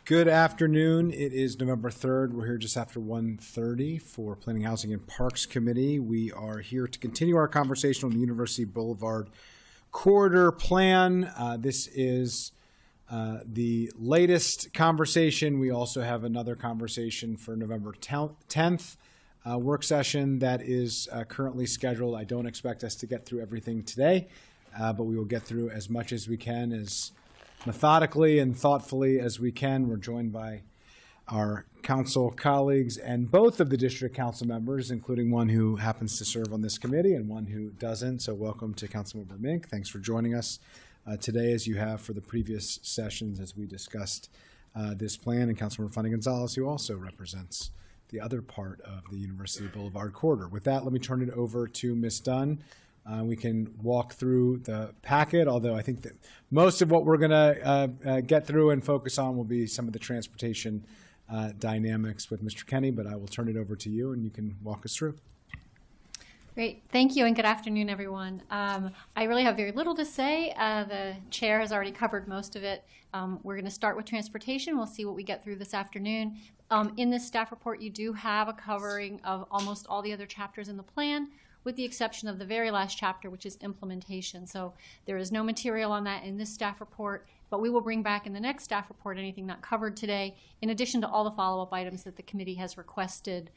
Good afternoon. It is November 3rd. We're here just after 1:30 for Planning, Housing, and Parks Committee. We are here to continue our conversation on the University Boulevard Corridor Plan. This is the latest conversation. We also have another conversation for November 10th work session that is currently scheduled. I don't expect us to get through everything today, but we will get through as much as we can, as methodically and thoughtfully as we can. We're joined by our council colleagues and both of the district council members, including one who happens to serve on this committee and one who doesn't. So welcome to Councilmember Mink. Thanks for joining us today, as you have for the previous sessions as we discussed this plan, and Councilmember Fanny Gonzalez, who also represents the other part of the University Boulevard corridor. With that, let me turn it over to Ms. Dunn. We can walk through the packet, although I think that most of what we're going to get through and focus on will be some of the transportation dynamics with Mr. Kenny, but I will turn it over to you and you can walk us through. Great. Thank you and good afternoon, everyone. I really have very little to say. The chair has already covered most of it. We're going to start with transportation. We'll see what we get through this afternoon. In this staff report, you do have a covering of almost all the other chapters in the plan, with the exception of the very last chapter, which is implementation. So there is no material on that in this staff report, but we will bring back in the next staff report anything not covered today, in addition to all the follow-up items that the committee has requested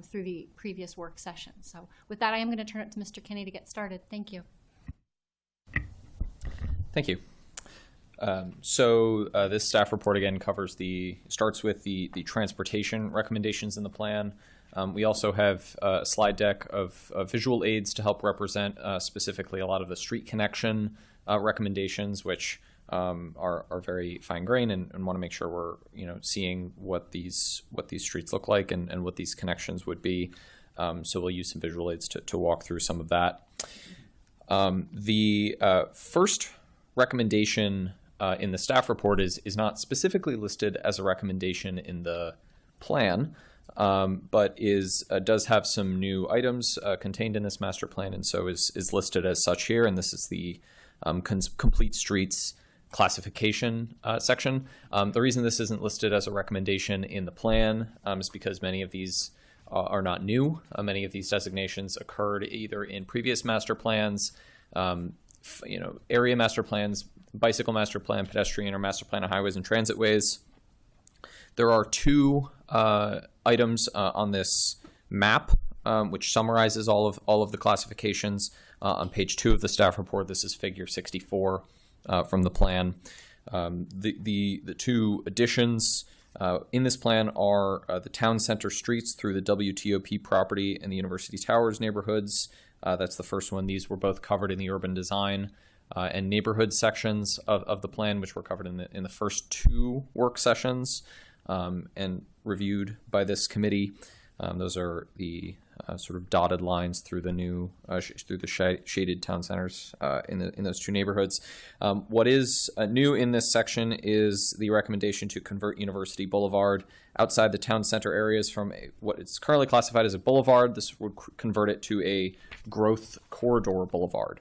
through the previous work session. So with that, I am going to turn it to Mr. Kinney to get started. Thank you. Thank you. This staff report again starts with the transportation recommendations in the plan. We also have a slide deck of visual aids to help represent specifically a lot of the street connection recommendations, which are very fine grained and want to make sure we're seeing what these streets look like and what these connections would be. So we'll use some visual aids to walk through some of that. The first recommendation in the staff report is not specifically listed as a recommendation in the plan, but does have some new items contained in this master plan, and so is listed as such here. And this is the complete streets classification section. The reason this isn't listed as a recommendation in the plan is because many of these are not new. Many of these designations occurred either in previous master plans, area master plans, bicycle master plan, pedestrian or master plan of highways and transitways. There are two items on this map which summarizes all of the classifications on page 2 of the staff report. This is figure 64 from the plan. The two additions in this plan are the town center streets through the WTOP property and the University Towers neighborhoods. That's the first one. These were both covered in the urban design and neighborhood sections of the plan, which were covered in the first two work sessions and reviewed by this committee. Those are the sort of dotted lines through the shaded town centers in those two neighborhoods. What is new in this section is the recommendation to convert University Boulevard outside the town center areas from what is currently classified as a boulevard. This would convert it to a growth corridor boulevard.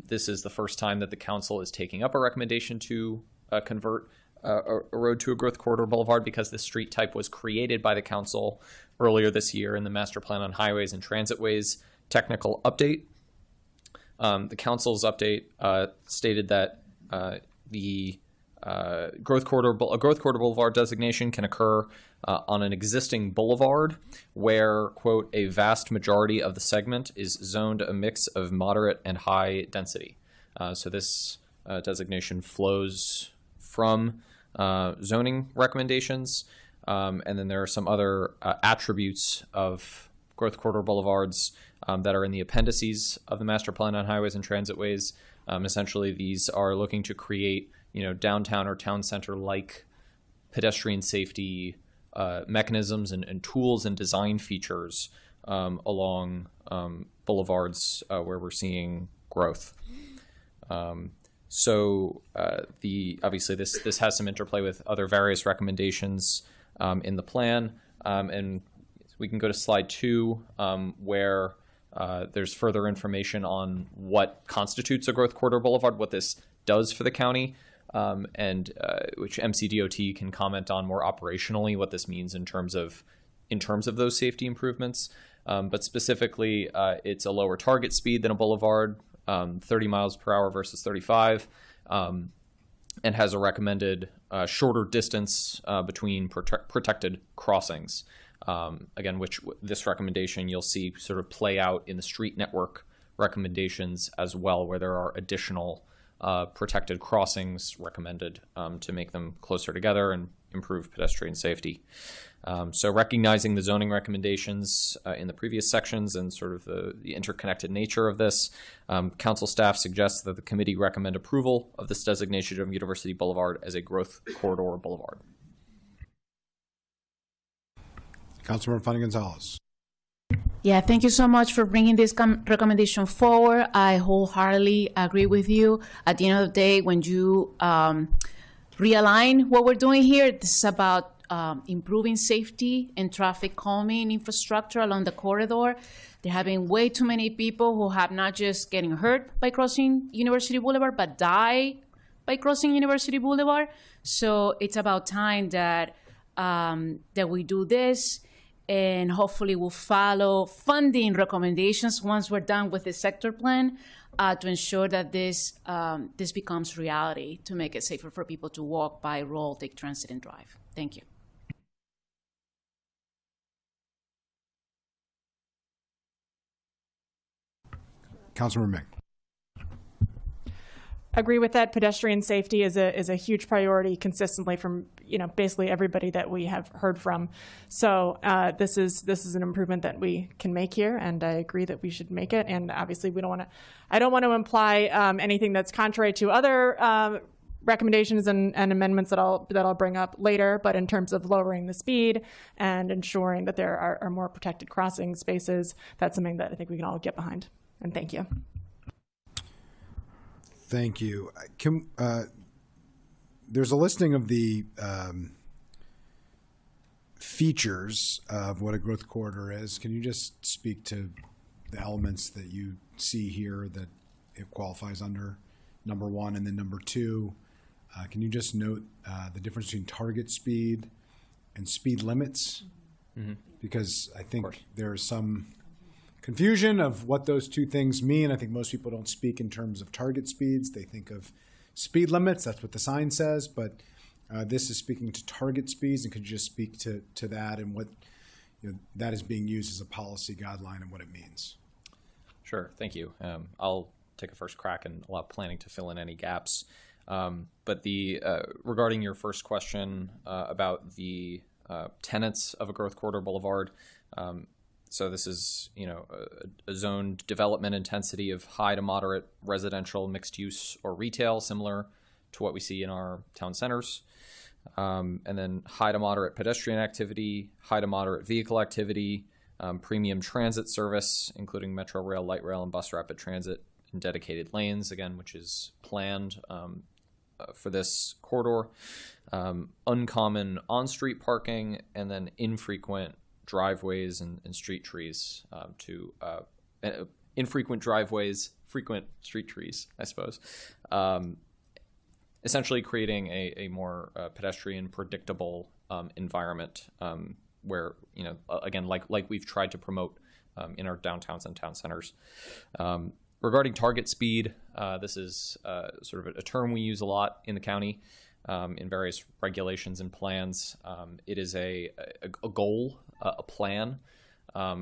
This is the first time that the council is taking up a recommendation to convert a road to a growth corridor boulevard, because this street type was created by the council earlier this year in the master plan on highways and transitways technical update. The council's update stated that the growth corridor boulevard designation can occur on an existing boulevard where, quote, a vast majority of the segment is zoned a mix of moderate and high density. So this designation flows from zoning recommendations, and then there are some other attributes of growth corridor boulevards that are in the appendices of the master plan on highways and transitways. Essentially, these are looking to create, downtown or town center like pedestrian safety mechanisms and tools and design features along boulevards where we're seeing growth. Obviously this has some interplay with other various recommendations in the plan, and we can go to slide 2 where there's further information on what constitutes a growth corridor boulevard, what this does for the county. and which MCDOT can comment on more operationally what this means in terms of those safety improvements. But specifically, it's a lower target speed than a boulevard, 30 miles per hour versus 35, and has a recommended shorter distance between protected crossings. Again, which this recommendation you'll see sort of play out in the street network recommendations as well, where there are additional protected crossings recommended to make them closer together and improve pedestrian safety. So recognizing the zoning recommendations in the previous sections and sort of the interconnected nature of this, council staff suggests that the committee recommend approval of this designation of University Boulevard as a growth corridor boulevard. Councilmember Fanny Gonzalez. Yeah, thank you so much for bringing this recommendation forward. I wholeheartedly agree with you. At the end of the day, when you realign what we're doing here, this is about improving safety and traffic calming infrastructure along the corridor. There have been way too many people who have not just getting hurt by crossing University Boulevard, but die by crossing University Boulevard. So it's about time that that we do this, and hopefully we'll follow funding recommendations once we're done with the sector plan to ensure that this becomes reality, to make it safer for people to walk, bike, roll, take transit, and drive. Thank you. Councilmember Ming. Agree with that. Pedestrian safety is a huge priority consistently from basically everybody that we have heard from. So this is an improvement that we can make here, and I agree that we should make it. And obviously, I don't want to imply anything that's contrary to other recommendations and amendments that I'll bring up later. But in terms of lowering the speed and ensuring that there are more protected crossing spaces, that's something that I think we can all get behind. And thank you. Thank you. There's a listing of the features of what a growth corridor is. Can you just speak to the elements that you see here that it qualifies under, number one, and then number two? Can you just note the difference between target speed and speed limits? Mm-hmm. Because I think there's some confusion of what those two things mean. I think most people don't speak in terms of target speeds. They think of speed limits. That's what the sign says. But this is speaking to target speeds. And could you just speak to that and what that is being used as a policy guideline and what it means? Sure. Thank you. I'll take a first crack and allow planning to fill in any gaps. But regarding your first question about the tenets of a growth corridor boulevard, so this is, a zoned development intensity of high to moderate residential, mixed use, or retail, similar to what we see in our town centers. And then high to moderate pedestrian activity, high to moderate vehicle activity, premium transit service, including Metro Rail, Light Rail, and Bus Rapid Transit in dedicated lanes, again, which is planned for this corridor. Uncommon on-street parking, and then infrequent driveways and street trees infrequent driveways, frequent street trees, I suppose. Essentially creating a more pedestrian predictable environment where, again, like we've tried to promote in our downtowns and town centers. Regarding target speed, this is sort of a term we use a lot in the county. In various regulations and plans. It is a goal, a plan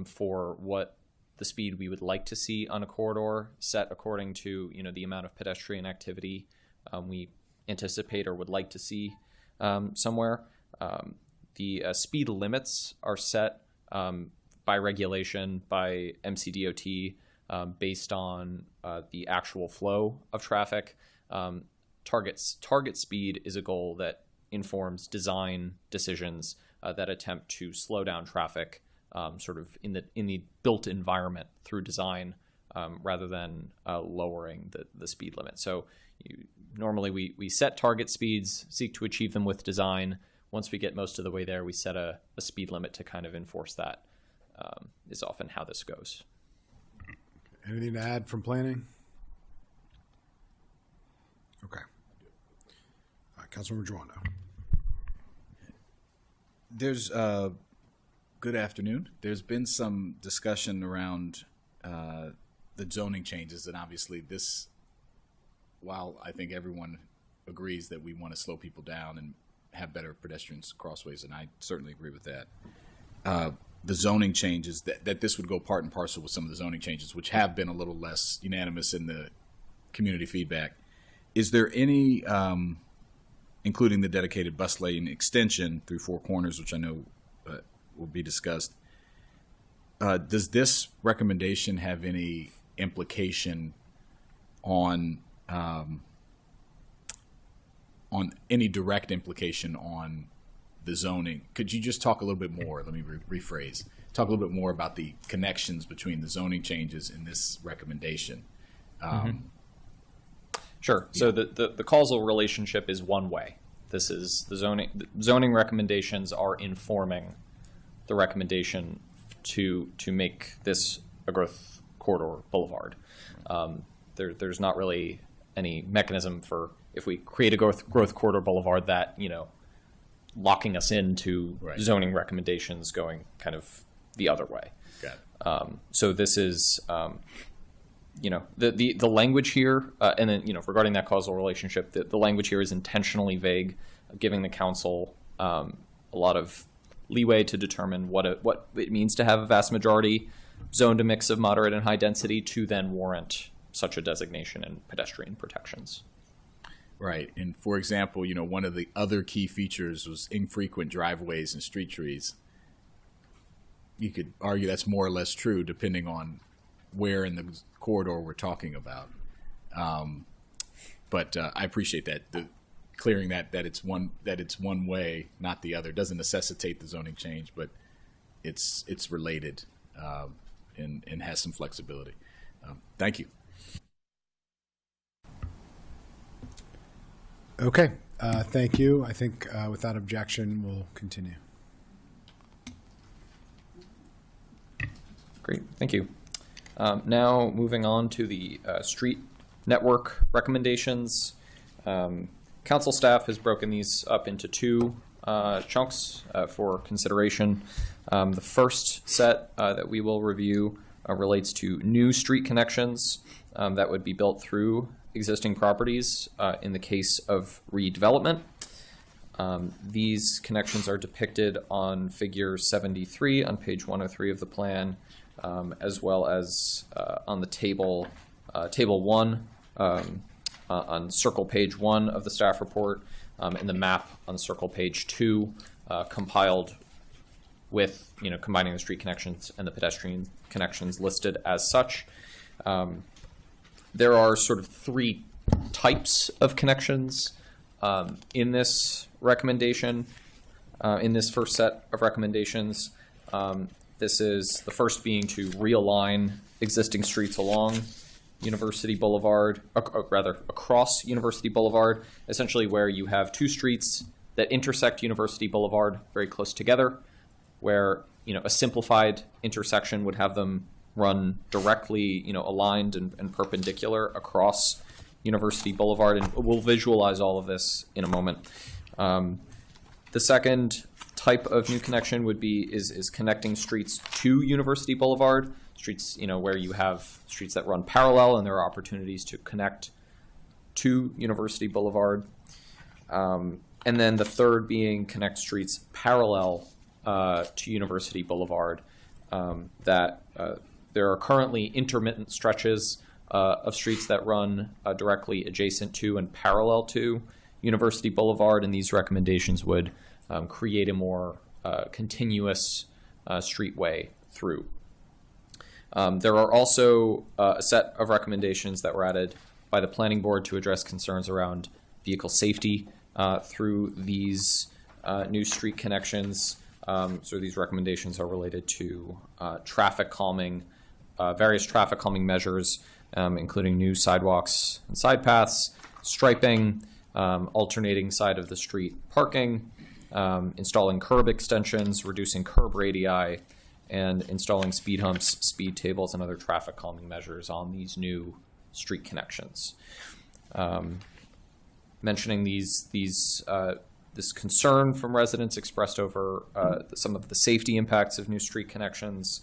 for what the speed we would like to see on a corridor, set according to the amount of pedestrian activity we anticipate or would like to see somewhere. The speed limits are set by regulation by MCDOT based on the actual flow of traffic. Target speed is a goal that informs design decisions that attempt to slow down traffic sort of in the built environment through design rather than lowering the speed limit. So normally we set target speeds, seek to achieve them with design. Once we get most of the way there, we set a speed limit to kind of enforce that, is often how this goes. Anything to add from planning? Okay. Councilmember Joanna. There's good afternoon. There's been some discussion around the zoning changes, and obviously this, while I think everyone agrees that we want to slow people down and have better pedestrians crossways, and I certainly agree with that. The zoning changes, that this would go part and parcel with some of the zoning changes, which have been a little less unanimous in the community feedback. Is there any, including the dedicated bus lane extension through Four Corners, which I know will be discussed, does this recommendation have any implication on any direct implication on the zoning? Could you just talk a little bit more? Let me rephrase. Talk a little bit more about the connections between the zoning changes and this recommendation. Sure. So the causal relationship is one way. This is the zoning recommendations are informing the recommendation to make this a growth corridor boulevard. There's not really any mechanism for, if we create a growth corridor boulevard, that, locking us into zoning recommendations going kind of the other way. Got it. So this is, the language here, and then, regarding that causal relationship, the language here is intentionally vague, giving the council a lot of leeway to determine what it means to have a vast majority zoned a mix of moderate and high density to then warrant such a designation and pedestrian protections. Right. And for example, one of the other key features was infrequent driveways and street trees. You could argue that's more or less true depending on where in the corridor we're talking about. But I appreciate that. Clearing that it's one way, not the other, doesn't necessitate the zoning change, but it's related and has some flexibility. Thank you. Okay, thank you. I think without objection, we'll continue. Great, thank you. Now moving on to the street network recommendations. Council staff has broken these up into two chunks for consideration. The first set that we will review relates to new street connections that would be built through existing properties in the case of redevelopment. These connections are depicted on figure 73 on page 103 of the plan, as well as on the table 1 on circle page 1 of the staff report, and the map on circle page 2, compiled with combining the street connections and the pedestrian connections listed as such. There are sort of three types of connections in this recommendation, in this first set of recommendations. This is the first being to realign existing streets along University Boulevard, across University Boulevard, essentially where you have two streets that intersect University Boulevard very close together, where a simplified intersection would have them run directly, aligned and perpendicular across University Boulevard, and we'll visualize all of this in a moment. The second type of new connection would be is connecting streets to University Boulevard, streets where you have streets that run parallel and there are opportunities to connect to University Boulevard. And then the third being connect streets parallel to University Boulevard, that there are currently intermittent stretches of streets that run directly adjacent to and parallel to University Boulevard, and these recommendations would create a more continuous streetway through. There are also a set of recommendations that were added by the Planning Board to address concerns around vehicle safety through these new street connections. So these recommendations are related to traffic calming, various traffic calming measures, including new sidewalks and side paths, striping, alternating side of the street parking, installing curb extensions, reducing curb radii, and installing speed humps, speed tables, and other traffic calming measures on these new street connections. mentioning this concern from residents expressed over some of the safety impacts of new street connections.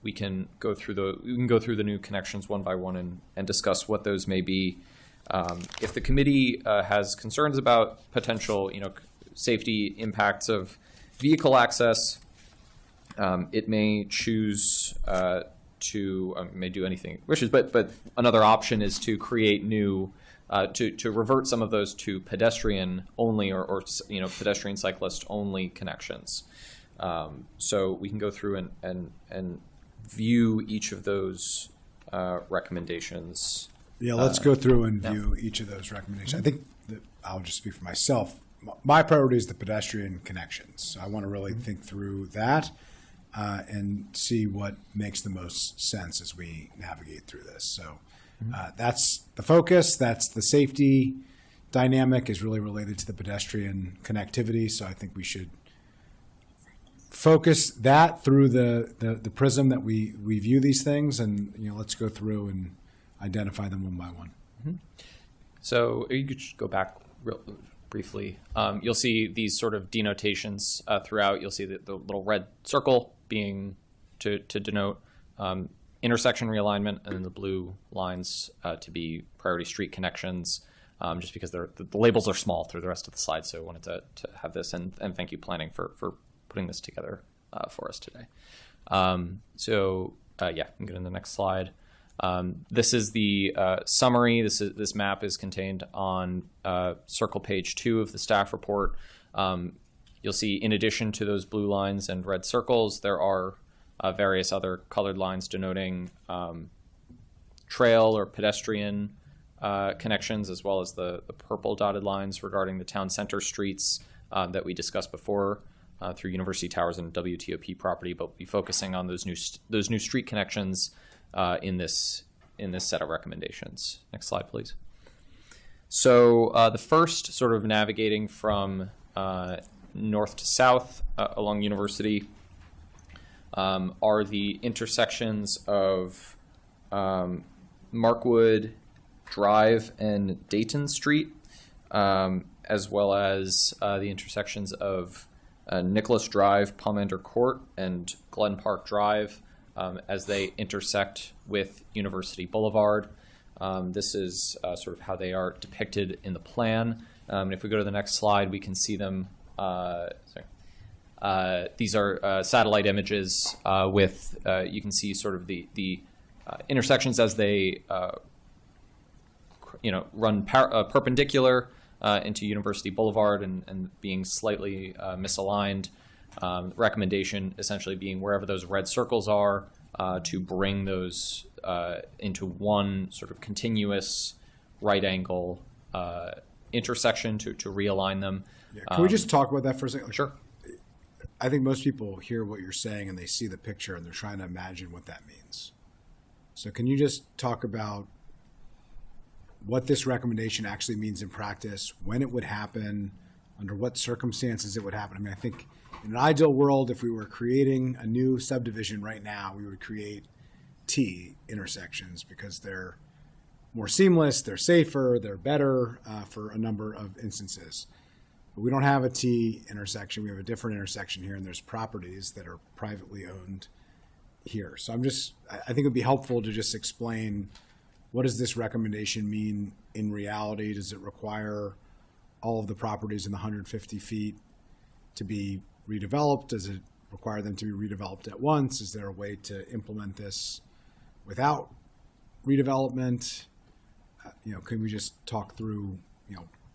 We can go through the new connections one by one and discuss what those may be. If the committee has concerns about potential, safety impacts of vehicle access, it may choose may do anything it wishes, but another option is to create new, to revert some of those to pedestrian only or pedestrian cyclist only connections. So we can go through and view each of those recommendations. Yeah, let's go through and view each of those recommendations. I think that I'll just speak for myself. My priority is the pedestrian connections. So I want to really think through that and see what makes the most sense as we navigate through this. So that's the focus. That's the safety dynamic is really related to the pedestrian connectivity. So I think we should focus that through the prism that we view these things, and let's go through and identify them one by one. So you could just go back real briefly. You'll see these sort of denotations throughout. You'll see the little red circle being to denote intersection realignment, and then the blue lines to be priority street connections, just because the labels are small through the rest of the slide. So I wanted to have this, and thank you planning for putting this together for us today. Yeah, I'm going to the next slide. This is the summary. This map is contained on circle page 2 of the staff report. You'll see, in addition to those blue lines and red circles, there are various other colored lines denoting trail or pedestrian connections, as well as the purple dotted lines regarding the town center streets that we discussed before through University Towers and WTOP property, but we'll be focusing on those new street connections in this set of recommendations. Next slide, please. So the first, sort of navigating from north to south along University, are the intersections of Markwood Drive and Dayton Street, as well as the intersections of Nicholas Drive, Palmander Court, and Glen Park Drive, as they intersect with University Boulevard. This is sort of how they are depicted in the plan. And if we go to the next slide, we can see them. These are satellite images with, you can see sort of the intersections as they run perpendicular into University Boulevard and being slightly misaligned. Recommendation essentially being wherever those red circles are, to bring those into one sort of continuous right angle intersection to realign them. Yeah. Can we just talk about that for a second? Sure. I think most people hear what you're saying and they see the picture and they're trying to imagine what that means. So can you just talk about what this recommendation actually means in practice, when it would happen, under what circumstances it would happen? I mean, I think in an ideal world, if we were creating a new subdivision right now, we would create T intersections because they're more seamless, they're safer, they're better for a number of instances. But we don't have a T intersection. We have a different intersection here, and there's properties that are privately owned here. So I think it would be helpful to just explain, what does this recommendation mean in reality? Does it require all of the properties in the 150 feet to be redeveloped? Does it require them to be redeveloped at once? Is there a way to implement this without redevelopment? Can we just talk through,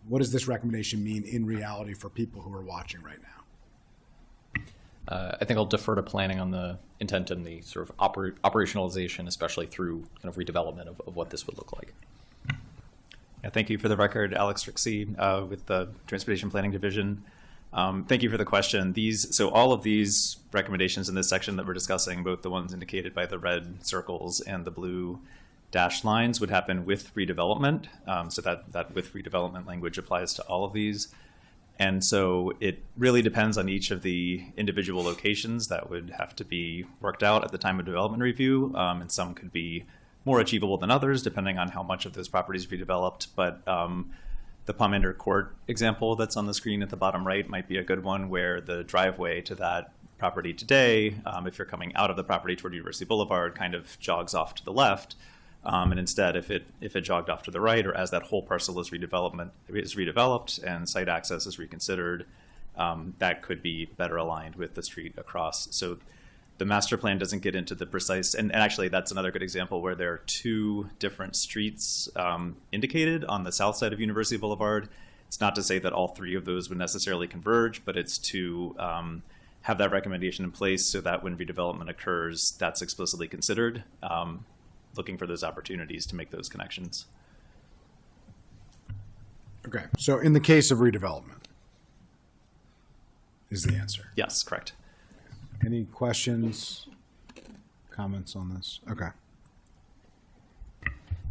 what does this recommendation mean in reality for people who are watching right now? I think I'll defer to planning on the intent and the sort of operationalization, especially through kind of redevelopment of what this would look like. Yeah, thank you. For the record, Alex Rixey with the Transportation Planning Division. Thank you for the question. So all of these recommendations in this section that we're discussing, both the ones indicated by the red circles and the blue dashed lines, would happen with redevelopment. So that with redevelopment language applies to all of these. And so it really depends on each of the individual locations that would have to be worked out at the time of development review. And some could be more achievable than others, depending on how much of those properties redeveloped. But The Palmander Court example that's on the screen at the bottom right might be a good one, where the driveway to that property today, if you're coming out of the property toward University Boulevard, kind of jogs off to the left. And instead, if it jogged off to the right, or as that whole parcel is redeveloped and site access is reconsidered, that could be better aligned with the street across. So the master plan doesn't get into the precise, and actually that's another good example where there are two different streets indicated on the south side of University Boulevard. It's not to say that all three of those would necessarily converge, but it's to have that recommendation in place so that when redevelopment occurs, that's explicitly considered, looking for those opportunities to make those connections. Okay, so in the case of redevelopment is the answer. Yes, correct. Any questions, comments on this? Okay.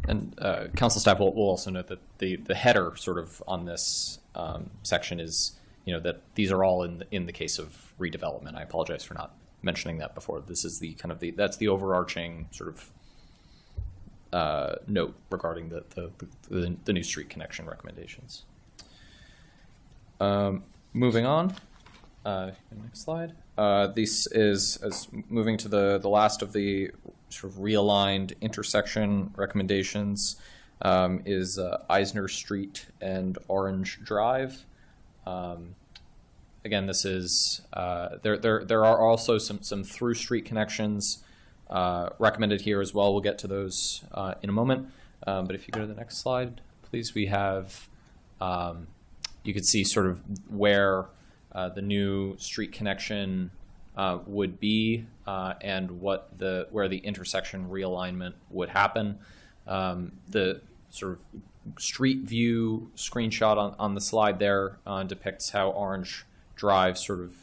And council staff will also note that the header sort of on this section is, that these are all in the case of redevelopment. I apologize for not mentioning that before. This is that's the overarching sort of note regarding the new street connection recommendations. Moving on, next slide. This is moving to the last of the sort of realigned intersection recommendations, is Eisner Street and Orange Drive. Again, this is there are also some through street connections recommended here as well. We'll get to those in a moment. But if you go to the next slide, please, we have you could see sort of where the new street connection would be and where the intersection realignment would happen. The sort of street view screenshot on the slide there depicts how Orange Drive sort of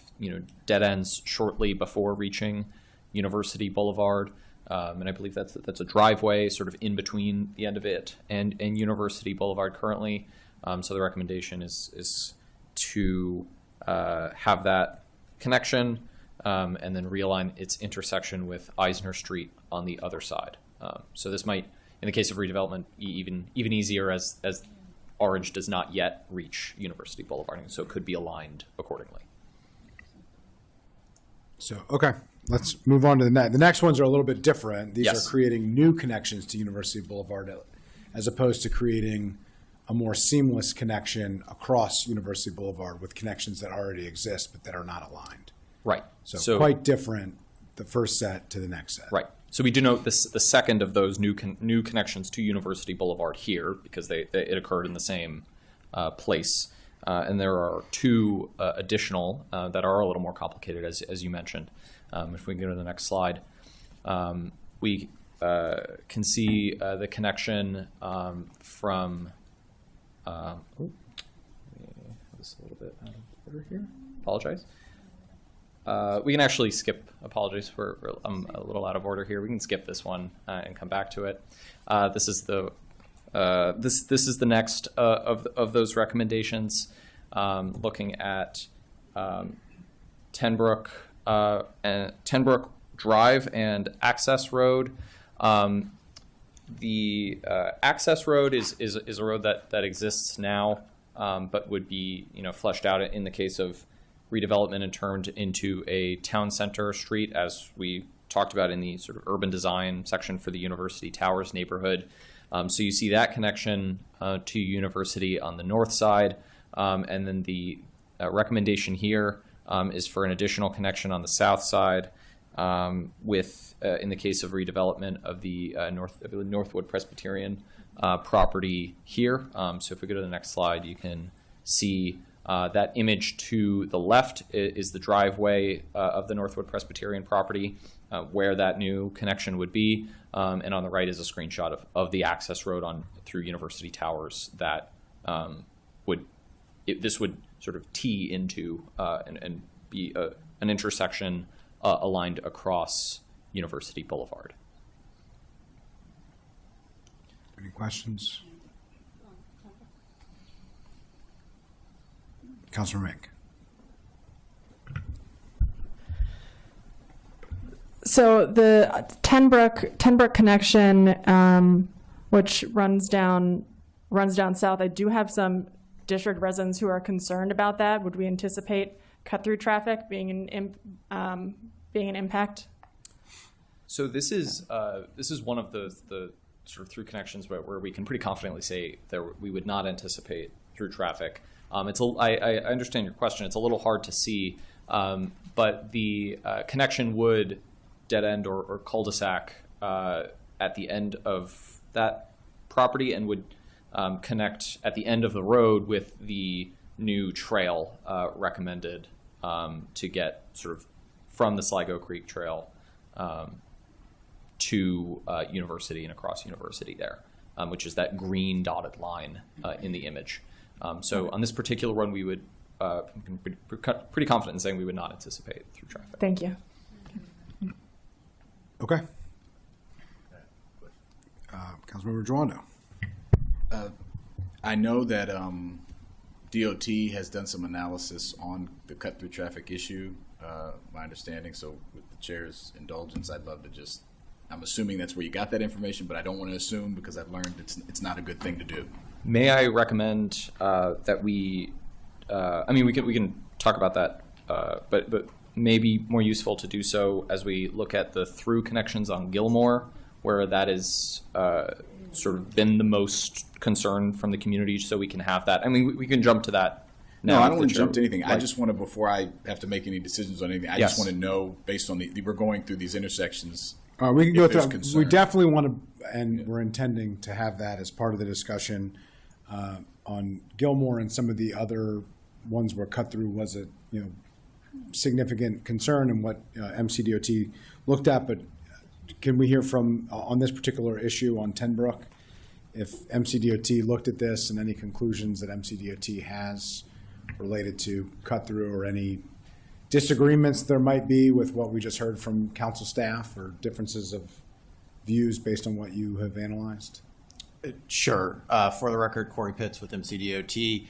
dead ends shortly before reaching University Boulevard, and I believe that's a driveway sort of in between the end of it and University Boulevard currently. So the recommendation is to have that connection and then realign its intersection with Eisner Street on the other side. So this might, in the case of redevelopment, even easier as Orange does not yet reach University Boulevard, and so it could be aligned accordingly. So, okay, let's move on to the next. The next ones are a little bit different. These Yes. are creating new connections to University Boulevard as opposed to creating a more seamless connection across University Boulevard with connections that already exist but that are not aligned. Right. So quite different, the first set to the next set. Right. So we do note this, the second of those new connections to University Boulevard here, because it occurred in the same place. And there are two additional that are a little more complicated, as you mentioned. If we can go to the next slide, we can see the connection from. This a little bit out of order here. Apologize. We can actually skip. Apologies for I'm a little out of order here. We can skip this one and come back to it. This is the this is the next of those recommendations. Looking at Tenbrook Drive and Access Road. The Access Road is a road that exists now, but would be fleshed out in the case of redevelopment and turned into a town center street, as we talked about in the sort of urban design section for the University Towers neighborhood. So you see that connection to University on the north side, and then the recommendation here is for an additional connection on the south side with, in the case of redevelopment of the Northwood Presbyterian property here. So if we go to the next slide, you can see that image to the left is the driveway of the Northwood Presbyterian property, where that new connection would be, and on the right is a screenshot of the access road through University Towers that this would sort of tee into and be an intersection aligned across University Boulevard. Any questions? Councilor Mink. So the Tenbrook connection, which runs down south, I do have some district residents who are concerned about that? Would we anticipate cut-through traffic being an impact? So this is one of the sort of through connections where we can pretty confidently say that we would not anticipate through traffic. I understand your question. It's a little hard to see, but the connection would dead end or cul-de-sac at the end of that property and would connect at the end of the road with the new trail recommended to get sort of from the Sligo Creek Trail to University and across University there, which is that green dotted line in the image. So on this particular one, we would be pretty confident in saying we would not anticipate through traffic. Thank you. Okay. Councilmember Giorno. I know that DOT has done some analysis on the cut-through traffic issue, my understanding. So with the chair's indulgence, I'd love to just, I'm assuming that's where you got that information, but I don't want to assume because I've learned it's not a good thing to do. May I recommend that we can talk about that, but maybe more useful to do so as we look at the through connections on Gilmore, where that is sort of been the most concern from the community, so we can have that. I mean, we can jump to that now. No, I don't want to jump to anything. I just want to, before I have to make any decisions on anything, I Yes. just want to know, based on we're going through these intersections. We can go If there's through. concern. We definitely want to, and we're intending to have that as part of the discussion on Gilmore and some of the other ones where cut through was a significant concern and what MCDOT looked at. But can we hear from on this particular issue on Tenbrook, if MCDOT looked at this and any conclusions that MCDOT has related to cut through or any disagreements there might be with what we just heard from council staff or differences of views based on what you have analyzed? Sure. For the record, Corey Pitts with MCDOT.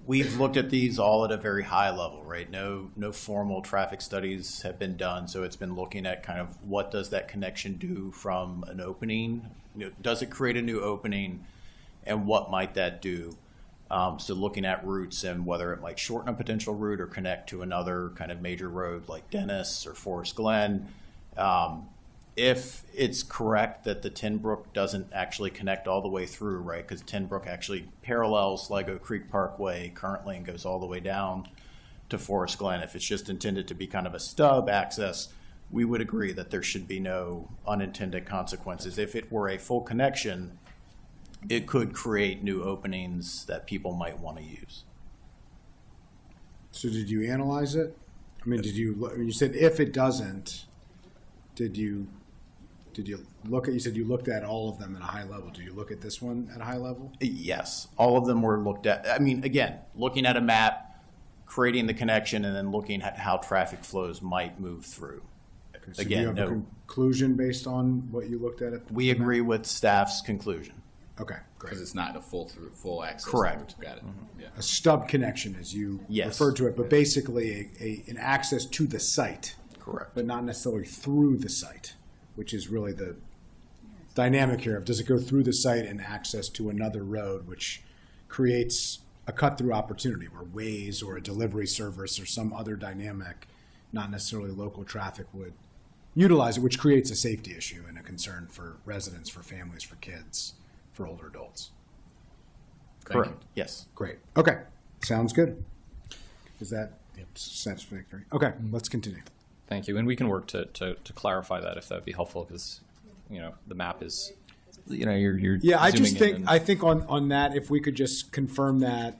We've looked at these all at a very high level, right? No formal traffic studies have been done, so it's been looking at kind of what does that connection do from an opening? Does it create a new opening, and what might that do? So looking at routes and whether it might shorten a potential route or connect to another kind of major road like Dennis or Forest Glen. If it's correct that the Tenbrook doesn't actually connect all the way through, right, because Tenbrook actually parallels Sligo Creek Parkway currently and goes all the way down to Forest Glen. If it's just intended to be kind of a stub access, we would agree that there should be no unintended consequences. If it were a full connection, it could create new openings that people might want to use. So did you analyze it? I mean, you said if it doesn't, did you look at, you said you looked at all of them at a high level. Did you look at this one at a high level? Yes, all of them were looked at. I mean, again, looking at a map, creating the connection, and then looking at how traffic flows might move through. Okay, so Again, do you have a conclusion based on what you looked at? We agree with staff's conclusion. Okay, great. Because it's not a full access. Correct. Got it. Yeah. A stub connection, as you Yes. referred to it, but basically an access to the site, Correct. but not necessarily through the site, which is really the dynamic here of does it go through the site and access to another road, which creates a cut-through opportunity where Waze or a delivery service or some other dynamic, not necessarily local traffic, would utilize it, which creates a safety issue and a concern for residents, for families, for kids, for older adults. Thank Correct. Yes. Great. Okay. Sounds good. Is that satisfactory? Okay, let's continue. Thank you, and we can work to clarify that if that would be helpful, because the map is, you're Yeah, I just zooming in think, I think on that, if we could just confirm that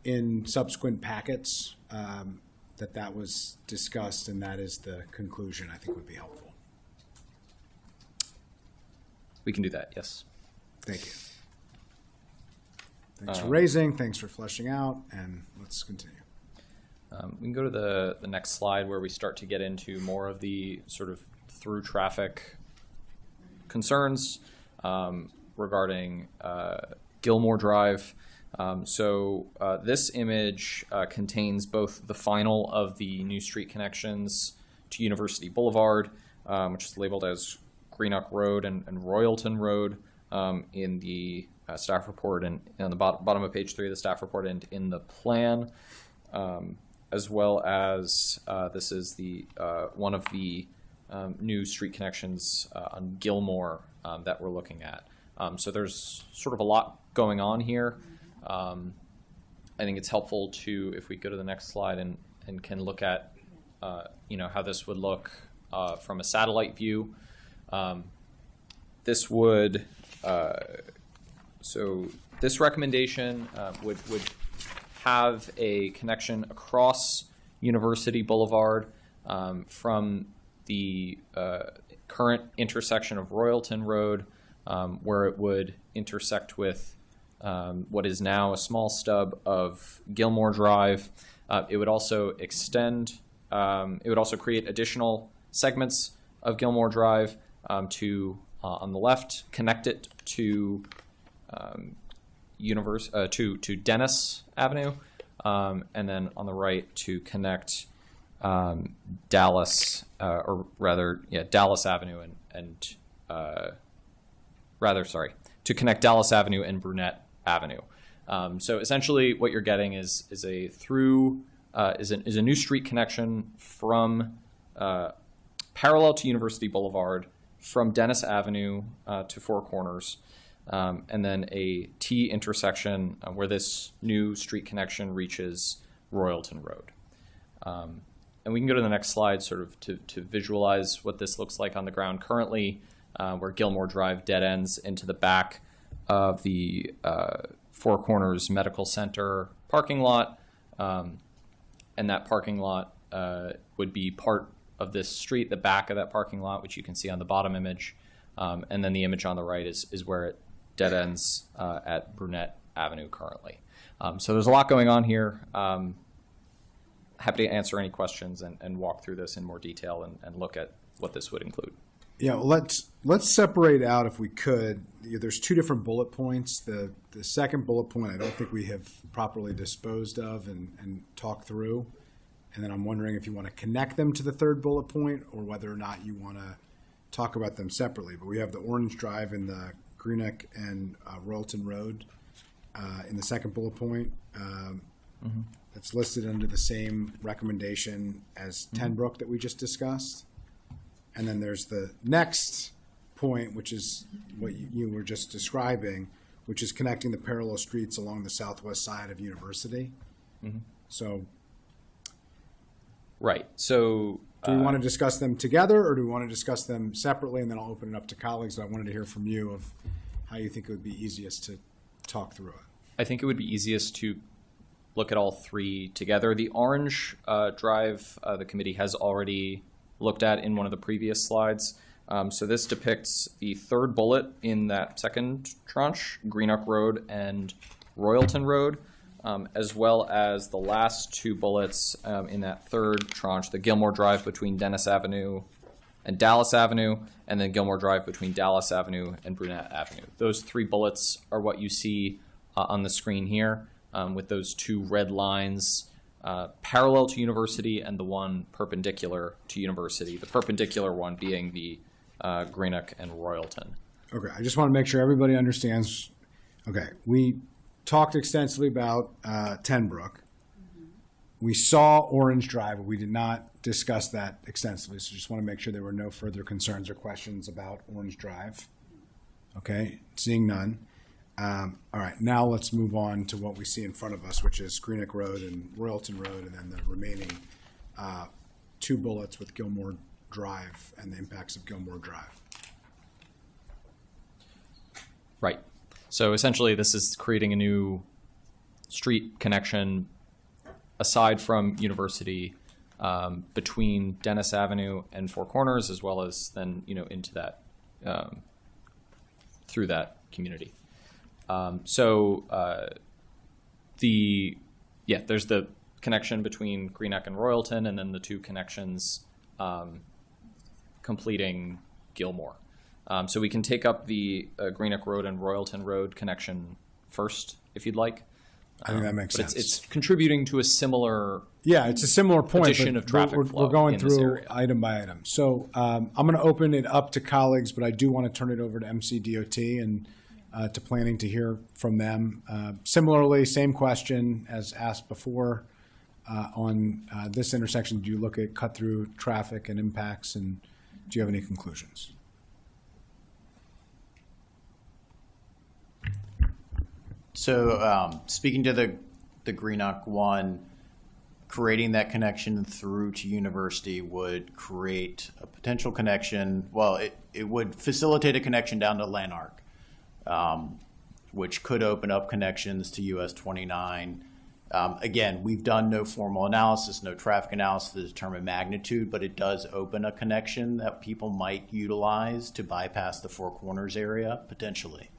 in subsequent packets, that was discussed and that is the conclusion, I think would be helpful. we can do that. Yes. Thank you. Thanks for raising, thanks for fleshing out, and let's continue. We can go to the next slide where we start to get into more of the sort of through traffic concerns regarding Gilmore Drive. So this image contains both the final of the new street connections to University Boulevard, which is labeled as Greenock Road and Royalton Road in the staff report and on the bottom of page 3 of the staff report and in the plan, as well as this is the one of the new street connections on Gilmore that we're looking at. So there's sort of a lot going on here. I think it's helpful to, if we go to the next slide and can look at how this would look from a satellite view. This would so this recommendation would have a connection across University Boulevard from the current intersection of Royalton Road, where it would intersect with what is now a small stub of Gilmore Drive. It would also extend, it would also create additional segments of Gilmore Drive to, on the left, connect it to to Dennis Avenue, and then on the right to connect Dallas, or rather, Dallas Avenue to connect Dallas Avenue and Brunette Avenue. So essentially, what you're getting is a new street connection from parallel to University Boulevard from Dennis Avenue to Four Corners, and then a T intersection where this new street connection reaches Royalton Road. And we can go to the next slide sort of to visualize what this looks like on the ground currently, where Gilmore Drive dead ends into the back of the Four Corners Medical Center parking lot. And that parking lot would be part of this street, the back of that parking lot, which you can see on the bottom image. And then the image on the right is where it dead ends at Brunette Avenue currently. So there's a lot going on here. Happy to answer any questions and walk through this in more detail and look at what this would include. Yeah, well, let's separate out, if we could. There's two different bullet points. The second bullet point I don't think we have properly disposed of and talked through. And then I'm wondering if you want to connect them to the third bullet point or whether or not you want to talk about them separately. But we have the Orange Drive and the Greenock and Royalton Road in the second bullet point. That's listed under the same recommendation as Tenbrook that we just discussed. And then there's the next point, which is what you were just describing, which is connecting the parallel streets along the southwest side of University. So, right. So, do we want to discuss them together, or do we want to discuss them separately? And then I'll open it up to colleagues. I wanted to hear from you of how you think it would be easiest to talk through it. I think it would be easiest to look at all three together. The Orange Drive, the committee has already looked at in one of the previous slides. So this depicts the third bullet in that second tranche, Greenock Road and Royalton Road, as well as the last two bullets in that third tranche, the Gilmore Drive between Dennis Avenue and Dallas Avenue, and then Gilmore Drive between Dallas Avenue and Brunette Avenue. Those three bullets are what you see on the screen here, with those two red lines parallel to University and the one perpendicular to University, the perpendicular one being the Greenock and Royalton. Okay, I just want to make sure everybody understands. Okay, we talked extensively about Tenbrook. We saw Orange Drive, but we did not discuss that extensively, so just want to make sure there were no further concerns or questions about Orange Drive. Okay, seeing none. All right, now let's move on to what we see in front of us, which is Greenock Road and Royalton Road, and then the remaining two bullets with Gilmore Drive and the impacts of Gilmore Drive. Right. So essentially, this is creating a new street connection aside from University between Dennis Avenue and Four Corners, as well as then into that through that community. There's the connection between Greenock and Royalton, and then the two connections completing Gilmore. So we can take up the Greenock Road and Royalton Road connection first, if you'd like. I think that makes sense. It's contributing to a similar it's a similar point. addition of traffic flow. We're going in this through area. item by item. So I'm going to open it up to colleagues, but I do want to turn it over to MCDOT and to planning to hear from them. Similarly, same question as asked before. On this intersection, do you look at cut-through traffic and impacts, and do you have any conclusions? So speaking to the Greenock one, creating that connection through to University would create a potential connection. Well, it would facilitate a connection down to Lanark, which could open up connections to US 29. Again, we've done no formal analysis, no traffic analysis to determine magnitude, but it does open a connection that people might utilize to bypass the Four Corners area, potentially.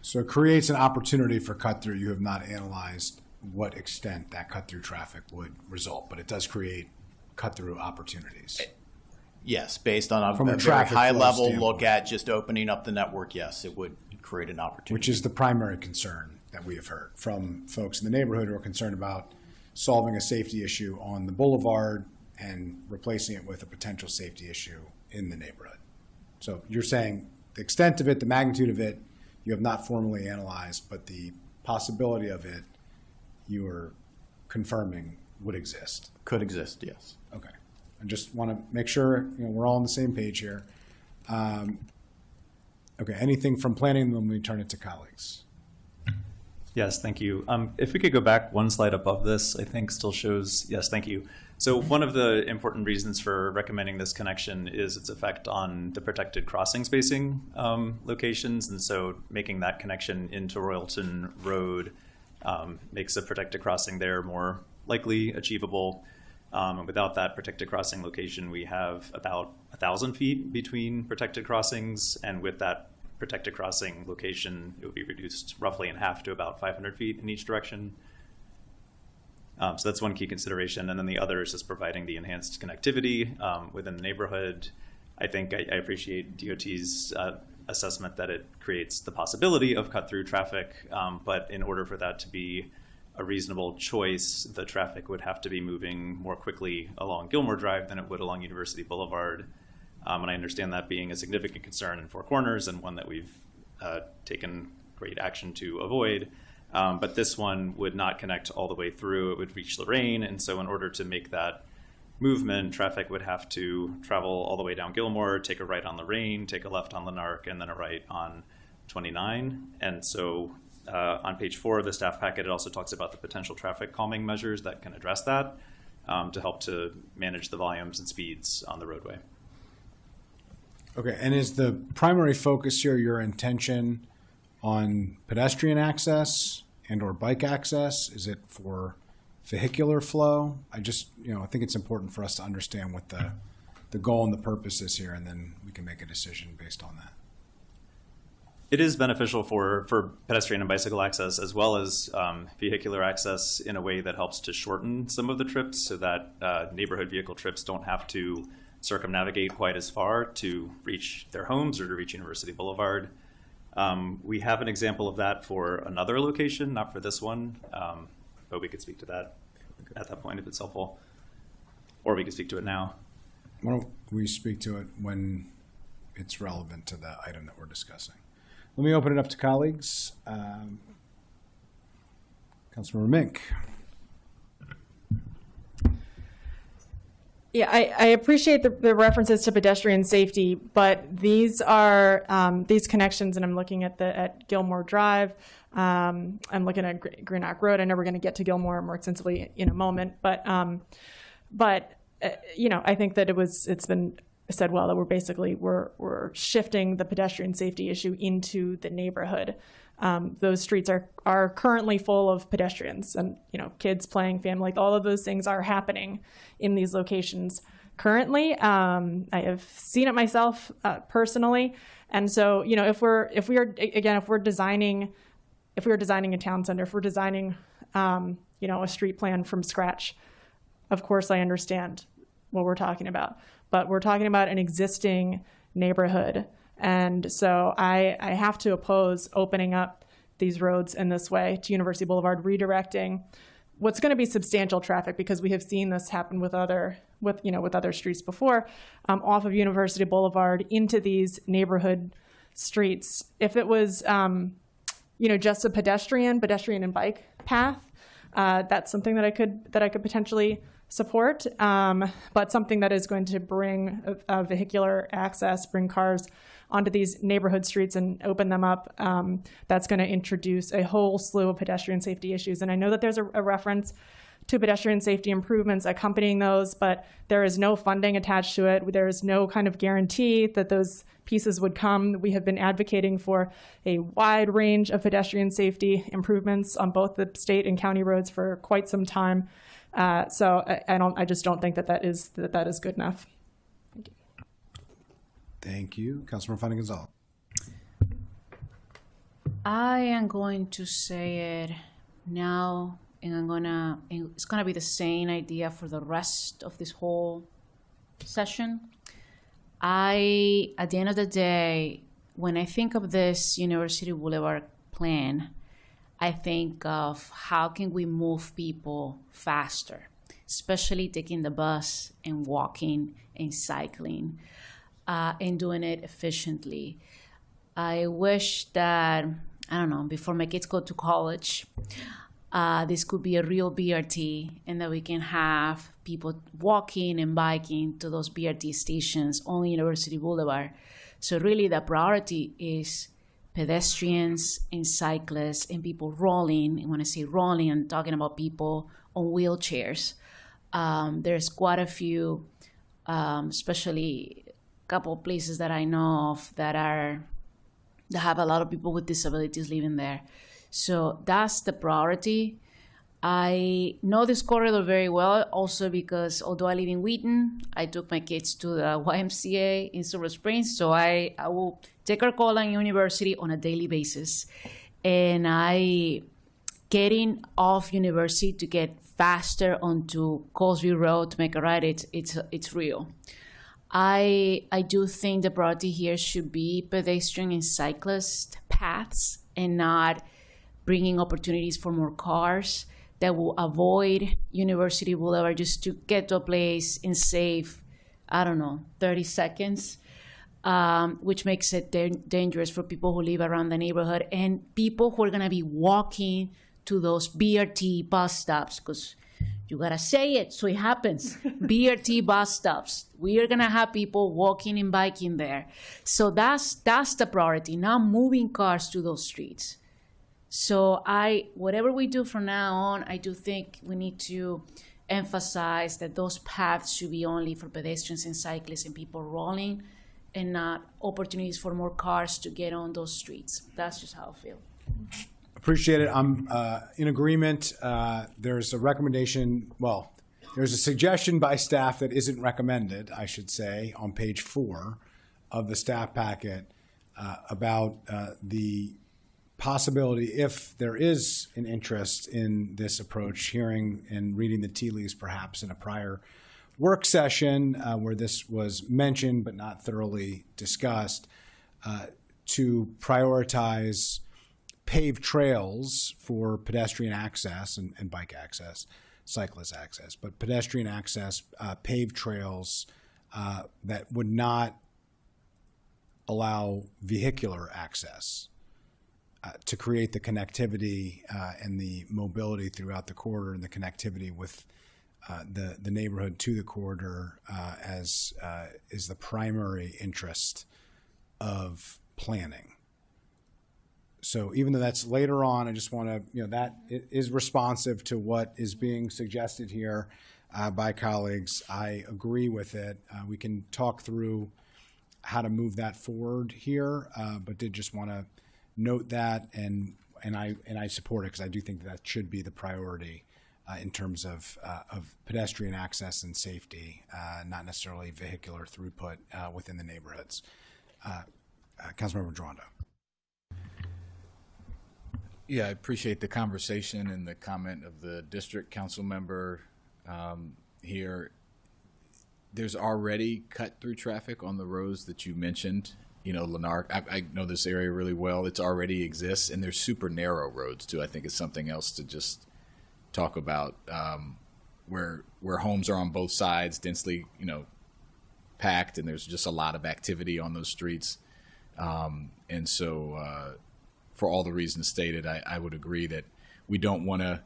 So it creates an opportunity for cut-through. You have not analyzed what extent that cut-through traffic would result, but it does create cut-through opportunities. Yes, based on From a a very traffic high flow level standpoint. look at just opening up the network, yes, it would create an opportunity. Which is the primary concern that we have heard from folks in the neighborhood who are concerned about solving a safety issue on the boulevard and replacing it with a potential safety issue in the neighborhood. So you're saying the extent of it, the magnitude of it, you have not formally analyzed, but the possibility of it, you are confirming would exist. Could exist, yes. Okay. I just want to make sure we're all on the same page here. Okay. Anything from planning, then we turn it to colleagues. Yes, thank you. If we could go back one slide above this, I think still shows, yes, thank you. So one of the important reasons for recommending this connection is its effect on the protected crossing spacing locations. And so making that connection into Royalton Road makes a protected crossing there more likely achievable. And without that protected crossing location, we have about 1,000 feet between protected crossings. And with that protected crossing location, it would be reduced roughly in half to about 500 feet in each direction. So that's one key consideration. And then the other is just providing the enhanced connectivity within the neighborhood. I think I appreciate DOT's assessment that it creates the possibility of cut-through traffic, but in order for that to be a reasonable choice, the traffic would have to be moving more quickly along Gilmore Drive than it would along University Boulevard. And I understand that being a significant concern in Four Corners and one that we've taken great action to avoid. But this one would not connect all the way through. It would reach Lorraine. And so in order to make that movement, traffic would have to travel all the way down Gilmore, take a right on Lorraine, take a left on Lanark, and then a right on 29. And so on page 4 of the staff packet, it also talks about the potential traffic calming measures that can address that to help to manage the volumes and speeds on the roadway. Okay, and is the primary focus here your intention on pedestrian access and or bike access? Is it for vehicular flow? I just, I think it's important for us to understand what the goal and the purpose is here, and then we can make a decision based on that. It is beneficial for pedestrian and bicycle access as well as vehicular access in a way that helps to shorten some of the trips so that neighborhood vehicle trips don't have to circumnavigate quite as far to reach their homes or to reach University Boulevard. We have an example of that for another location, not for this one, but we could speak to that at that point if it's helpful, or we could speak to it now. Why don't we speak to it when it's relevant to the item that we're discussing? Let me open it up to colleagues. Councilmember Mink. Yeah, I appreciate the references to pedestrian safety, but these are these connections, and I'm looking at Gilmore Drive. I'm looking at Greenock Road. I know we're going to get to Gilmore more extensively in a moment, but I think that it's been said well that we're shifting the pedestrian safety issue into the neighborhood. Those streets are currently full of pedestrians and, kids playing, family, all of those things are happening in these locations currently. I have seen it myself personally. And so, if we are designing a town center, if we're designing, a street plan from scratch, of course I understand what we're talking about, but we're talking about an existing neighborhood. And so I have to oppose opening up these roads in this way to University Boulevard, redirecting what's going to be substantial traffic, because we have seen this happen with other streets before, off of University Boulevard into these neighborhood streets. If it was just a pedestrian and bike path, that's something that I could potentially support. But something that is going to bring vehicular access, bring cars onto these neighborhood streets and open them up, that's going to introduce a whole slew of pedestrian safety issues. And I know that there's a reference to pedestrian safety improvements accompanying those, but there is no funding attached to it. There is no kind of guarantee that those pieces would come. We have been advocating for a wide range of pedestrian safety improvements on both the state and county roads for quite some time. So I just don't think that is good enough. Thank you. Councilmember Fanny Gonzalez. I am going to say it now, and it's gonna be the same idea for the rest of this whole session. At the end of the day, when I think of this University Boulevard plan, I think of how can we move people faster, especially taking the bus and walking and cycling, and doing it efficiently. I wish that, I don't know, before my kids go to college, this could be a real BRT, and that we can have people walking and biking to those BRT stations on University Boulevard. So really the priority is pedestrians and cyclists and people rolling. And when I say rolling, I'm talking about people on wheelchairs. There's quite a few, especially a couple of places that I know of that have a lot of people with disabilities living there. So that's the priority. I know this corridor very well also because although I live in Wheaton, I took my kids to the YMCA in Silver Springs. So I will take our call on University on a daily basis. And getting off University to get faster onto Colesview Road to make a ride, it's real. I do think the priority here should be pedestrian and cyclist paths and not bringing opportunities for more cars that will avoid University Boulevard just to get to a place and save, 30 seconds, which makes it dangerous for people who live around the neighborhood and people who are going to be walking to those BRT bus stops, because you got to say it so it happens. BRT bus stops. We are going to have people walking and biking there. So that's the priority, not moving cars to those streets. So whatever we do from now on, I do think we need to emphasize that those paths should be only for pedestrians and cyclists and people rolling, and not opportunities for more cars to get on those streets. That's just how I feel. Appreciate it. I'm in agreement. There's a recommendation, there's a suggestion by staff that isn't recommended, I should say, on page 4 of the staff packet about the possibility, if there is an interest in this approach, hearing and reading the tea leaves perhaps in a prior work session where this was mentioned but not thoroughly discussed, to prioritize paved trails for pedestrian access and bike access, cyclist access, but pedestrian access, paved trails that would not allow vehicular access, to create the connectivity and the mobility throughout the corridor and the connectivity with the neighborhood to the corridor as is the primary interest of planning. So even though that's later on, I just want to, that it is responsive to what is being suggested here by colleagues. I agree with it. We can talk through how to move that forward here, but did just want to note that, and I support it because I do think that should be the priority in terms of pedestrian access and safety, not necessarily vehicular throughput within the neighborhoods. Councilmember Drondo. Yeah, I appreciate the conversation and the comment of the district council member here. There's already cut-through traffic on the roads that you mentioned. Lanark, I know this area really well. It already exists, and there's super narrow roads too. I think it's something else to just talk about, where homes are on both sides, densely, packed, and there's just a lot of activity on those streets. And so for all the reasons stated, I would agree that we don't want to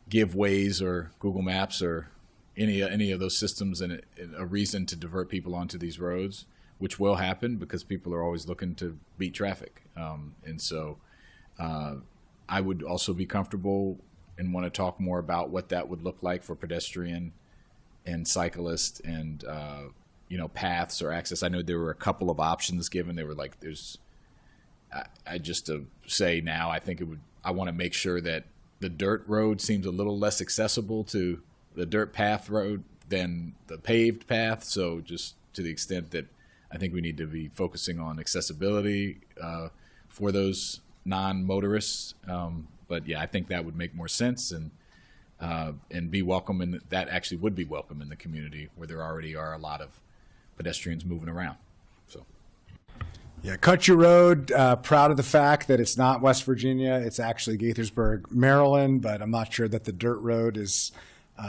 give Waze or Google Maps or any of those systems a reason to divert people onto these roads, which will happen because people are always looking to beat traffic. And so I would also be comfortable and want to talk more about what that would look like for pedestrian and cyclist and paths or access. I know there were a couple of options given. They were like, I just to say now, I think I want to make sure that the dirt road seems a little less accessible to the dirt path road than the paved path. So just to the extent that I think we need to be focusing on accessibility for those non-motorists. But yeah, I think that would make more sense and be welcome, and that actually would be welcome in the community where there already are a lot of pedestrians moving around. So. Yeah, Country Road, proud of the fact that it's not West Virginia. It's actually Gaithersburg, Maryland, but I'm not sure that the dirt road is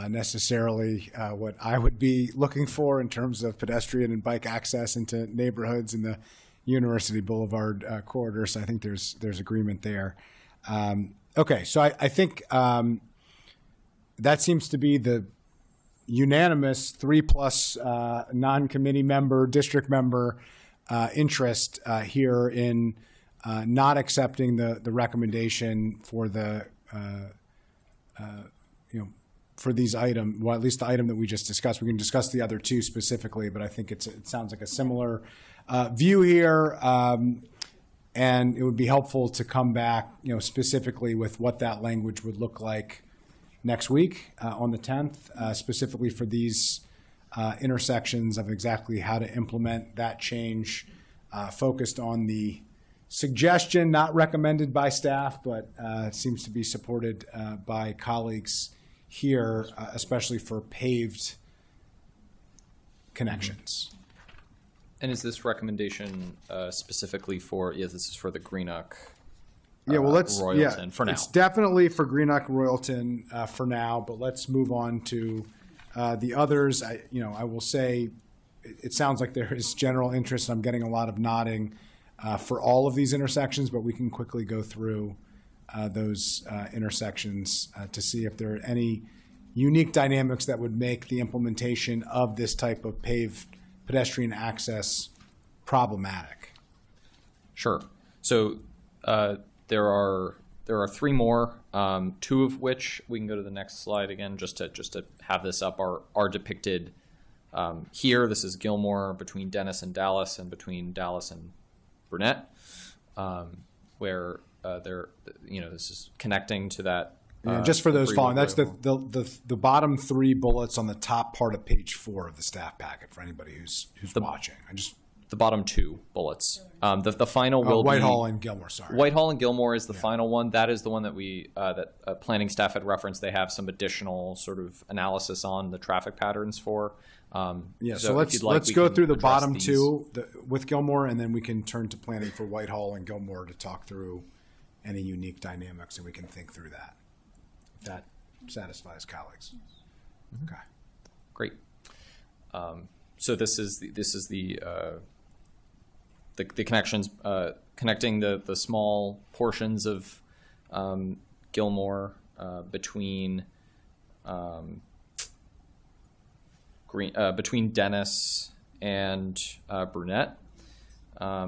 necessarily what I would be looking for in terms of pedestrian and bike access into neighborhoods in the University Boulevard corridor. So I think there's agreement there. Okay, so I think that seems to be the unanimous 3+ non-committee member, district member interest here in not accepting the recommendation for for these items. Well, at least the item that we just discussed. We can discuss the other two specifically, but I think it sounds like a similar view here. And it would be helpful to come back, specifically with what that language would look like next week on the 10th, specifically for these intersections of exactly how to implement that change, focused on the suggestion not recommended by staff, but seems to be supported by colleagues here, especially for paved connections. And is this recommendation specifically for? Yeah, this is for the Greenock. Yeah, well, Royalton for now. It's definitely for Greenock Royalton for now, but let's move on to the others. I will say, it sounds like there is general interest. I'm getting a lot of nodding for all of these intersections, but we can quickly go through those intersections to see if there are any unique dynamics that would make the implementation of this type of paved pedestrian access problematic. Sure. So there are 3 more, 2 of which we can go to the next slide again, just to have this up, are depicted here. This is Gilmore between Dennis and Dallas, and between Dallas and Burnett, where this is connecting to that. Just for those following, that's Royal. the bottom 3 bullets on the top part of page 4 of the staff packet for anybody who's watching. The bottom 2 bullets. The final will Whitehall be and Gilmore. Sorry, Whitehall and Gilmore is the final one. That is the one that we planning staff had referenced. They have some additional sort of analysis on the traffic patterns for. So let's go through the bottom these 2 with Gilmore, and then we can turn to planning for Whitehall and Gilmore to talk through any unique dynamics, and we can think through that. If that satisfies colleagues. Mm-hmm. Okay. Great. So this is the connections connecting the small portions of Gilmore between between Dennis and Burnett.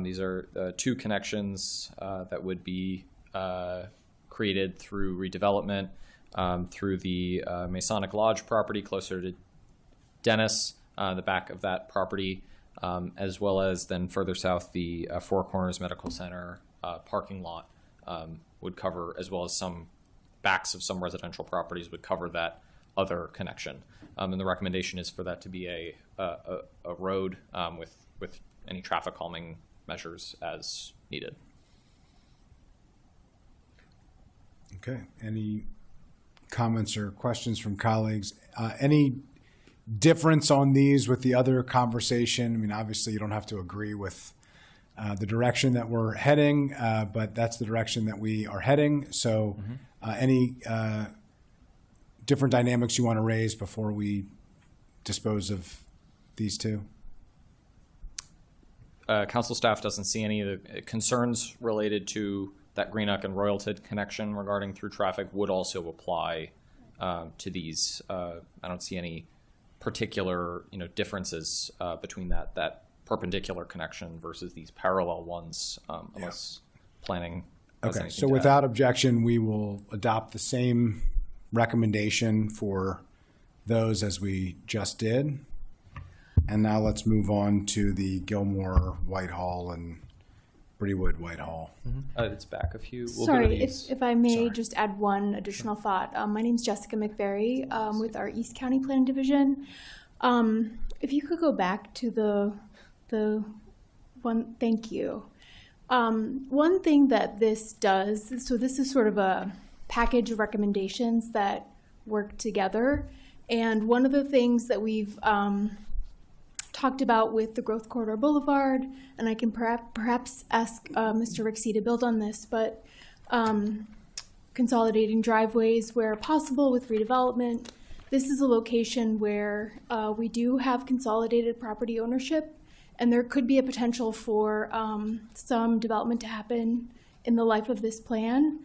These are 2 connections that would be created through redevelopment through the Masonic Lodge property closer to Dennis, the back of that property, as well as then further south, the Four Corners Medical Center parking lot would cover, as well as some backs of some residential properties would cover that other connection. And the recommendation is for that to be a road with any traffic calming measures as needed. Okay. Any comments or questions from colleagues? Any difference on these with the other conversation? I mean, obviously you don't have to agree with the direction that we're heading, but that's the direction that we are heading. So any different dynamics you want to raise before we dispose of these 2? Council staff doesn't see any of the concerns related to that Greenock and Royalton connection regarding through traffic would also apply to these. I don't see any particular differences between that perpendicular connection versus these parallel ones, unless planning. Okay, so without objection, we will adopt the same recommendation for those as we just did. And now let's move on to the Gilmore, Whitehall, and Brewood, Whitehall. It's back a few. We'll Sorry, go to these. if I may just add one additional thought. My name's Jessica McVerry with our East County Planning Division. If you could go back to the one, thank you. One thing that this does, so this is sort of a package of recommendations that work together. And one of the things that we've talked about with the Growth Corridor Boulevard, and I can perhaps ask Mr. Rixey to build on this, but consolidating driveways where possible with redevelopment. This is a location where we do have consolidated property ownership, and there could be a potential for some development to happen in the life of this plan.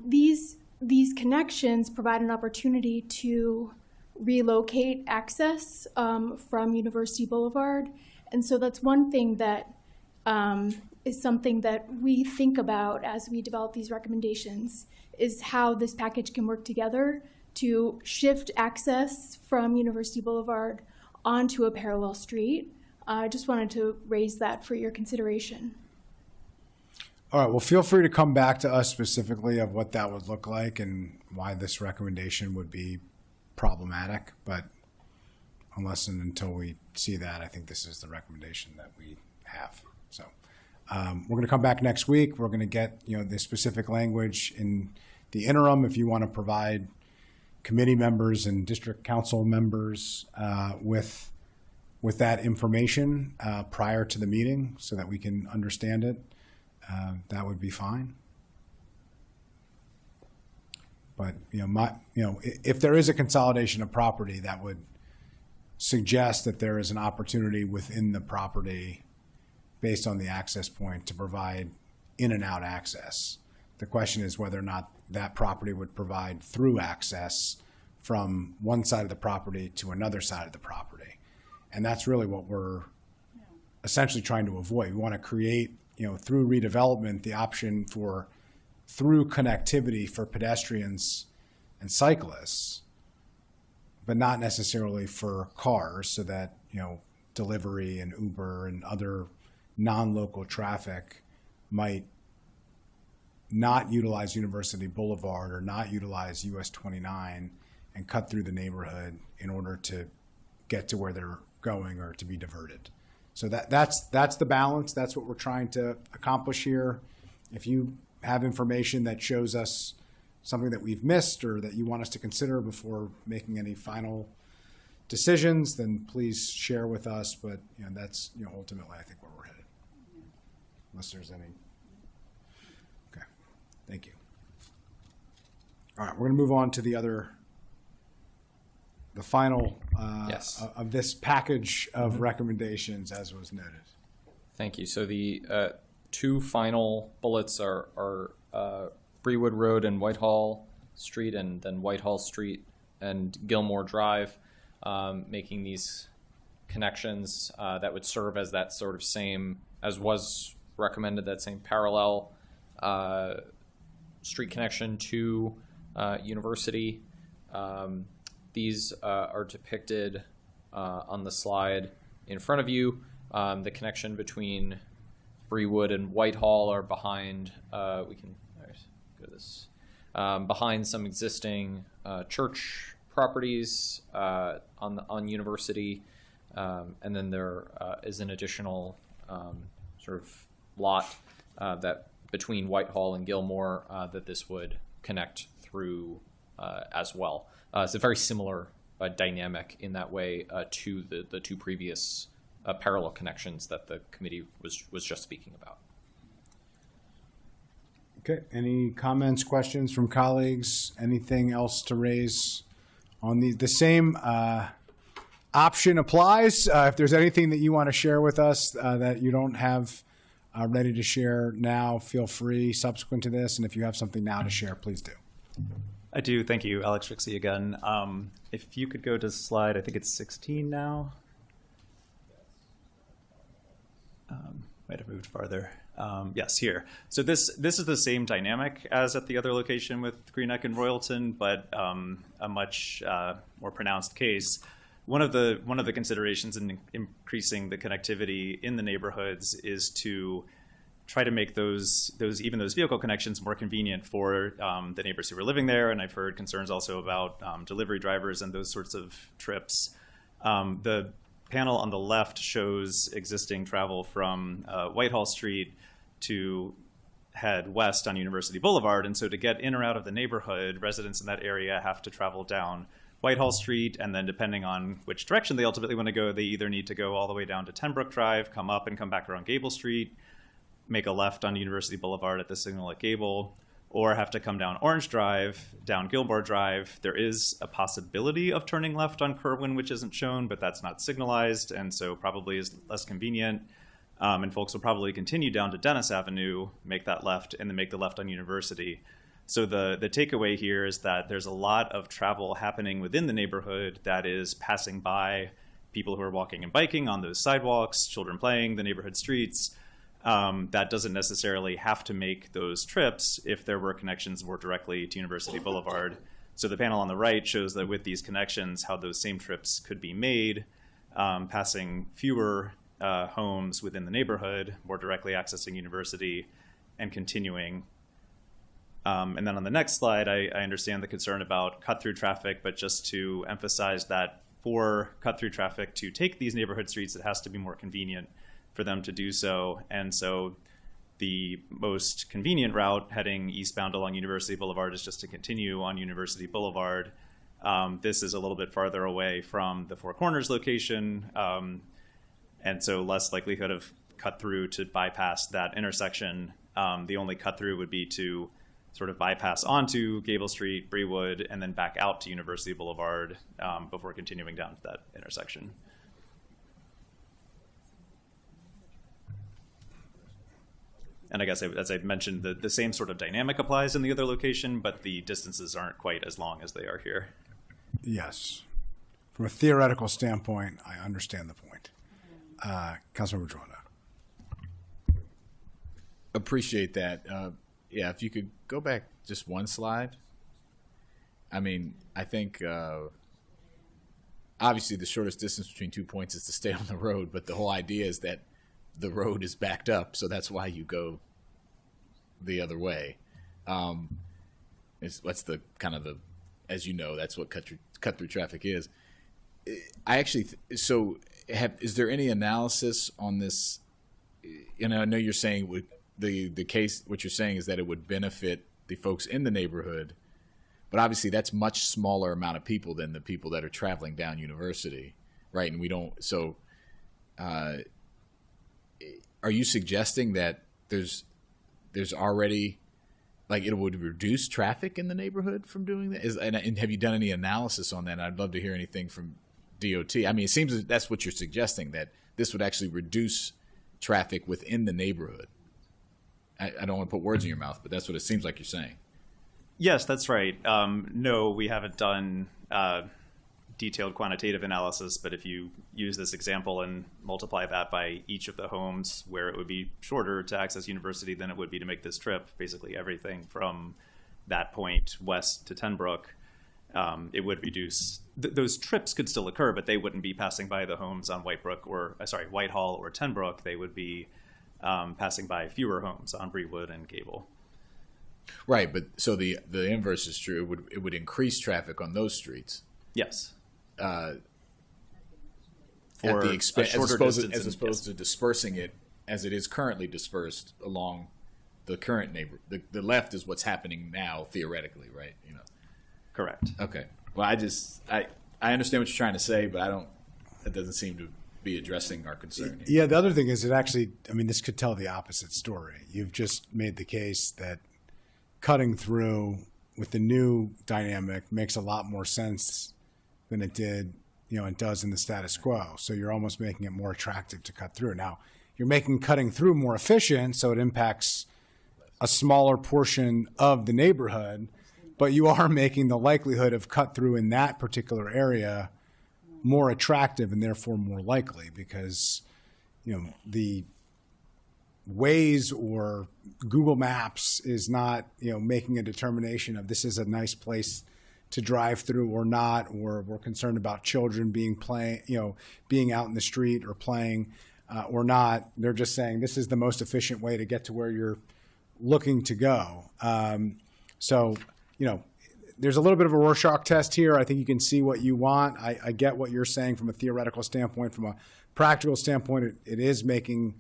These connections provide an opportunity to relocate access from University Boulevard. And so that's one thing that is something that we think about as we develop these recommendations, is how this package can work together to shift access from University Boulevard onto a parallel street. I just wanted to raise that for your consideration. All right, well, feel free to come back to us specifically of what that would look like and why this recommendation would be problematic. But unless and until we see that, I think this is the recommendation that we have. So we're going to come back next week. We're going to get the specific language in the interim. If you want to provide committee members and district council members with that information prior to the meeting so that we can understand it, that would be fine. But if there is a consolidation of property, that would suggest that there is an opportunity within the property based on the access point to provide in and out access. The question is whether or not that property would provide through access from one side of the property to another side of the property. And that's really what we're essentially trying to avoid. We want to create, through redevelopment, the option for through connectivity for pedestrians and cyclists, but not necessarily for cars, so that, delivery and Uber and other non-local traffic might not utilize University Boulevard or not utilize US 29 and cut through the neighborhood in order to get to where they're going or to be diverted. So that's the balance. That's what we're trying to accomplish here. If you have information that shows us something that we've missed or that you want us to consider before making any final decisions, then please share with us. But that's ultimately I think where we're headed. Unless there's any. Okay, thank you. All right, we're going to move on to the final Yes. of this package of recommendations, as was noted. Thank you. So the two final bullets are Brewood Road and Whitehall Street, and then Whitehall Street and Gilmore Drive, making these connections that would serve as that sort of same, as was recommended, that same parallel street connection to University. These are depicted on the slide in front of you. The connection between Brewood and Whitehall are behind, we can go to this, behind some existing church properties on University. And then there is an additional sort of lot that between Whitehall and Gilmore that this would connect through as well. It's a very similar dynamic in that way to the two previous parallel connections that the committee was just speaking about. Okay, any comments, questions from colleagues? Anything else to raise on the same option applies. If there's anything that you want to share with us that you don't have ready to share now, feel free subsequent to this. And if you have something now to share, please do. I do. Thank you, Alex Rixey again. If you could go to slide, I think it's 16 now. Might have moved farther. Yes, here. So this is the same dynamic as at the other location with Green Neck and Royalton, but a much more pronounced case. One of the considerations in increasing the connectivity in the neighborhoods is to try to make those vehicle connections more convenient for the neighbors who are living there. And I've heard concerns also about delivery drivers and those sorts of trips. The panel on the left shows existing travel from Whitehall Street to head west on University Boulevard. And so to get in or out of the neighborhood, residents in that area have to travel down Whitehall Street, and then depending on which direction they ultimately want to go, they either need to go all the way down to Tenbrook Drive, come up and come back around Gable Street, make a left on University Boulevard at the signal at Gable, or have to come down Orange Drive, down Gilmore Drive. There is a possibility of turning left on Kerwin, which isn't shown, but that's not signalized, and so probably is less convenient. And folks will probably continue down to Dennis Avenue, make that left, and then make the left on University. So the takeaway here is that there's a lot of travel happening within the neighborhood that is passing by people who are walking and biking on those sidewalks, children playing, the neighborhood streets. That doesn't necessarily have to make those trips if there were connections more directly to University Boulevard. So the panel on the right shows that with these connections, how those same trips could be made, passing fewer homes within the neighborhood, more directly accessing University, and continuing. And then on the next slide, I understand the concern about cut-through traffic, but just to emphasize that for cut-through traffic to take these neighborhood streets, it has to be more convenient for them to do so. And so the most convenient route heading eastbound along University Boulevard is just to continue on University Boulevard. This is a little bit farther away from the Four Corners location, and so less likelihood of cut-through to bypass that intersection. The only cut-through would be to sort of bypass onto Gable Street, Brewood, and then back out to University Boulevard before continuing down to that intersection. And I guess, as I mentioned, the same sort of dynamic applies in the other location, but the distances aren't quite as long as they are here. Yes. From a theoretical standpoint, I understand the point. Councilmember Jordan. Appreciate that. Yeah, if you could go back just one slide. I mean, I think obviously the shortest distance between 2 points is to stay on the road, but the whole idea is that the road is backed up, so that's why you go the other way. What's the kind of the, as you know, that's what cut through traffic is. I actually, is there any analysis on this? You know, I know you're saying with the case, what you're saying is that it would benefit the folks in the neighborhood, but obviously that's much smaller amount of people than the people that are traveling down University, right? And we don't, so are you suggesting that there's already, like, it would reduce traffic in the neighborhood from doing that? And have you done any analysis on that? I'd love to hear anything from DOT. I mean, it seems that that's what you're suggesting, that this would actually reduce traffic within the neighborhood. I don't want to put words in your mouth, but that's what it seems like you're saying. Yes, that's right. No, we haven't done detailed quantitative analysis, but if you use this example and multiply that by each of the homes where it would be shorter to access University than it would be to make this trip, basically everything from that point west to Tenbrook, it would reduce. Those trips could still occur, but they wouldn't be passing by the homes on Whitehall or Tenbrook. They would be passing by fewer homes on Brewood and Gable. Right, but so the inverse is true. It would increase traffic on those streets. Yes. At the expense, as opposed to dispersing it as it is currently dispersed along the current neighborhood. The left is what's happening now, theoretically, right? You know. Correct. Okay. Well, I understand what you're trying to say, but it doesn't seem to be addressing our concern here. Yeah, the other thing is this could tell the opposite story. You've just made the case that cutting through with the new dynamic makes a lot more sense than it did, and does in the status quo. So you're almost making it more attractive to cut through. Now, you're making cutting through more efficient, so it impacts a smaller portion of the neighborhood, but you are making the likelihood of cut through in that particular area more attractive and therefore more likely, because the Waze or Google Maps is not making a determination of this is a nice place to drive through or not, or we're concerned about children being out in the street or playing or not. They're just saying this is the most efficient way to get to where you're looking to go. So there's a little bit of a Rorschach test here. I think you can see what you want. I get what you're saying from a theoretical standpoint. From a practical standpoint, it is making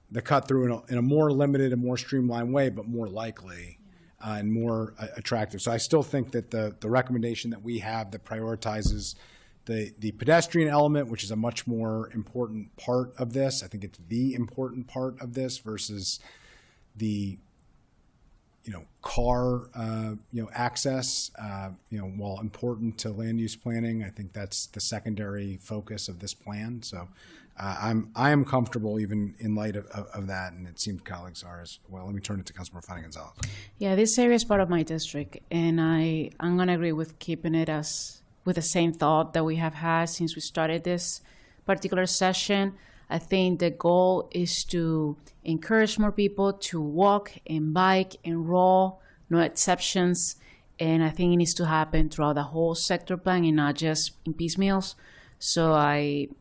the cut through in a more limited and more streamlined way, but more likely and more attractive. So I still think that the recommendation that we have that prioritizes the pedestrian element, which is a much more important part of this, I think it's the important part of this versus the car, access, while important to land use planning, I think that's the secondary focus of this plan. So I am comfortable even in light of that, and it seems colleagues are as well. Let me turn it to Councilmember Fani Gonzalez. Yeah, this area is part of my district, and I'm going to agree with keeping it as with the same thought that we have had since we started this particular session. I think the goal is to encourage more people to walk and bike and roll, no exceptions. And I think it needs to happen throughout the whole sector plan and not just in piecemeals. So I'm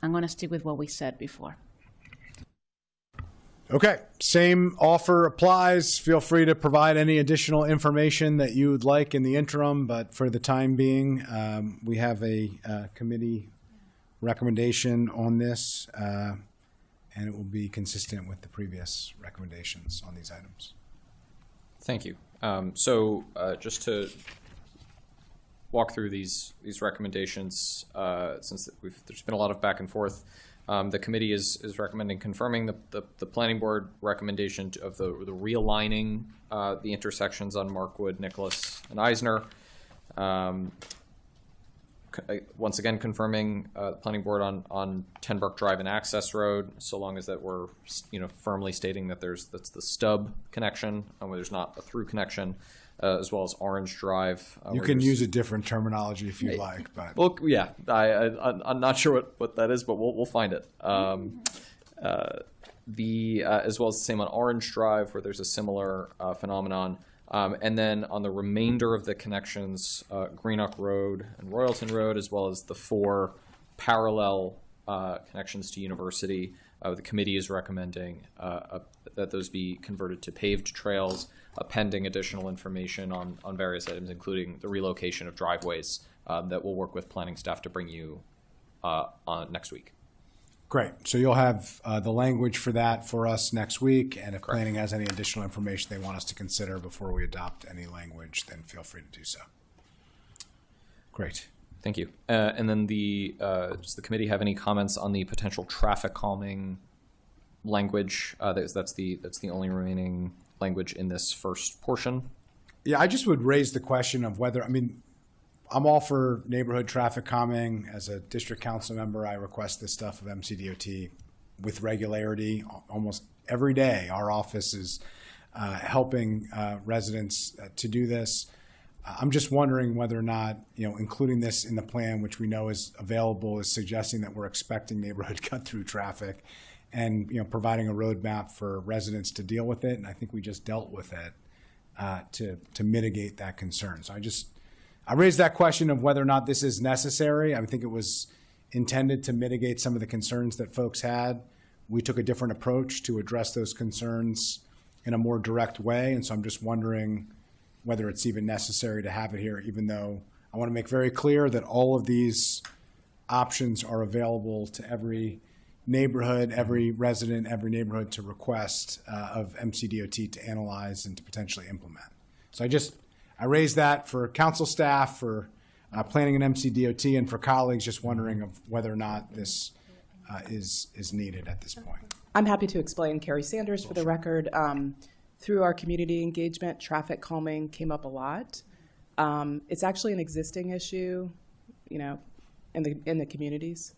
going to stick with what we said before. Okay, same offer applies. Feel free to provide any additional information that you would like in the interim, but for the time being, we have a committee recommendation on this, and it will be consistent with the previous recommendations on these items. Thank you. So just to walk through these recommendations, since there's been a lot of back and forth, the committee is recommending confirming the planning board recommendation of the realigning the intersections on Markwood, Nicholas, and Eisner. Once again, confirming planning board on Tenbrook Drive and Access Road, so long as that we're firmly stating that that's the stub connection, where there's not a through connection, as well as Orange Drive. You can use a different terminology if you like, but well, yeah, I'm not sure what that is, but we'll find it. As well as the same on Orange Drive, where there's a similar phenomenon. And then on the remainder of the connections, Greenock Road and Royalton Road, as well as the 4 parallel connections to University, the committee is recommending that those be converted to paved trails, pending additional information on various items, including the relocation of driveways that we'll work with planning staff to bring you on next week. Great. So you'll have the language for that for us next week, and if Correct. planning has any additional information they want us to consider before we adopt any language, then feel free to do so. Great. Thank you. And then does the committee have any comments on the potential traffic calming language? That's the only remaining language in this first portion. Yeah, I just would raise the question of whether, I'm all for neighborhood traffic calming. As a district council member, I request this stuff of MCDOT with regularity. Almost every day, our office is helping residents to do this. I'm just wondering whether or not, including this in the plan, which we know is available, is suggesting that we're expecting neighborhood cut-through traffic and, providing a roadmap for residents to deal with it. And I think we just dealt with it to mitigate that concern. So I raised that question of whether or not this is necessary. I think it was intended to mitigate some of the concerns that folks had. We took a different approach to address those concerns in a more direct way. And so I'm just wondering whether it's even necessary to have it here, even though I want to make very clear that all of these options are available to every neighborhood, every resident, every neighborhood to request of MCDOT to analyze and to potentially implement. So I raised that for council staff, for planning and MCDOT, and for colleagues, just wondering of whether or not this is needed at this point. I'm happy to explain. Carrie Sanders, for the record. Through our community engagement, traffic calming came up a lot. It's actually an existing issue, in the communities.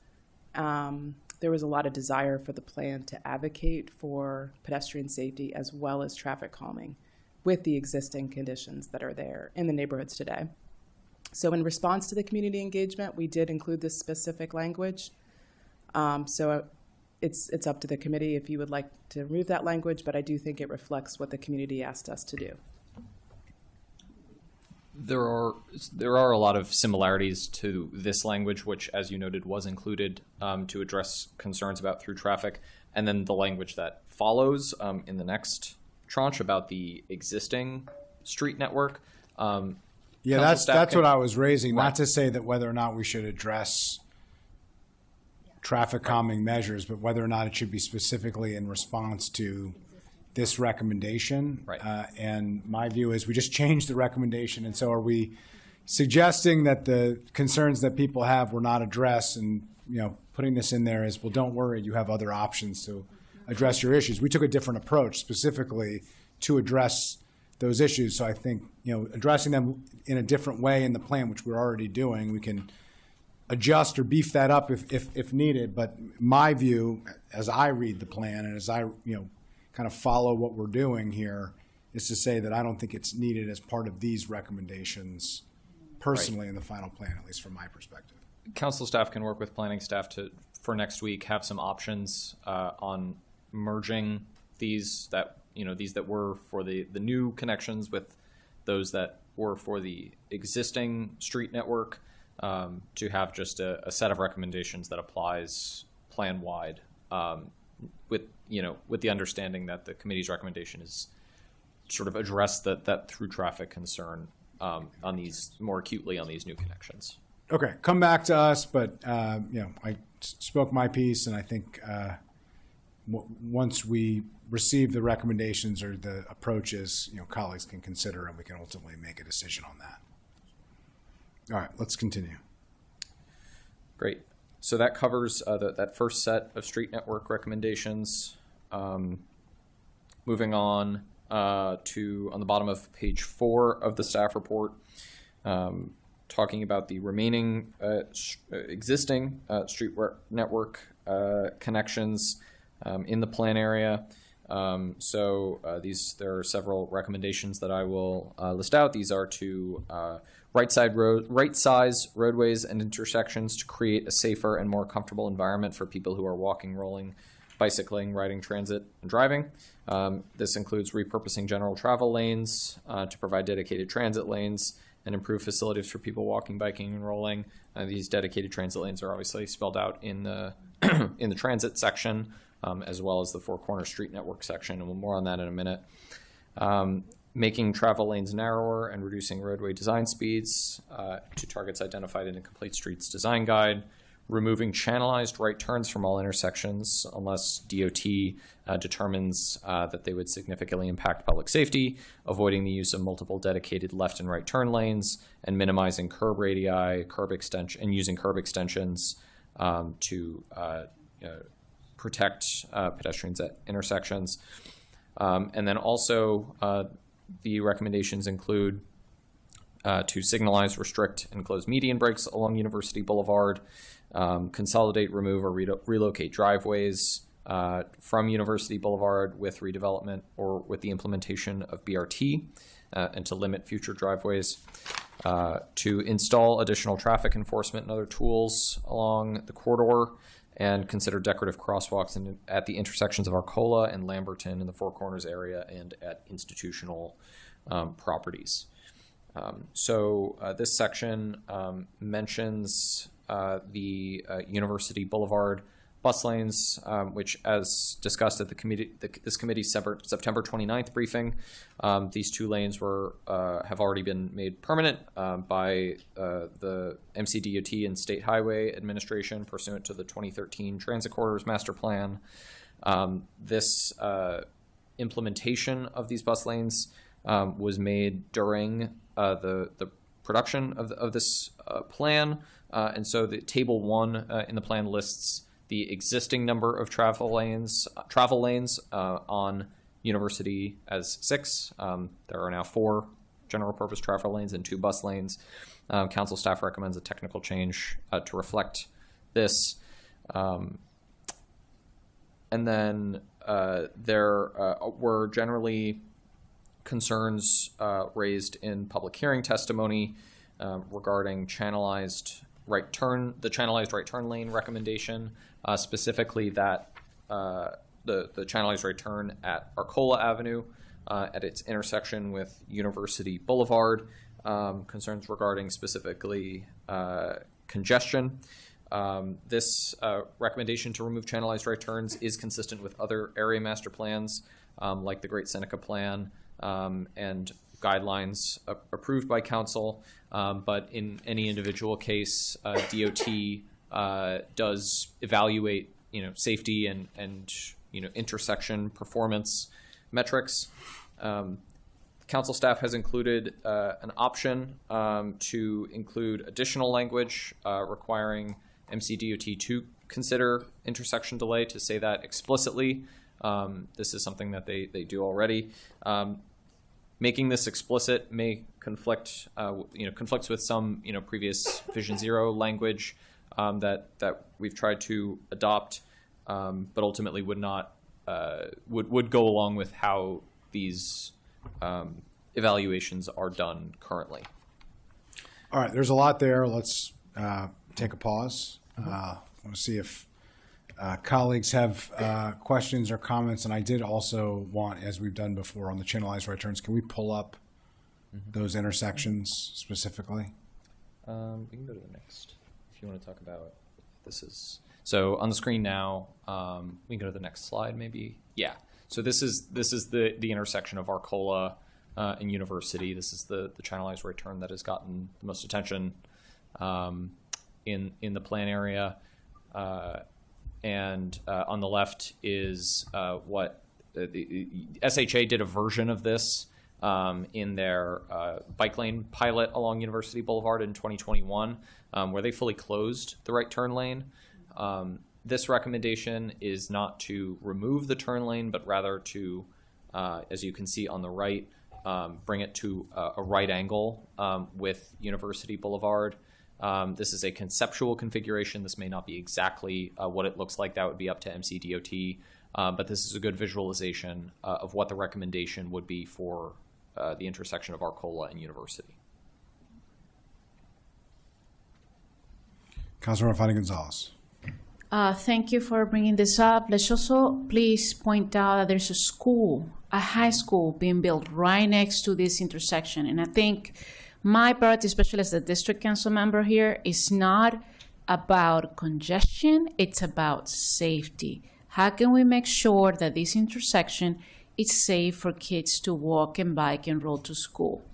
there was a lot of desire for the plan to advocate for pedestrian safety as well as traffic calming with the existing conditions that are there in the neighborhoods today. So in response to the community engagement, we did include this specific language. So it's up to the committee if you would like to remove that language, but I do think it reflects what the community asked us to do. There are a lot of similarities to this language, which, as you noted, was included to address concerns about through traffic, and then the language that follows in the next tranche about the existing street network. Yeah, that's what I was raising. Right. Not to say that whether or not we should address traffic calming measures, but whether or not it should be specifically in response to this recommendation. Right. And my view is we just changed the recommendation. And so are we suggesting that the concerns that people have were not addressed, and putting this in there as, well, don't worry, you have other options to address your issues. We took a different approach specifically to address those issues. So I think, addressing them in a different way in the plan, which we're already doing, we can adjust or beef that up if needed. But my view, as I read the plan and as I, kind of follow what we're doing here, is to say that I don't think it's needed as part of these recommendations personally in the final plan, at least from my perspective. Council staff can work with planning staff for next week, have some options on merging these that were for the new connections with those that were for the existing street network, to have just a set of recommendations that applies plan wide, with the understanding that the committee's recommendation is sort of address that through traffic concern on these more acutely on these new connections. Okay, come back to us, but I spoke my piece, and I think once we receive the recommendations or the approaches, colleagues can consider, and we can ultimately make a decision on that. All right, let's continue. Great. So that covers that first set of street network recommendations. Moving on to on the bottom of page 4 of the staff report, talking about the remaining existing street network connections in the plan area. There are several recommendations that I will list out. These are to right-size roadways and intersections to create a safer and more comfortable environment for people who are walking, rolling, bicycling, riding transit, and driving. This includes repurposing general travel lanes to provide dedicated transit lanes and improve facilities for people walking, biking, and rolling. These dedicated transit lanes are obviously spelled out in the in the transit section, as well as the Four Corners Street Network section, and we'll more on that in a minute. Making travel lanes narrower and reducing roadway design speeds to targets identified in a Complete Streets Design Guide. Removing channelized right turns from all intersections unless DOT determines that they would significantly impact public safety, avoiding the use of multiple dedicated left and right turn lanes, and minimizing curb radii, and using curb extensions to protect pedestrians at intersections. And then also the recommendations include to signalize, restrict, and close median breaks along University Boulevard, consolidate, remove, or relocate driveways from University Boulevard with redevelopment or with the implementation of BRT, and to limit future driveways, to install additional traffic enforcement and other tools along the corridor, and consider decorative crosswalks at the intersections of Arcola and Lamberton in the Four Corners area and at institutional properties. This section mentions the University Boulevard bus lanes, which, as discussed at this committee's September 29th briefing, these 2 lanes have already been made permanent by the MCDOT and State Highway Administration pursuant to the 2013 Transit Corridors Master Plan. This implementation of these bus lanes was made during the production of this plan, and so the table 1 in the plan lists the existing number of travel lanes on University as 6. There are now 4 general purpose travel lanes and 2 bus lanes. Council staff recommends a technical change to reflect this. And then there were generally concerns raised in public hearing testimony regarding the channelized right turn lane recommendation, specifically that the channelized right turn at Arcola Avenue at its intersection with University Boulevard, concerns regarding specifically congestion. This recommendation to remove channelized right turns is consistent with other area master plans, like the Great Seneca Plan and guidelines approved by council. But in any individual case, DOT does evaluate, safety and intersection performance metrics. Council staff has included an option to include additional language requiring MCDOT to consider intersection delay, to say that explicitly. This is something that they do already. Making this explicit may conflicts with some previous Vision Zero language that we've tried to adopt, but ultimately would not would go along with how these evaluations are done currently. All right, there's a lot there. Let's take a pause. I want to see if colleagues have questions or comments. And I did also want, as we've done before on the channelized right turns, can we pull up those intersections specifically? We can go to the next, if you want to talk about this is. So on the screen now, we can go to the next slide maybe. Yeah. So this is the intersection of Arcola and University. This is the channelized right turn that has gotten the most attention in the plan area. And on the left is what the SHA did a version of this in their bike lane pilot along University Boulevard in 2021, where they fully closed the right turn lane. This recommendation is not to remove the turn lane, but rather to, as you can see on the right, bring it to a right angle with University Boulevard. This is a conceptual configuration. This may not be exactly what it looks like. That would be up to MCDOT, but this is a good visualization of what the recommendation would be for the intersection of Arcola and University. Councilmember Fani-Gonzalez. Thank you for bringing this up. Let's also please point out that there's a high school being built right next to this intersection. And I think my priority, especially as the district council member here, is not about congestion, it's about safety. How can we make sure that this intersection is safe for kids to walk and bike and roll to school?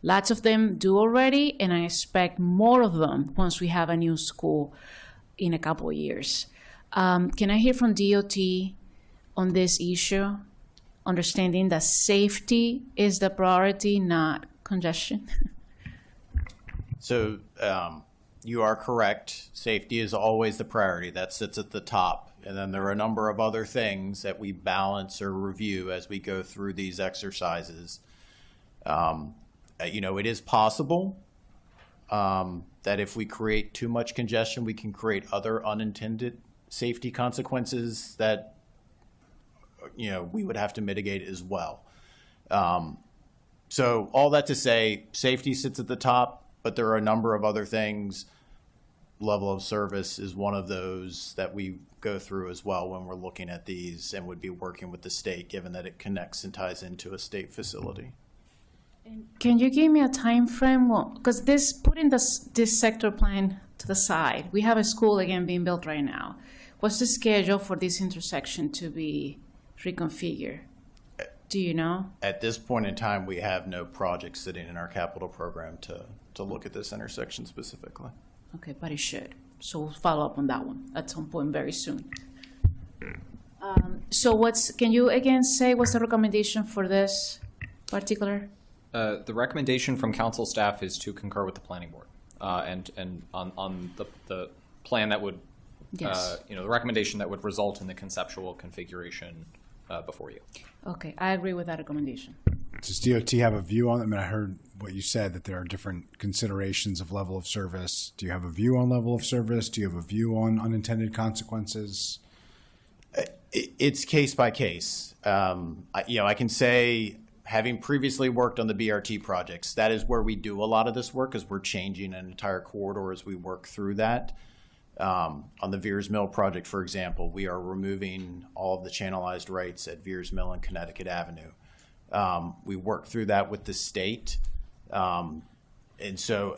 Lots of them do already, and I expect more of them once we have a new school in a couple of years. Can I hear from DOT on this issue, understanding that safety is the priority, not congestion? So you are correct. Safety is always the priority. That sits at the top. And then there are a number of other things that we balance or review as we go through these exercises. It is possible that if we create too much congestion, we can create other unintended safety consequences that, we would have to mitigate as well. So all that to say, safety sits at the top, but there are a number of other things. Level of service is one of those that we go through as well when we're looking at these, and would be working with the state, given that it connects and ties into a state facility. Can you give me a time frame? Because putting this sector plan to the side, we have a school again being built right now. What's the schedule for this intersection to be reconfigured? Do you know? At this point in time, we have no project sitting in our capital program to look at this intersection specifically. Okay, but it should. So we'll follow up on that one at some point very soon. Can you again say what's the recommendation for this particular? The recommendation from council staff is to concur with the planning board, and on the plan that would, yes. The recommendation that would result in the conceptual configuration before you. Okay, I agree with that recommendation. Does DOT have a view on it? I mean, I heard what you said, that there are different considerations of level of service. Do you have a view on level of service? Do you have a view on unintended consequences? It's case by case. I can say, having previously worked on the BRT projects, that is where we do a lot of this work, as we're changing an entire corridor as we work through that. On the Veers Mill project, for example, we are removing all of the channelized rights at Veers Mill and Connecticut Avenue. We worked through that with the state. And so,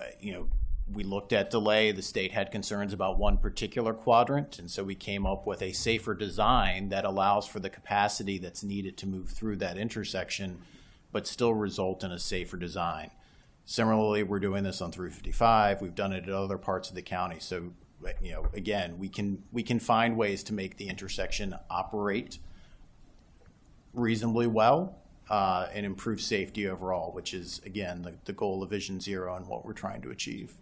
we looked at delay. The state had concerns about one particular quadrant, and so we came up with a safer design that allows for the capacity that's needed to move through that intersection, but still result in a safer design. Similarly, we're doing this on 355. We've done it at other parts of the county. So, again, we can find ways to make the intersection operate reasonably well and improve safety overall, which is, again, the goal of Vision Zero and what we're trying to achieve.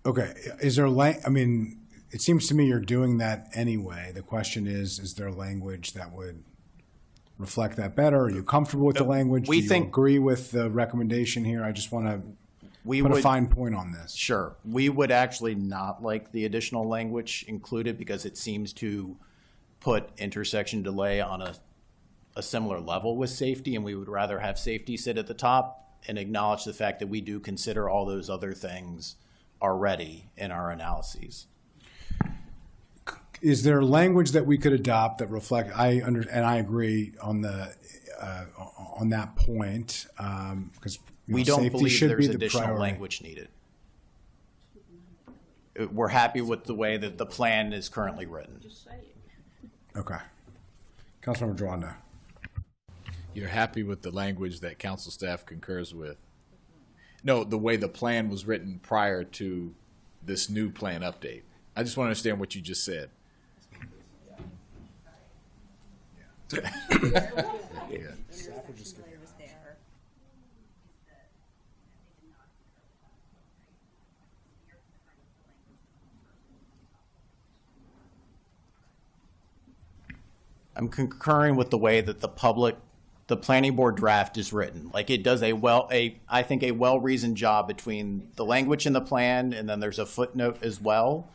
Okay, is there it seems to me you're doing that anyway. The question is there language that would reflect that better? Are you comfortable with the language? Do you agree with the recommendation here? I just want to put a fine point on this. Sure. We would actually not like the additional language included because it seems to put intersection delay on a similar level with safety, and we would rather have safety sit at the top and acknowledge the fact that we do consider all those other things already in our analyses. Is there language that we could adopt that reflect? And I agree on on that point because we don't believe there's additional language needed. We're happy with the way that the plan is currently written. Okay, Councilmember Drawanda. You're happy with the language that council staff concurs with? No, the way the plan was written prior to this new plan update. I just want to understand what you just said. Yeah. I'm concurring with the way that the planning board draft is written. Like, it does I think a well-reasoned job between the language in the plan, and then there's a footnote as well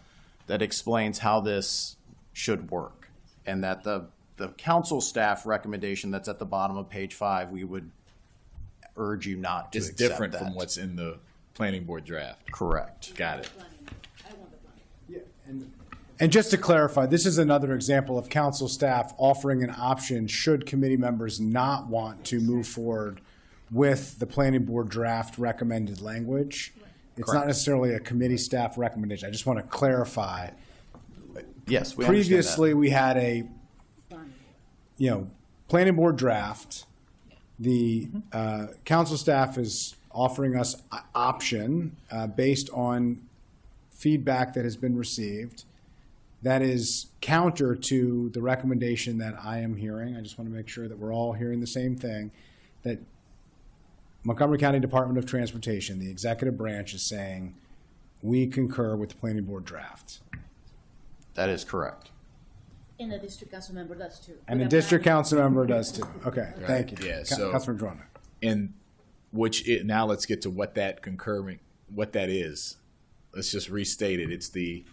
that explains how this should work. And that the council staff recommendation that's at the bottom of page 5, we would urge you not to accept that. It's different from what's in the planning board draft. Correct. Got it. Yeah, and just to clarify, this is another example of council staff offering an option should committee members not want to move forward with the planning board draft recommended language. It's not necessarily a committee staff recommendation. I just want to clarify. Yes, we previously we had a planning board draft. The council staff is offering us an option based on feedback that has been received that is counter to the recommendation that I am hearing. I just want to make sure that we're all hearing the same thing, that Montgomery County Department of Transportation, the executive branch, is saying we concur with the planning board draft. That is correct. And the district council member does too. And the district council member does too. Okay, Right. thank you. Yeah, so Councilman Drawanda. and now let's get to what that is. Let's just restate it. It's the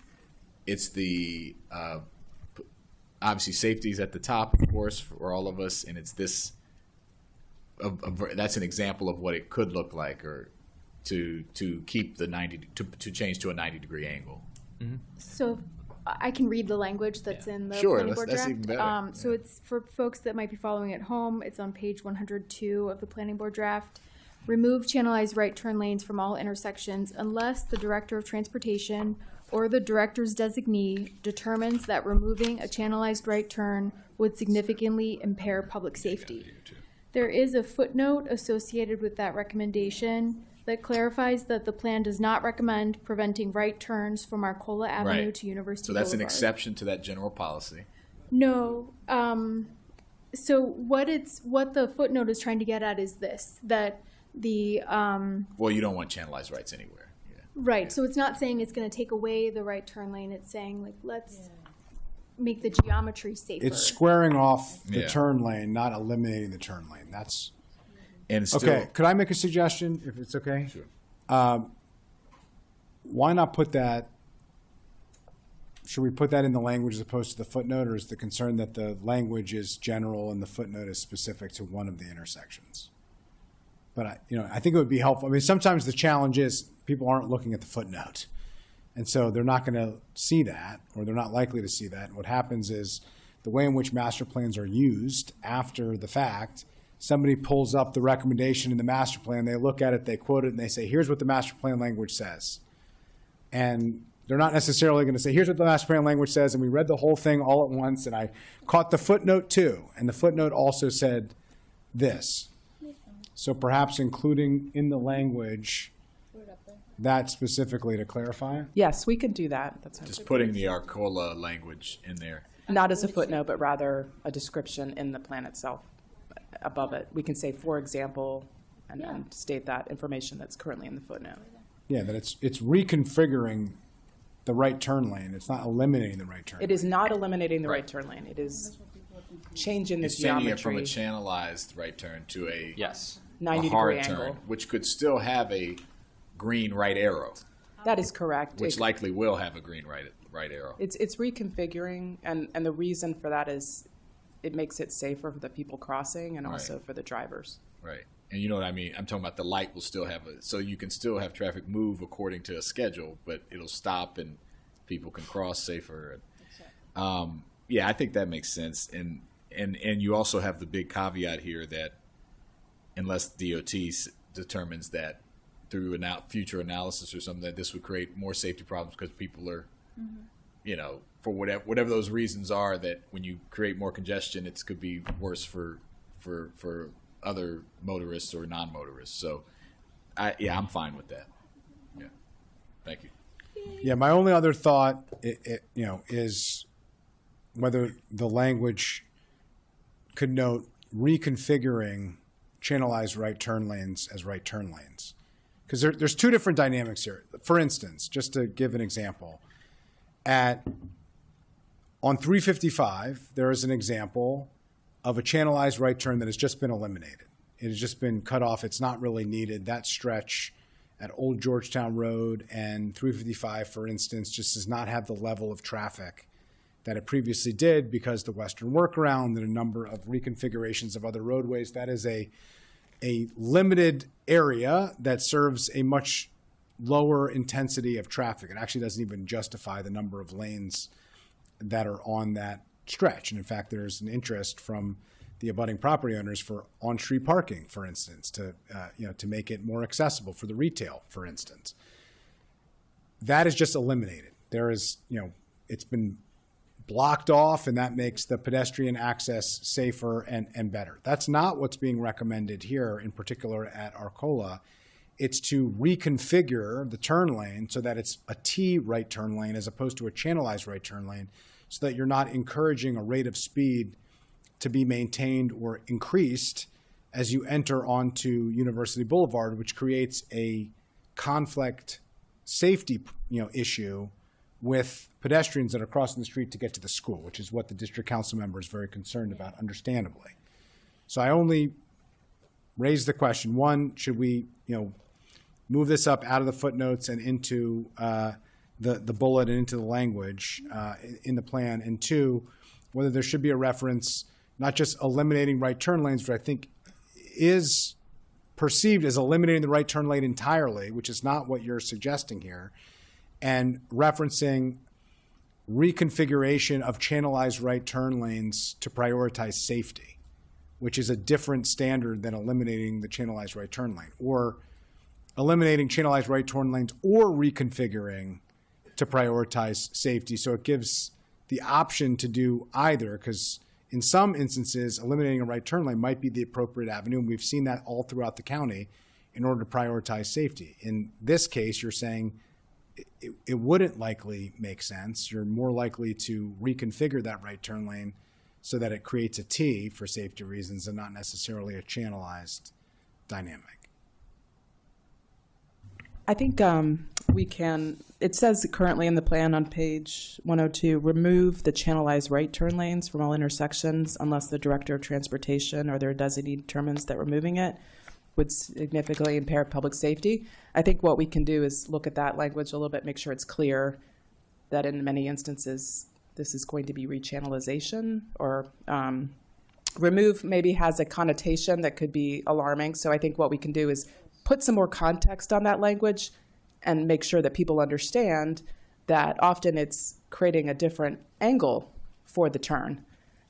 obviously safety is at the top, of course, for all of us, and it's this. That's an example of what it could look like, or to keep the 90 to change to a 90-degree angle. So I can read the language that's in the Sure, planning board that's draft. even better. So it's for folks that might be following at home. It's on page 102 of the planning board draft. Remove channelized right turn lanes from all intersections unless the director of transportation or the director's designee determines that removing a channelized right turn would significantly impair public safety. There is a footnote associated with that recommendation that clarifies that the plan does not recommend preventing right turns from Arcola Avenue Right. to University So that's an Boulevard. exception to that general policy. No. So what the footnote is trying to get at is this, that the Well, you don't want channelized rights anywhere. Yeah. right. So it's not saying it's going to take away the right turn lane. It's saying, like, let's make the geometry safer. It's squaring off the Yeah. turn lane, not eliminating the turn lane. That's And still, okay. Could I make a suggestion, if it's okay? Sure. Why not put that should we put that in the language as opposed to the footnote, or is the concern that the language is general and the footnote is specific to one of the intersections? But I think it would be helpful. I mean, sometimes the challenge is people aren't looking at the footnote, and so they're not going to see that, or they're not likely to see that. And what happens is the way in which master plans are used after the fact, somebody pulls up the recommendation in the master plan, they look at it, they quote it, and they say, here's what the master plan language says. And they're not necessarily going to say, here's what the master plan language says, and we read the whole thing all at once, and I caught the footnote too, and the footnote also said this. So perhaps including in the language that specifically to clarify it? Yes, we could do that. That's Just putting the Arcola language in there. not as a footnote, but rather a description in the plan itself above it. We can say, for example, and then state that information that's currently in the footnote. Yeah, that it's reconfiguring the right turn lane. It's not eliminating the right turn lane. It is not eliminating the right turn lane. It is changing the It's changing it from a geometry, channelized right turn to a, Yes. a 90-degree hard angle. turn, which could still have a green right arrow, That is correct. which likely will have a green right arrow. It's reconfiguring, and the reason for that is it makes it safer for the people crossing and also for the drivers. Right. And you know what I mean? I'm talking about the light will still have so you can still have traffic move according to a schedule, but it'll stop and people can cross safer. Yeah, I think that makes sense. And you also have the big caveat here that unless DOT determines that through future analysis or something, that this would create more safety problems because people are, you know, for whatever those reasons are, that when you create more congestion, it could be worse for other motorists or non-motorists. So, I'm fine with that. Yeah, thank you. Yeah, my only other thought, is whether the language could note reconfiguring channelized right turn lanes as right turn lanes. Because there's two different dynamics here. For instance, just to give an example, on 355, there is an example of a channelized right turn that has just been eliminated. It has just been cut off. It's not really needed. That stretch at Old Georgetown Road and 355, for instance, just does not have the level of traffic that it previously did because the Western workaround and a number of reconfigurations of other roadways. That is a limited area that serves a much lower intensity of traffic. It actually doesn't even justify the number of lanes that are on that stretch. And in fact, there's an interest from the abutting property owners for on-street parking, for instance, to make it more accessible for the retail, for instance. That is just eliminated. There is, it's been blocked off, and that makes the pedestrian access safer and better. That's not what's being recommended here, in particular at Arcola. It's to reconfigure the turn lane so that it's a T right turn lane as opposed to a channelized right turn lane, so that you're not encouraging a rate of speed to be maintained or increased as you enter onto University Boulevard, which creates a conflict safety issue with pedestrians that are crossing the street to get to the school, which is what the district council member is very concerned about, understandably. So I only raised the question, one, should we move this up out of the footnotes and into the bullet and into the language in the plan, and two, whether there should be a reference, not just eliminating right turn lanes, but I think is perceived as eliminating the right turn lane entirely, which is not what you're suggesting here, and referencing reconfiguration of channelized right turn lanes to prioritize safety, which is a different standard than eliminating the channelized right turn lane, or eliminating channelized right turn lanes or reconfiguring to prioritize safety. So it gives the option to do either, because in some instances, eliminating a right turn lane might be the appropriate avenue, and we've seen that all throughout the county in order to prioritize safety. In this case, you're saying it wouldn't likely make sense. You're more likely to reconfigure that right turn lane so that it creates a T for safety reasons and not necessarily a channelized dynamic. I think we can, it says currently in the plan on page 102, remove the channelized right turn lanes from all intersections unless the director of transportation or their designee determines that removing it would significantly impair public safety. I think what we can do is look at that language a little bit, make sure it's clear that in many instances, this is going to be rechannelization, or remove maybe has a connotation that could be alarming. So I think what we can do is put some more context on that language and make sure that people understand that often it's creating a different angle for the turn.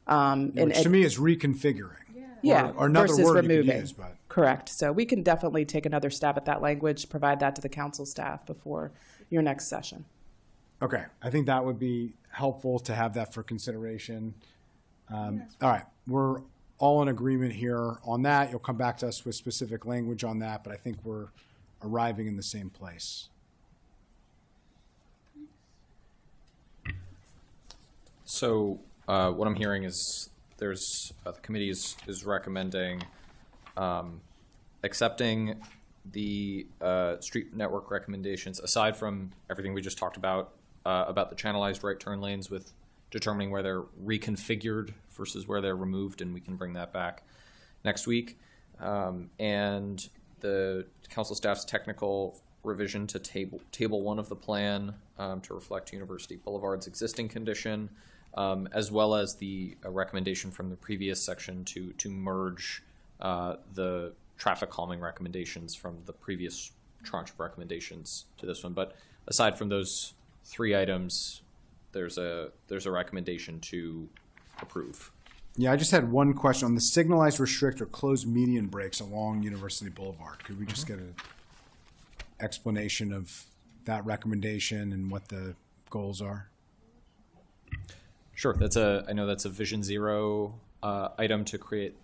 Which to me is reconfiguring. Yeah, or another versus word removing. you could use, but Correct. So we can definitely take another stab at that language, provide that to the council staff before your next session. okay. I think that would be helpful to have that for consideration. All right, we're all in agreement here on that. You'll come back to us with specific language on that, but I think we're arriving in the same place. So what I'm hearing is there's the committee is recommending accepting the street network recommendations, aside from everything we just talked about the channelized right turn lanes, with determining where they're reconfigured versus where they're removed, and we can bring that back next week. And the council staff's technical revision to table 1 of the plan to reflect University Boulevard's existing condition, as well as the recommendation from the previous section to merge the traffic calming recommendations from the previous tranche of recommendations to this one. But aside from those 3 items, there's a recommendation to approve. Yeah, I just had one question on the signalized restrict or closed median breaks along University Boulevard. Could we just get an explanation of that recommendation and what the goals are? Sure. I know that's a Vision Zero item to create,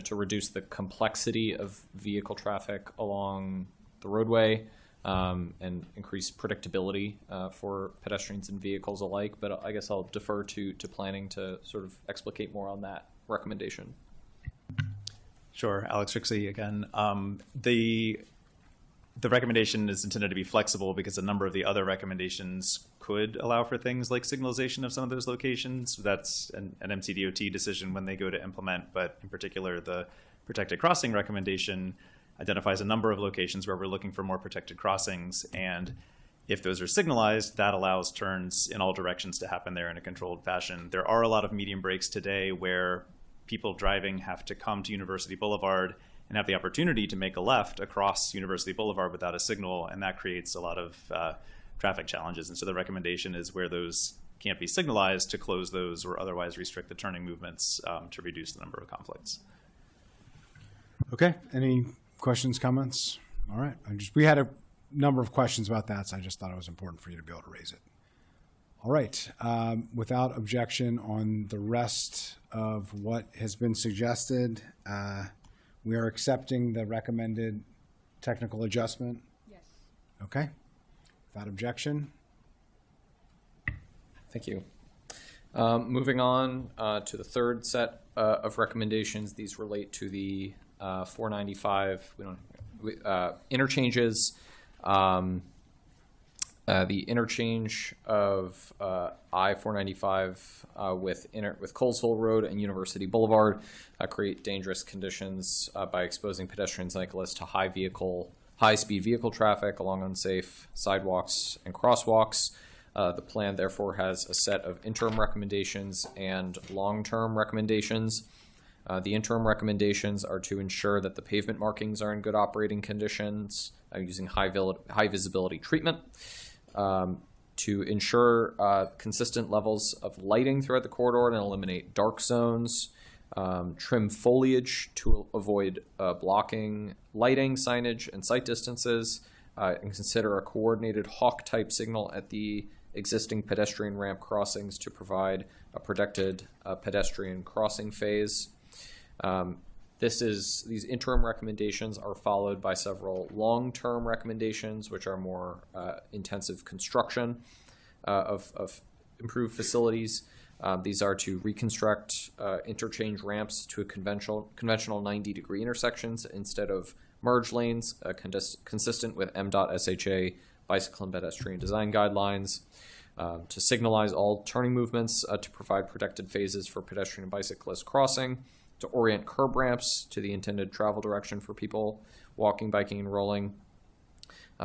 to reduce the complexity of vehicle traffic along the roadway, and increase predictability for pedestrians and vehicles alike. But I guess I'll defer to planning to sort of explicate more on that recommendation. Sure, Alex Rixey again. The recommendation is intended to be flexible because a number of the other recommendations could allow for things like signalization of some of those locations. That's an MCDOT decision when they go to implement, but in particular, the protected crossing recommendation identifies a number of locations where we're looking for more protected crossings. And if those are signalized, that allows turns in all directions to happen there in a controlled fashion. There are a lot of median breaks today where people driving have to come to University Boulevard and have the opportunity to make a left across University Boulevard without a signal, and that creates a lot of traffic challenges. And so the recommendation is where those can't be signalized, to close those or otherwise restrict the turning movements to reduce the number of conflicts. Okay, any questions, comments? All right, we had a number of questions about that, so I just thought it was important for you to be able to raise it. All right, without objection on the rest of what has been suggested, we are accepting the recommended technical adjustment? Yes. Okay. Without objection? Thank you. Moving on to the third set of recommendations. These relate to the 495 interchanges. The interchange of I-495 with Colesville Road and University Boulevard create dangerous conditions by exposing pedestrians and cyclists to high-speed vehicle traffic along unsafe sidewalks and crosswalks. The plan, therefore, has a set of interim recommendations and long-term recommendations. The interim recommendations are to ensure that the pavement markings are in good operating conditions using high visibility treatment. To ensure consistent levels of lighting throughout the corridor and eliminate dark zones, trim foliage to avoid blocking lighting, signage, and sight distances, and consider a coordinated hawk-type signal at the existing pedestrian ramp crossings to provide a protected pedestrian crossing phase. These interim recommendations are followed by several long-term recommendations, which are more intensive construction of improved facilities. These are to reconstruct interchange ramps to a conventional 90-degree intersections instead of merge lanes, consistent with MDOT-SHA bicycle and pedestrian design guidelines. To signalize all turning movements, to provide protected phases for pedestrian and bicyclist crossing, to orient curb ramps to the intended travel direction for people walking, biking, and rolling,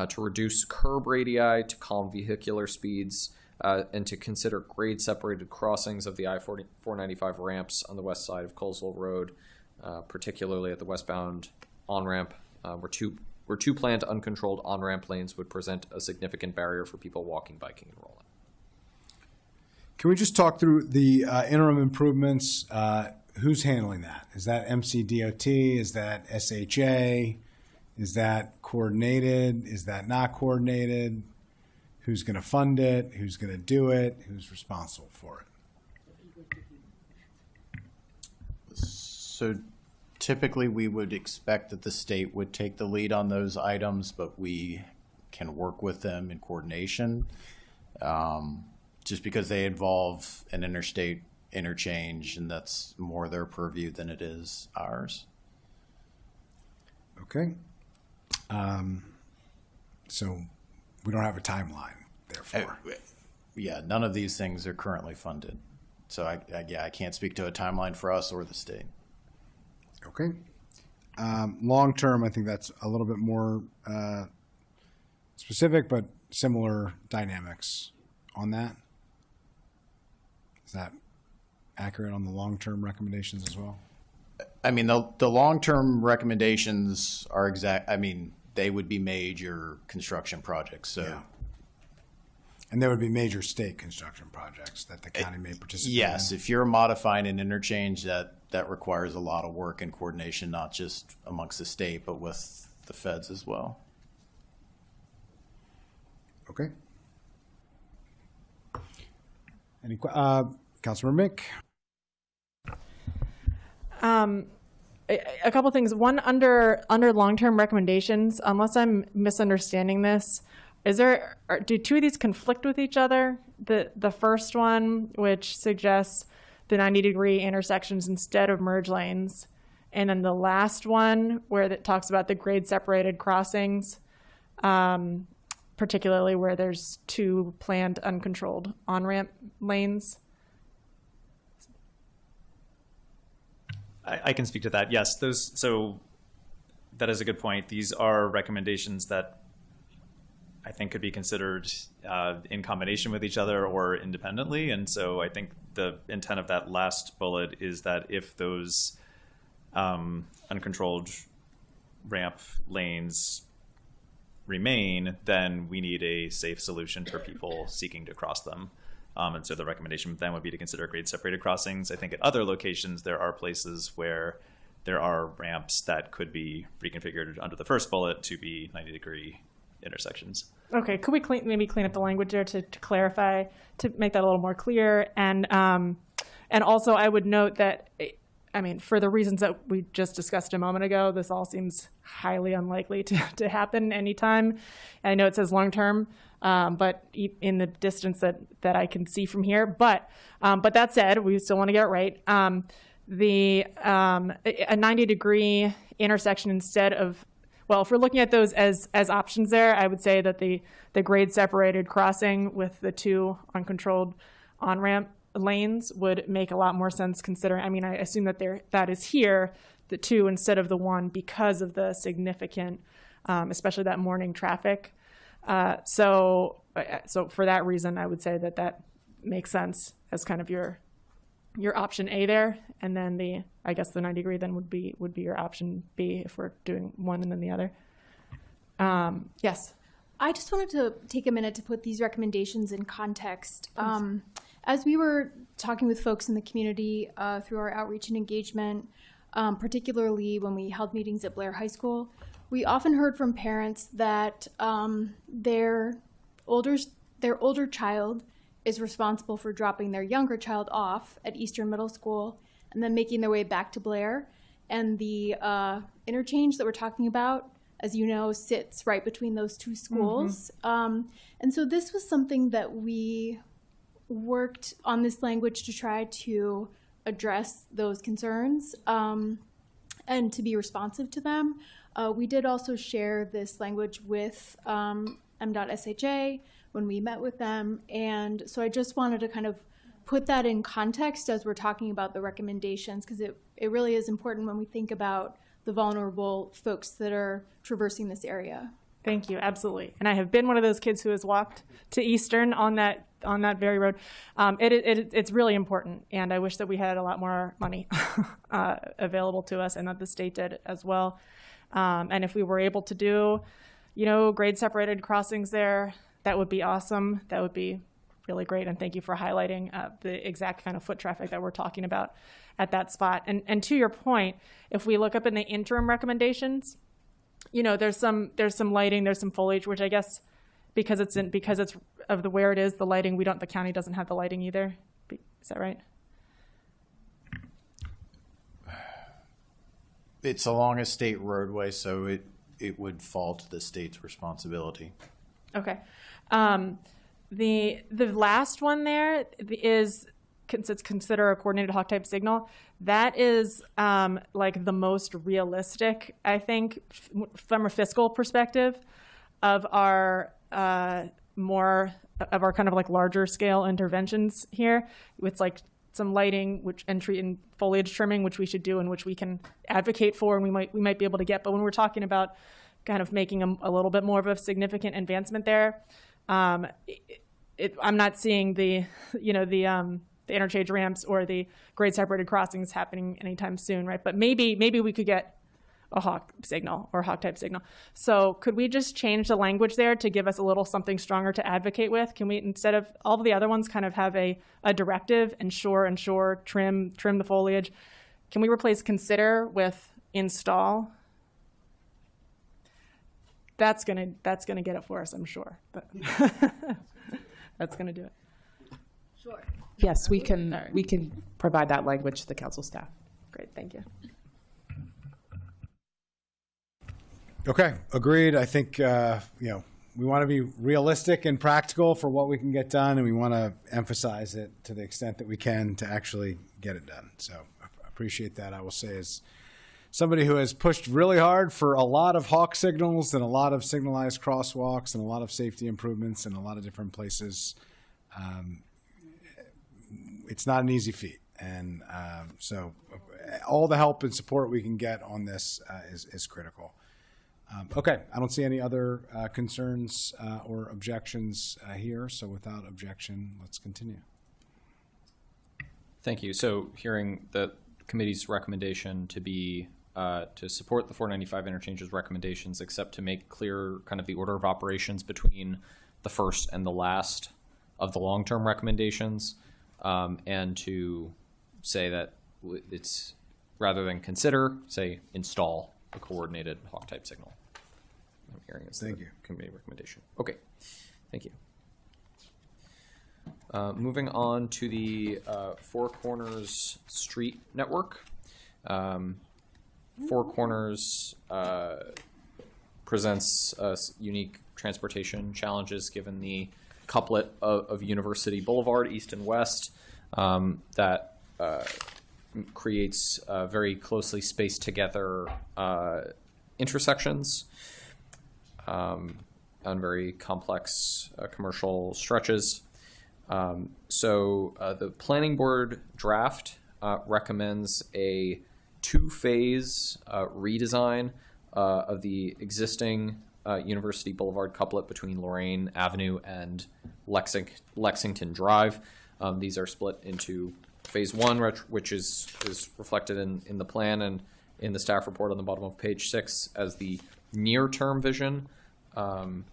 to reduce curb radii to calm vehicular speeds, and to consider grade-separated crossings of the I-495 ramps on the west side of Colesville Road, particularly at the westbound on-ramp, where two planned uncontrolled on-ramp lanes would present a significant barrier for people walking, biking, and rolling. Can we just talk through the interim improvements? Who's handling that? Is that MCDOT? Is that SHA? Is that coordinated? Is that not coordinated? Who's going to fund it? Who's going to do it? Who's responsible for it? So typically, we would expect that the state would take the lead on those items, but we can work with them in coordination, just because they involve an interstate interchange, and that's more their purview than it is ours. Okay. So we don't have a timeline, therefore. Yeah, none of these things are currently funded. So I can't speak to a timeline for us or the state. Okay. Long term, I think that's a little bit more specific, but similar dynamics on that. Is that accurate on the long term recommendations as well? I mean, the long term recommendations are exact. I mean, they would be major construction projects. So. Yeah. And there would be major state construction projects that the county may participate in? Yes, if you're modifying an interchange, that requires a lot of work and coordination, not just amongst the state, but with the feds as well. Okay. Any Councilmember Mick? A couple things. One, under long-term recommendations, unless I'm misunderstanding this, do two of these conflict with each other? The first one, which suggests the 90-degree intersections instead of merge lanes, and then the last one where it talks about the grade-separated crossings, particularly where there's two planned uncontrolled on-ramp lanes. I can speak to that. Yes, so that is a good point. These are recommendations that I think could be considered in combination with each other or independently. And so I think the intent of that last bullet is that if those uncontrolled ramp lanes remain, then we need a safe solution for people seeking to cross them. And so the recommendation then would be to consider grade-separated crossings. I think at other locations, there are places where there are ramps that could be reconfigured under the first bullet to be 90-degree intersections. Okay, could we maybe clean up the language there to clarify, to make that a little more clear? And also, I would note that, I mean, for the reasons that we just discussed a moment ago, this all seems highly unlikely to happen anytime. And I know it says long-term, but in the distance that I can see from here. But that said, we still want to get it right. A 90-degree intersection instead of, well, if we're looking at those as options there, I would say that the grade-separated crossing with the two uncontrolled on-ramp lanes would make a lot more sense considering, I mean, I assume that that is here, the two instead of the one, because of the significant, especially that morning traffic. So for that reason, I would say that makes sense as kind of your option A there, and then I guess the 90-degree then would be your option B if we're doing one and then the other. Yes. I just wanted to take a minute to put these recommendations in context. As we were talking with folks in the community through our outreach and engagement, particularly when we held meetings at Blair High School, we often heard from parents that their older child is responsible for dropping their younger child off at Eastern Middle School and then making their way back to Blair. And the interchange that we're talking about, as you know, sits right between those two schools. Mm-hmm. And so this was something that we worked on this language to try to address those concerns and to be responsive to them. We did also share this language with M.SHA when we met with them. And so I just wanted to kind of put that in context as we're talking about the recommendations, because it really is important when we think about the vulnerable folks that are traversing this area. Thank you, absolutely. And I have been one of those kids who has walked to Eastern on that very road. It's really important, and I wish that we had a lot more money available to us, and that the state did as well. And if we were able to do, grade separated crossings there, that would be awesome. That would be really great. And thank you for highlighting the exact kind of foot traffic that we're talking about at that spot. And to your point, if we look up in the interim recommendations, there's some lighting, there's some foliage, which I guess because it's of the where it is, the lighting, the county doesn't have the lighting either. Is that right? It's along a state roadway, so it would fall to the state's responsibility. Okay. The last one there is consider a coordinated hawk type signal. That is like the most realistic, I think, from a fiscal perspective of our more of our kind of like larger scale interventions here. It's like some lighting and foliage trimming, which we should do and which we can advocate for, and we might be able to get. But when we're talking about kind of making a little bit more of a significant advancement there, I'm not seeing the interchange ramps or the grade separated crossings happening anytime soon, right? But maybe we could get a hawk signal or hawk type signal. So could we just change the language there to give us a little something stronger to advocate with? Can we, instead of all of the other ones, kind of have a directive, ensure, trim the foliage? Can we replace consider with install? That's gonna get it for us, I'm sure. But that's gonna do it. Sure. Yes, we can provide that language to the council staff. Great, thank you. Okay, agreed. I think, we want to be realistic and practical for what we can get done, and we want to emphasize it to the extent that we can to actually get it done. So I appreciate that. I will say, as somebody who has pushed really hard for a lot of hawk signals and a lot of signalized crosswalks and a lot of safety improvements in a lot of different places, it's not an easy feat. And so all the help and support we can get on this is critical. Okay, I don't see any other concerns or objections here. So without objection, let's continue. Thank you. So hearing the committee's recommendation to be to support the 495 interchanges recommendations, except to make clear kind of the order of operations between the first and the last of the long-term recommendations, and to say that it's, rather than consider, say install a coordinated hawk type signal. I'm hearing it's the committee recommendation. Okay, thank you. Moving on to the Four Corners Street Network. Four Corners presents unique transportation challenges given the couplet of University Boulevard, east and west, that creates very closely spaced together intersections on very complex commercial stretches. So the planning board draft recommends a two-phase redesign of the existing University Boulevard couplet between Lorraine Avenue and Lexington Drive. These are split into phase one, which is reflected in the plan and in the staff report on the bottom of page 6 as the near-term vision, phase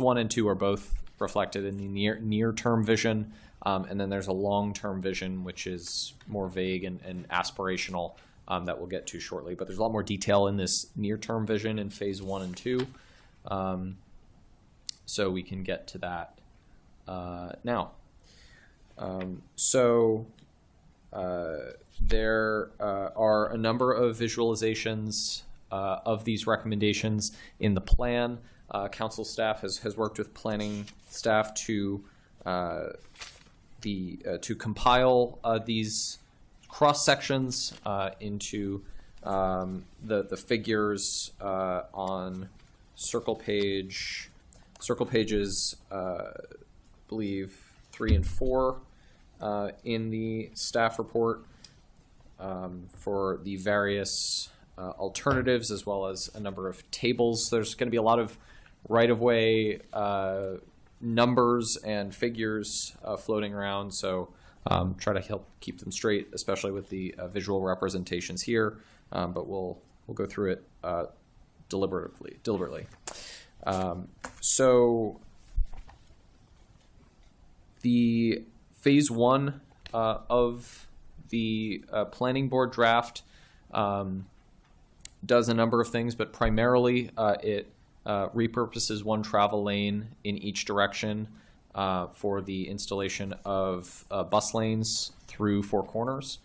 1 and 2 are both reflected in the near-term vision, and then there's a long-term vision which is more vague and aspirational that we'll get to shortly. But there's a lot more detail in this near-term vision in phase 1 and 2, so we can get to that now. There are a number of visualizations of these recommendations in the plan. Council staff has worked with planning staff to compile these cross sections into the figures on circle pages, I believe 3 and 4 in the staff report for the various alternatives, as well as a number of tables. There's going to be a lot of right-of-way numbers and figures floating around, so try to help keep them straight, especially with the visual representations here. But we'll go through it deliberately. So the phase 1 of the planning board draft does a number of things, but primarily it repurposes one travel lane in each direction for the installation of bus lanes through Four Corners.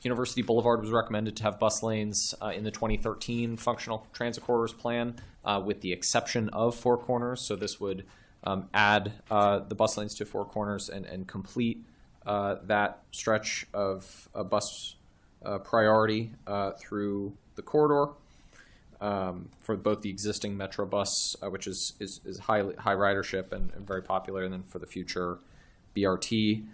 University Boulevard was recommended to have bus lanes in the 2013 Functional Transit Corridors Plan, with the exception of Four Corners. So this would add the bus lanes to Four Corners and complete that stretch of bus priority through the corridor for both the existing Metro bus, which is high ridership and very popular, and then for the future BRT.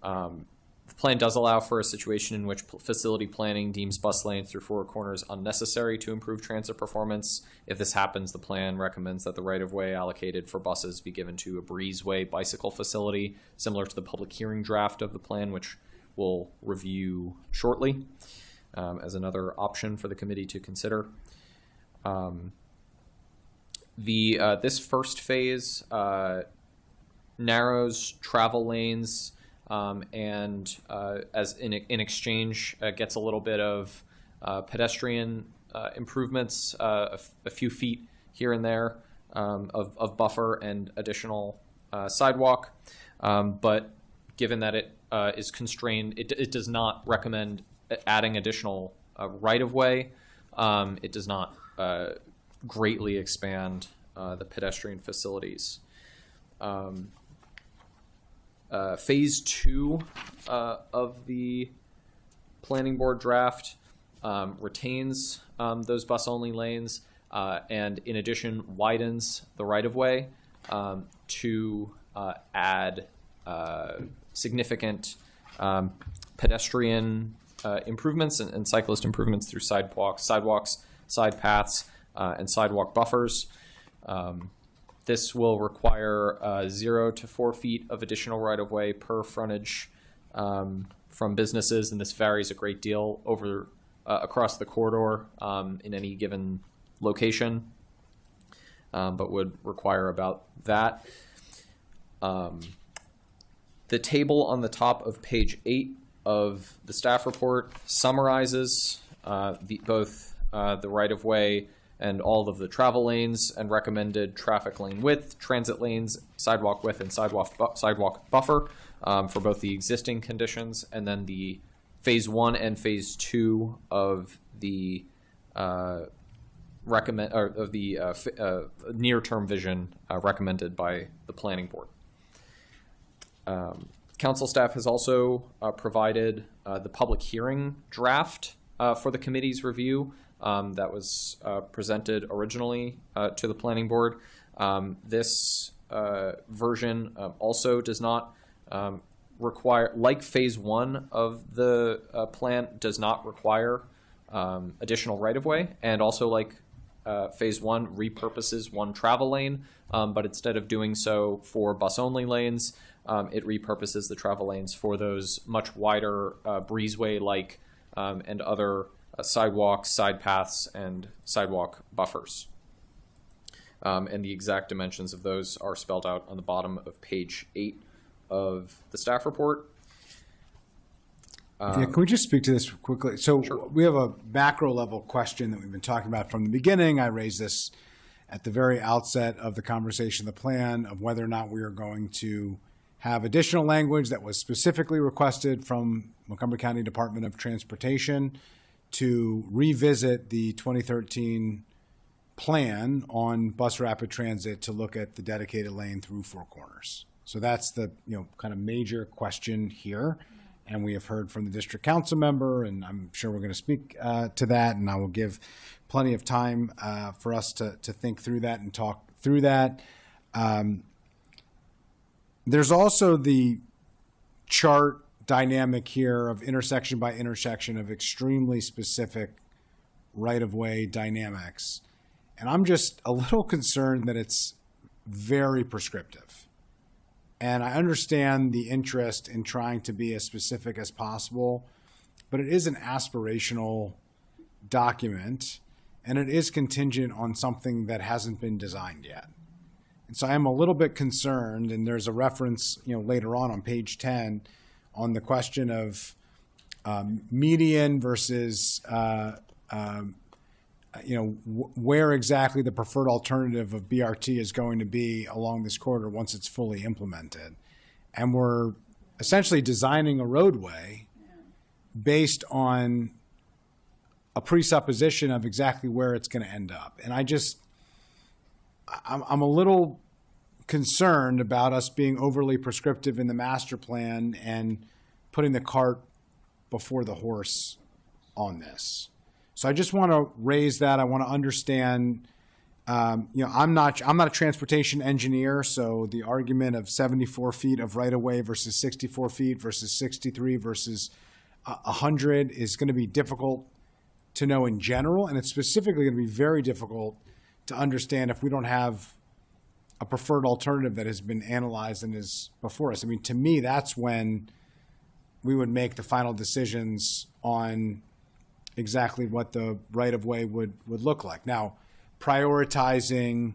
The plan does allow for a situation in which facility planning deems bus lanes through Four Corners unnecessary to improve transit performance. If this happens, the plan recommends that the right-of-way allocated for buses be given to a breezeway bicycle facility, similar to the public hearing draft of the plan, which we'll review shortly as another option for the committee to consider. This first phase narrows travel lanes and as in exchange gets a little bit of pedestrian improvements, a few feet here and there of buffer and additional sidewalk. But given that it is constrained, it does not recommend adding additional right-of-way. It does not greatly expand the pedestrian facilities. Phase 2 of the planning board draft retains those bus-only lanes and in addition widens the right-of-way to add significant pedestrian improvements and cyclist improvements through sidewalks, side paths, and sidewalk buffers. This will require 0 to 4 feet of additional right-of-way per frontage from businesses, and this varies a great deal over across the corridor in any given location, but would require about that. The table on the top of page 8 of the staff report summarizes both the right-of-way and all of the travel lanes and recommended traffic lane width, transit lanes, sidewalk width, and sidewalk buffer for both the existing conditions and then the phase 1 and phase 2 of the near-term vision recommended by the planning board. Council staff has also provided the public hearing draft for the committee's review. That was presented originally to the planning board. This version also does not require, like phase 1 of the plan, does not require additional right-of-way, and also like phase 1 repurposes one travel lane, but instead of doing so for bus-only lanes, it repurposes the travel lanes for those much wider breezeway-like and other sidewalks, side paths, and sidewalk buffers. And the exact dimensions of those are spelled out on the bottom of page 8 of the staff report. Yeah, can we just speak to this quickly? So sure. We have a macro level question that we've been talking about from the beginning. I raised this at the very outset of the conversation, the plan of whether or not we are going to have additional language that was specifically requested from Montgomery County Department of Transportation to revisit the 2013 plan on bus rapid transit to look at the dedicated lane through Four Corners. So that's the kind of major question here. And we have heard from the district council member, and I'm sure we're going to speak to that, and I will give plenty of time for us to think through that and talk through that. There's also the chart dynamic here of intersection by intersection of extremely specific right-of-way dynamics. And I'm just a little concerned that it's very prescriptive. And I understand the interest in trying to be as specific as possible, but it is an aspirational document, and it is contingent on something that hasn't been designed yet. And so I am a little bit concerned, and there's a reference, later on page 10 on the question of median versus, where exactly the preferred alternative of BRT is going to be along this corridor once it's fully implemented. And we're essentially designing a roadway based on a presupposition of exactly where it's going to end up. And I'm a little concerned about us being overly prescriptive in the master plan and putting the cart before the horse on this. So I just want to raise that. I want to understand, I'm not a transportation engineer, so the argument of 74 feet of right-of-way versus 64 feet versus 63 versus 100 is going to be difficult to know in general, and it's specifically going to be very difficult to understand if we don't have a preferred alternative that has been analyzed and is before us. I mean, to me, that's when we would make the final decisions on exactly what the right-of-way would look like. Now, prioritizing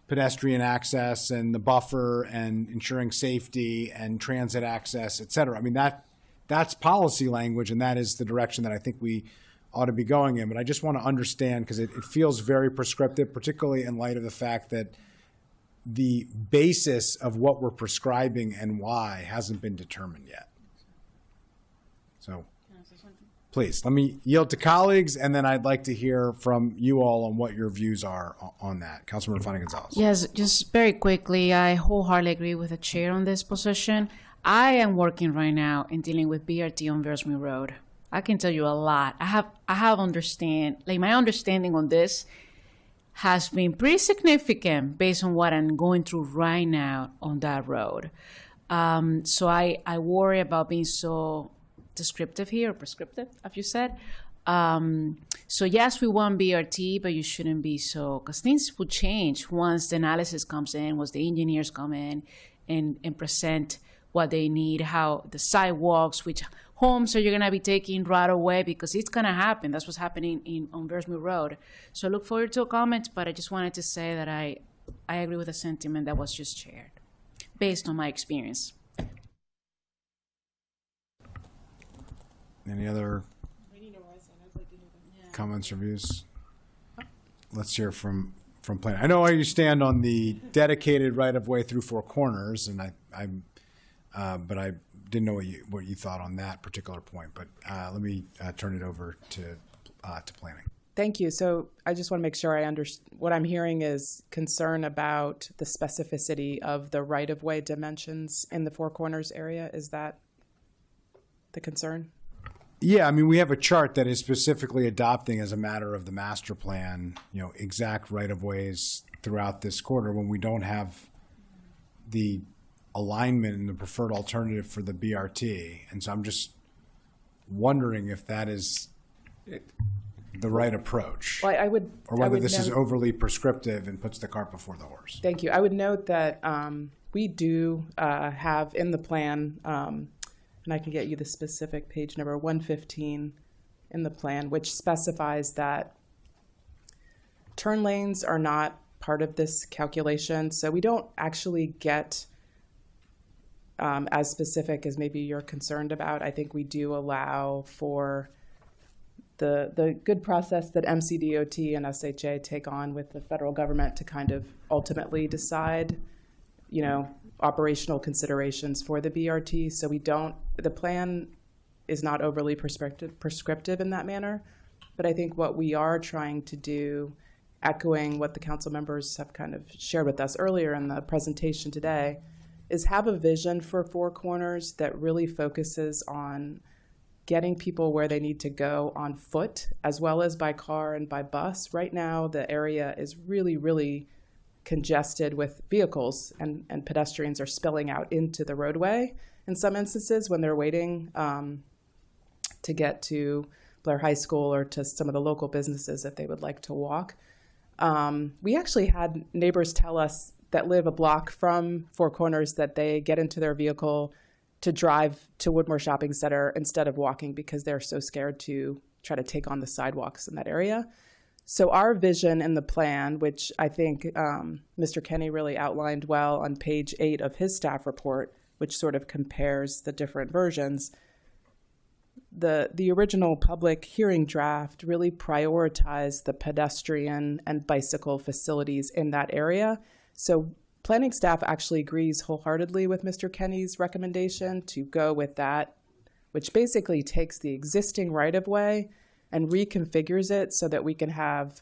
pedestrian access and the buffer and ensuring safety and transit access, et cetera. I mean, that's policy language, and that is the direction that I think we ought to be going in. But I just want to understand, because it feels very prescriptive, particularly in light of the fact that the basis of what we're prescribing and why hasn't been determined yet. So please, let me yield to colleagues, and then I'd like to hear from you all on what your views are on that. Councilmember Fani-Gonzalez. Yes, just very quickly, I wholeheartedly agree with the chair on this position. I am working right now in dealing with BRT on Versmill Road. I can tell you a lot. I have my understanding on this has been pretty significant based on what I'm going through right now on that road. So I worry about being so descriptive here, or prescriptive, as you said. So yes, we want BRT, but you shouldn't be so, because things will change once the analysis comes in, once the engineers come in and present what they need, how the sidewalks, which homes are you going to be taking right away, because it's going to happen. That's what's happening on Versmill Road. So I look forward to a comment, but I just wanted to say that I agree with the sentiment that was just shared based on my experience. Any other comments or views? Let's hear from planning. I know where you stand on the dedicated right-of-way through Four Corners, and but I didn't know what you thought on that particular point. But let me turn it over to planning. Thank you. So I just want to make sure I understand. What I'm hearing is concern about the specificity of the right-of-way dimensions in the Four Corners area. Is that the concern? Yeah, I mean, we have a chart that is specifically adopting as a matter of the master plan, exact right-of-ways throughout this corridor when we don't have the alignment and the preferred alternative for the BRT. And so I'm just wondering if that is the right approach, Well, or whether this is overly prescriptive and puts the cart before the horse. Thank you. I would note that we do have in the plan, and I can get you the specific page number 115 in the plan, which specifies that turn lanes are not part of this calculation. So we don't actually get as specific as maybe you're concerned about. I think we do allow for the good process that MCDOT and SHA take on with the federal government to kind of ultimately decide, operational considerations for the BRT. So the plan is not overly prescriptive in that manner. But I think what we are trying to do, echoing what the council members have kind of shared with us earlier in the presentation today, is have a vision for Four Corners that really focuses on getting people where they need to go on foot, as well as by car and by bus. Right now, the area is really, really congested with vehicles, and pedestrians are spilling out into the roadway in some instances when they're waiting to get to Blair High School or to some of the local businesses if they would like to walk. We actually had neighbors tell us that live a block from Four Corners that they get into their vehicle to drive to Woodmore Shopping Center instead of walking because they're so scared to try to take on the sidewalks in that area. So our vision in the plan, which I think Mr. Kenny really outlined well on page 8 of his staff report, which sort of compares the different versions, the original public hearing draft really prioritized the pedestrian and bicycle facilities in that area. So planning staff actually agrees wholeheartedly with Mr. Kenny's recommendation to go with that, which basically takes the existing right-of-way and reconfigures it so that we can have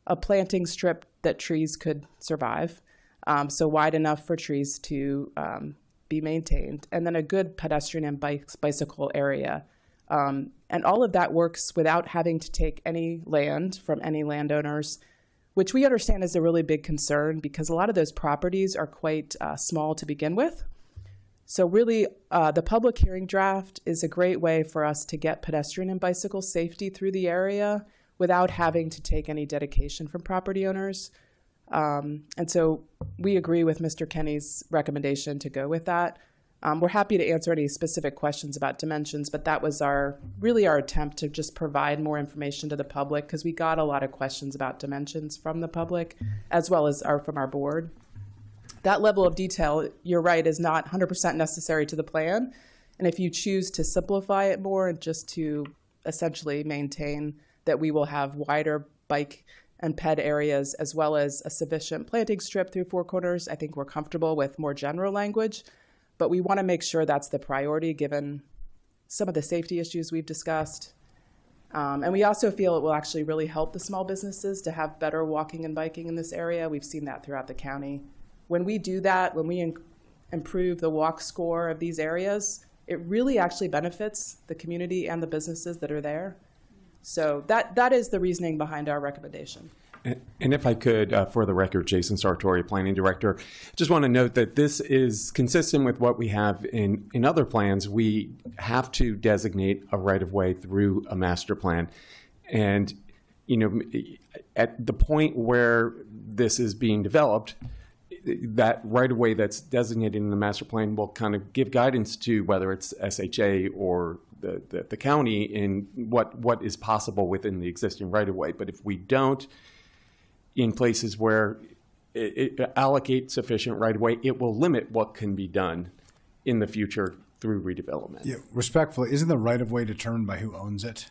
a planting strip that trees could survive, so wide enough for trees to be maintained, and then a good pedestrian and bicycle area. And all of that works without having to take any land from any landowners, which we understand is a really big concern because a lot of those properties are quite small to begin with. So really, the public hearing draft is a great way for us to get pedestrian and bicycle safety through the area without having to take any dedication from property owners. And so we agree with Mr. Kenny's recommendation to go with that. We're happy to answer any specific questions about dimensions, but that was really our attempt to just provide more information to the public because we got a lot of questions about dimensions from the public as well as from our board. That level of detail, you're right, is not 100% necessary to the plan. And if you choose to simplify it more and just to essentially maintain that we will have wider bike and ped areas as well as a sufficient planting strip through Four Corners, I think we're comfortable with more general language. But we want to make sure that's the priority given some of the safety issues we've discussed. And we also feel it will actually really help the small businesses to have better walking and biking in this area. We've seen that throughout the county. When we do that, when we improve the walk score of these areas, it really actually benefits the community and the businesses that are there. So that is the reasoning behind our recommendation. And if I could, for the record, Jason Sartori, Planning Director, just want to note that this is consistent with what we have in other plans. We have to designate a right-of-way through a master plan. And, at the point where this is being developed, that right-of-way that's designated in the master plan will kind of give guidance to whether it's SHA or the county in what is possible within the existing right-of-way. But if we don't, in places where it allocates sufficient right-of-way, it will limit what can be done in the future through redevelopment. Yeah, respectfully, isn't the right-of-way determined by who owns it?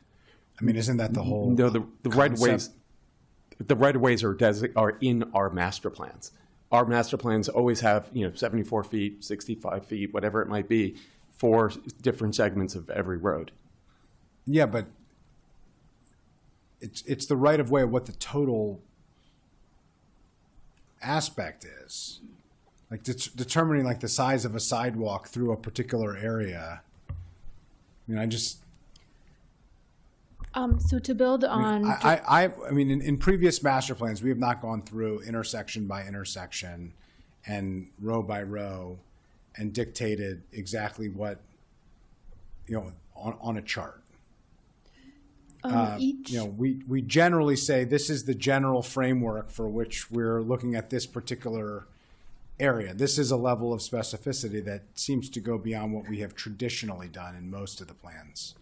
I mean, isn't that the whole No, the right-of-ways are in our master plans. Our master plans always have 74 feet, 65 feet, whatever it might be, for different segments of every road. Yeah, but it's the right-of-way of what the total aspect is, like determining like the size of a sidewalk through a particular area. So to build on, I mean, in previous master plans, we have not gone through intersection by intersection and row by row and dictated exactly what, on a chart. We generally say this is the general framework for which we're looking at this particular area. This is a level of specificity that seems to go beyond what we have traditionally done in most of the plans.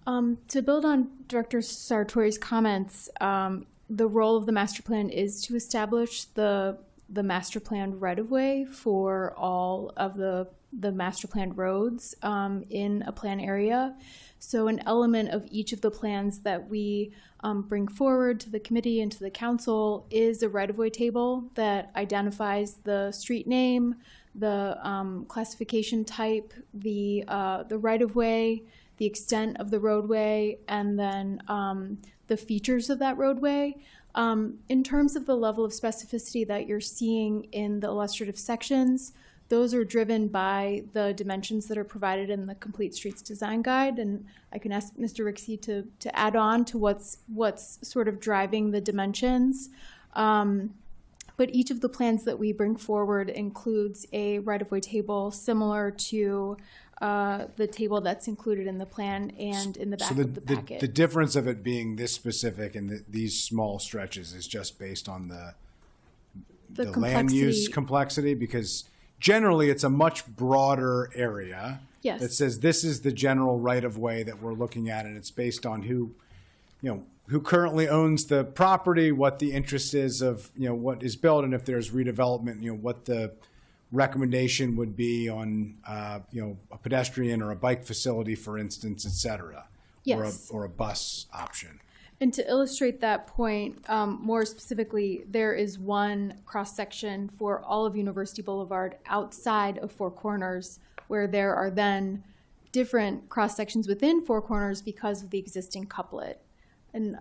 To build on Director Sartori's comments, the role of the master plan is to establish the master plan right-of-way for all of the master planned roads in a plan area. So an element of each of the plans that we bring forward to the committee and to the council is a right-of-way table that identifies the street name, the classification type, the right-of-way, the extent of the roadway, and then the features of that roadway. In terms of the level of specificity that you're seeing in the illustrative sections, those are driven by the dimensions that are provided in the Complete Streets Design Guide, and I can ask Mr. Rixey to add on to what's sort of driving the dimensions. But each of the plans that we bring forward includes a right-of-way table similar to the table that's included in the plan and in the back of the packet. The difference of it being this specific and these small stretches is just based on The land use complexity. complexity, because generally it's a much broader area Yes. that says this is the general right of way that we're looking at, and it's based on who currently owns the property, what the interest is of, what is built, and if there's redevelopment, what the recommendation would be on, a pedestrian or a bike facility, for instance, et cetera. Yes. Or a bus option. And to illustrate that point more specifically, there is one cross-section for all of University Boulevard outside of Four Corners, where there are then different cross-sections within Four Corners because of the existing couplet. And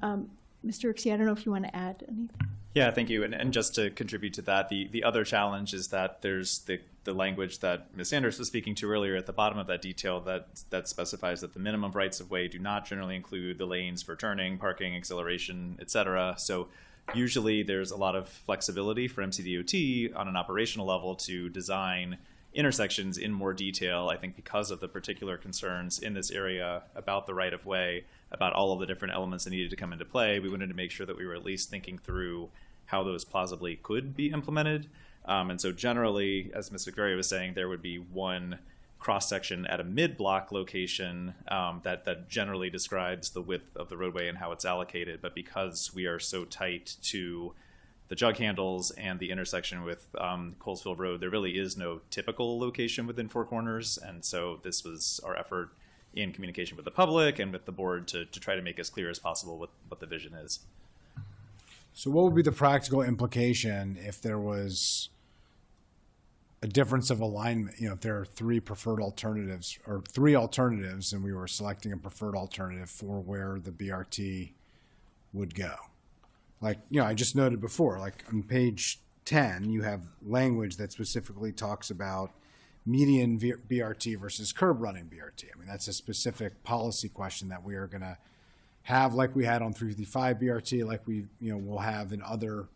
Mr. Rixey, I don't know if you want to add anything. Yeah, thank you. And just to contribute to that, the other challenge is that there's the language that Ms. Sanders was speaking to earlier at the bottom of that detail that specifies that the minimum rights of way do not generally include the lanes for turning, parking, acceleration, et cetera. So usually there's a lot of flexibility for MCDOT on an operational level to design intersections in more detail, I think because of the particular concerns in this area about the right of way, about all of the different elements that needed to come into play. We wanted to make sure that we were at least thinking through how those plausibly could be implemented. And so generally, as Ms. McVeary was saying, there would be one cross-section at a mid-block location that generally describes the width of the roadway and how it's allocated. But because we are so tight to the jug handles and the intersection with Colesville Road, there really is no typical location within Four Corners. And so this was our effort in communication with the public and with the board to try to make as clear as possible what the vision is. So what would be the practical implication if there was a difference of alignment? If there are three preferred alternatives or three alternatives and we were selecting a preferred alternative for where the BRT would go? Like, I just noted before, like on page 10, you have language that specifically talks about median BRT versus curb running BRT. I mean, that's a specific policy question that we are going to have, like we had on 355 BRT, like we will have in other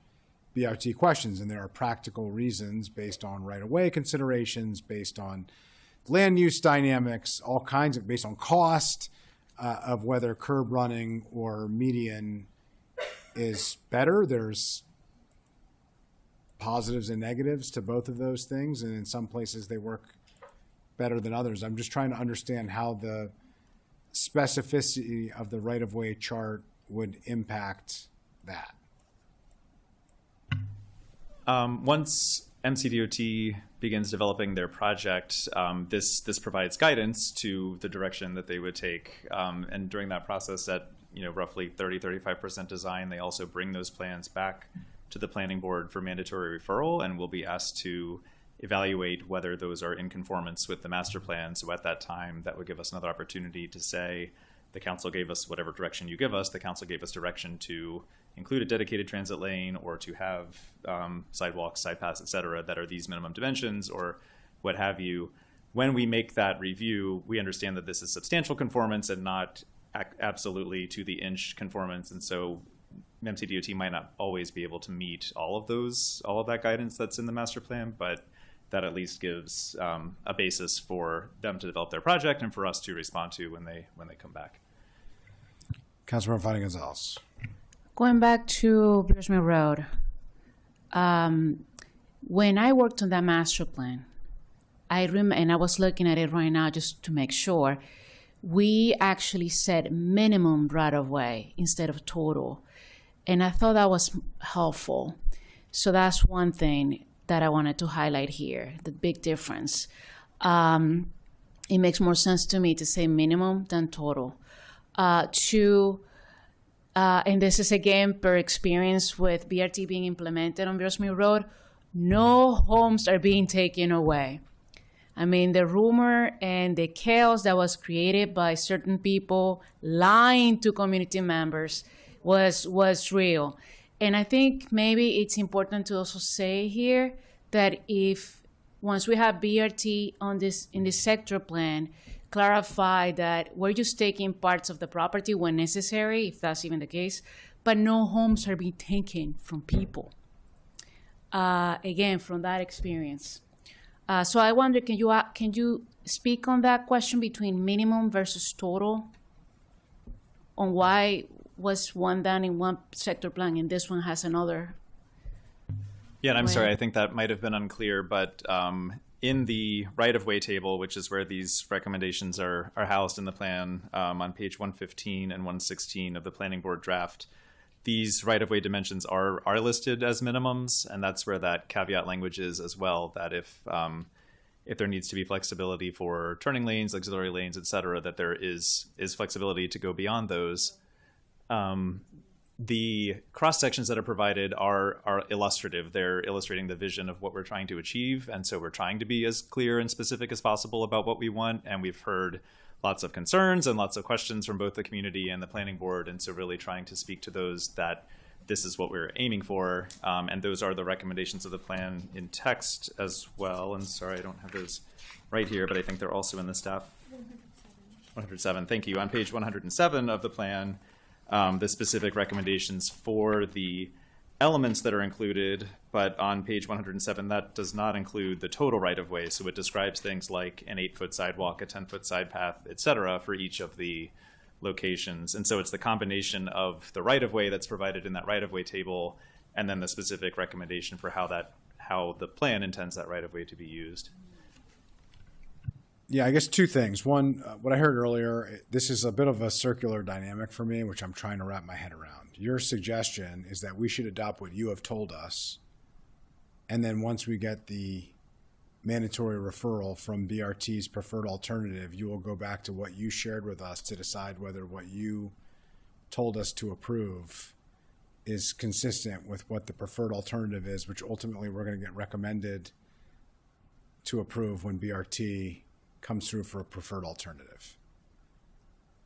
BRT questions. And there are practical reasons based on right-of-way considerations, based on land use dynamics, all kinds of, based on cost of whether curb running or median is better. There's positives and negatives to both of those things, and in some places they work better than others. I'm just trying to understand how the specificity of the right-of-way chart would impact that. Once MCDOT begins developing their project, this provides guidance to the direction that they would take. And during that process at roughly 30-35% design, they also bring those plans back to the planning board for mandatory referral, and we'll be asked to evaluate whether those are in conformance with the master plan. So at that time, that would give us another opportunity to say, the council gave us whatever direction you give us. The council gave us direction to include a dedicated transit lane or to have sidewalks, side paths, et cetera, that are these minimum dimensions or what have you. When we make that review, we understand that this is substantial conformance and not absolutely to the inch conformance. And so MCDOT might not always be able to meet all of that guidance that's in the master plan, but that at least gives a basis for them to develop their project and for us to respond to when they come back. Councilmember Fani Gonzalez. Going back to Beers Mill Road, when I worked on that master plan, and I was looking at it right now just to make sure, we actually said minimum right of way instead of total. And I thought that was helpful. So that's one thing that I wanted to highlight here, the big difference. It makes more sense to me to say minimum than total. And this is again per experience with BRT being implemented on Beers Mill Road, no homes are being taken away. I mean, the rumor and the chaos that was created by certain people lying to community members was real. And I think maybe it's important to also say here that if once we have BRT in this sector plan, clarify that we're just taking parts of the property when necessary, if that's even the case, but no homes are being taken from people. Again, from that experience. So I wonder, can you speak on that question between minimum versus total? On why was one done in one sector plan and this one has another? Yeah, and I'm sorry, When- I think that might have been unclear, but in the right-of-way table, which is where these recommendations are housed in the plan, on page 115 and 116 of the planning board draft, these right-of-way dimensions are listed as minimums, and that's where that caveat language is as well, that if there needs to be flexibility for turning lanes, auxiliary lanes, et cetera, that there is flexibility to go beyond those. The cross sections that are provided are illustrative. They're illustrating the vision of what we're trying to achieve. And so we're trying to be as clear and specific as possible about what we want. And we've heard lots of concerns and lots of questions from both the community and the planning board. And so really trying to speak to those that this is what we're aiming for. And those are the recommendations of the plan in text as well. And sorry, I don't have those right here, but I think they're also in the staff. 107, thank you. On page 107 of the plan, the specific recommendations for the elements that are included, but on page 107, that does not include the total right-of-way. So it describes things like an 8-foot sidewalk, a 10-foot side path, et cetera, for each of the locations. And so it's the combination of the right-of-way that's provided in that right-of-way table, and then the specific recommendation for how the plan intends that right-of-way to be used. Yeah, I guess two things. One, what I heard earlier, this is a bit of a circular dynamic for me, which I'm trying to wrap my head around. Your suggestion is that we should adopt what you have told us, and then once we get the mandatory referral from BRT's preferred alternative, you will go back to what you shared with us to decide whether what you told us to approve is consistent with what the preferred alternative is, which ultimately we're going to get recommended to approve when BRT comes through for a preferred alternative.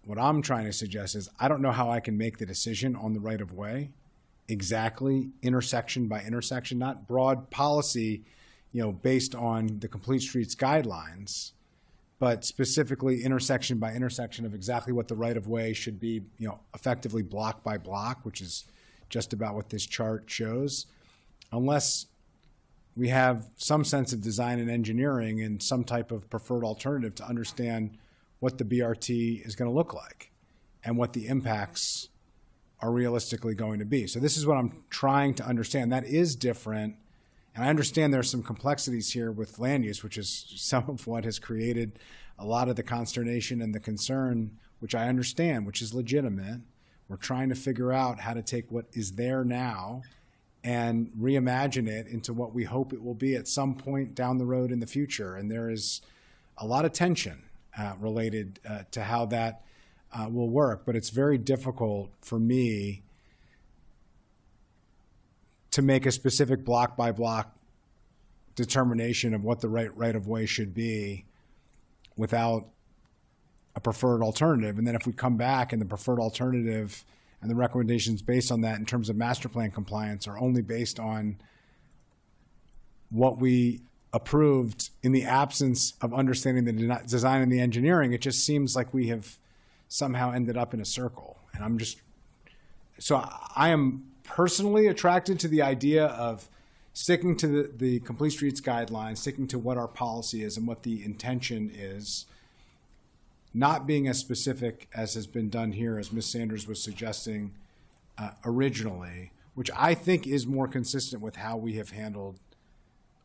What I'm trying to suggest is I don't know how I can make the decision on the right of way exactly intersection by intersection, not broad policy, based on the Complete Streets guidelines, but specifically intersection by intersection of exactly what the right of way should be, effectively block by block, which is just about what this chart shows, unless we have some sense of design and engineering and some type of preferred alternative to understand what the BRT is going to look like and what the impacts are realistically going to be. So this is what I'm trying to understand. That is different. And I understand there's some complexities here with land use, which is some of what has created a lot of the consternation and the concern, which I understand, which is legitimate. We're trying to figure out how to take what is there now and reimagine it into what we hope it will be at some point down the road in the future. And there is a lot of tension related to how that will work, but it's very difficult for me to make a specific block by block determination of what the right of way should be without a preferred alternative. And then if we come back and the preferred alternative and the recommendations based on that in terms of master plan compliance are only based on what we approved in the absence of understanding the design and the engineering, it just seems like we have somehow ended up in a circle. And I am personally attracted to the idea of sticking to the Complete Streets guidelines, sticking to what our policy is and what the intention is, not being as specific as has been done here, as Ms. Sanders was suggesting originally, which I think is more consistent with how we have handled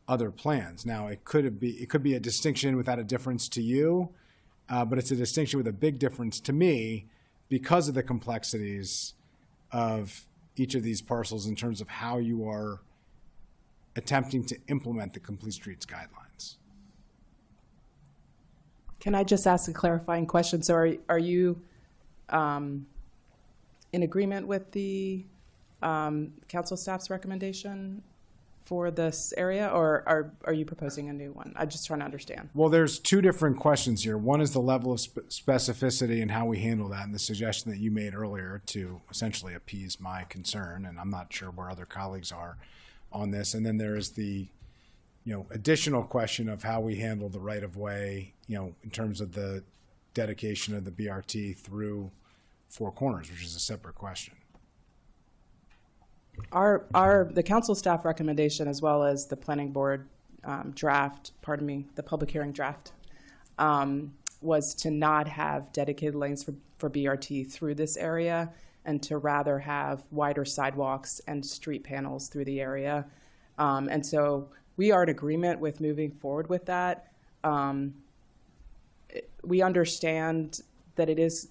other plans. Now, it could be a distinction without a difference to you, but it's a distinction with a big difference to me because of the complexities of each of these parcels in terms of how you are attempting to implement the Complete Streets guidelines. Can I just ask a clarifying question? So are you in agreement with the council staff's recommendation for this area, or are you proposing a new one? I'm just trying to understand. Well, there's two different questions here. One is the level of specificity and how we handle that, and the suggestion that you made earlier to essentially appease my concern, and I'm not sure where other colleagues are on this. And then there is the additional question of how we handle the right of way, in terms of the dedication of the BRT through Four Corners, which is a separate question. The council staff recommendation, as well as the planning board the public hearing draft, was to not have dedicated lanes for BRT through this area and to rather have wider sidewalks and street panels through the area. And so we are in agreement with moving forward with that. We understand that it is,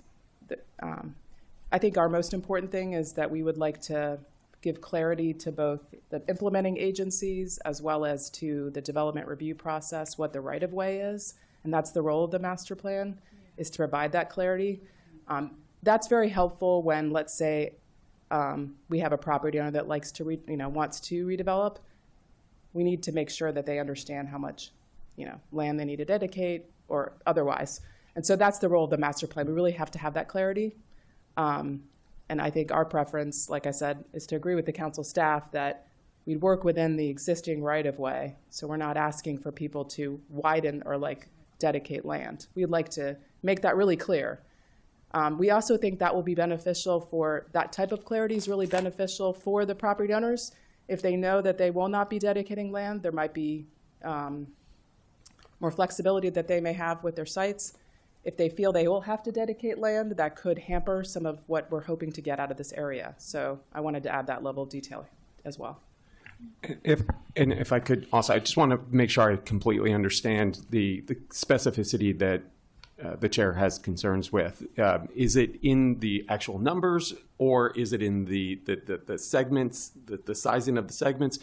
I think our most important thing is that we would like to give clarity to both the implementing agencies as well as to the development review process, what the right-of-way is. And that's the role of the master plan, is to provide that clarity. That's very helpful when, let's say, we have a property owner that likes to, wants to redevelop. We need to make sure that they understand how much, land they need to dedicate or otherwise. And so that's the role of the master plan. We really have to have that clarity. And I think our preference, like I said, is to agree with the council staff that we'd work within the existing right-of-way. So we're not asking for people to widen or dedicate land. We'd like to make that really clear. We also think that will be beneficial for, that type of clarity is really beneficial for the property owners. If they know that they will not be dedicating land, there might be more flexibility that they may have with their sites. If they feel they will have to dedicate land, that could hamper some of what we're hoping to get out of this area. So I wanted to add that level of detail as well. If I could also, I just want to make sure I completely understand the specificity that the chair has concerns with. Is it in the actual numbers, or is it in the segments, the sizing of the segments?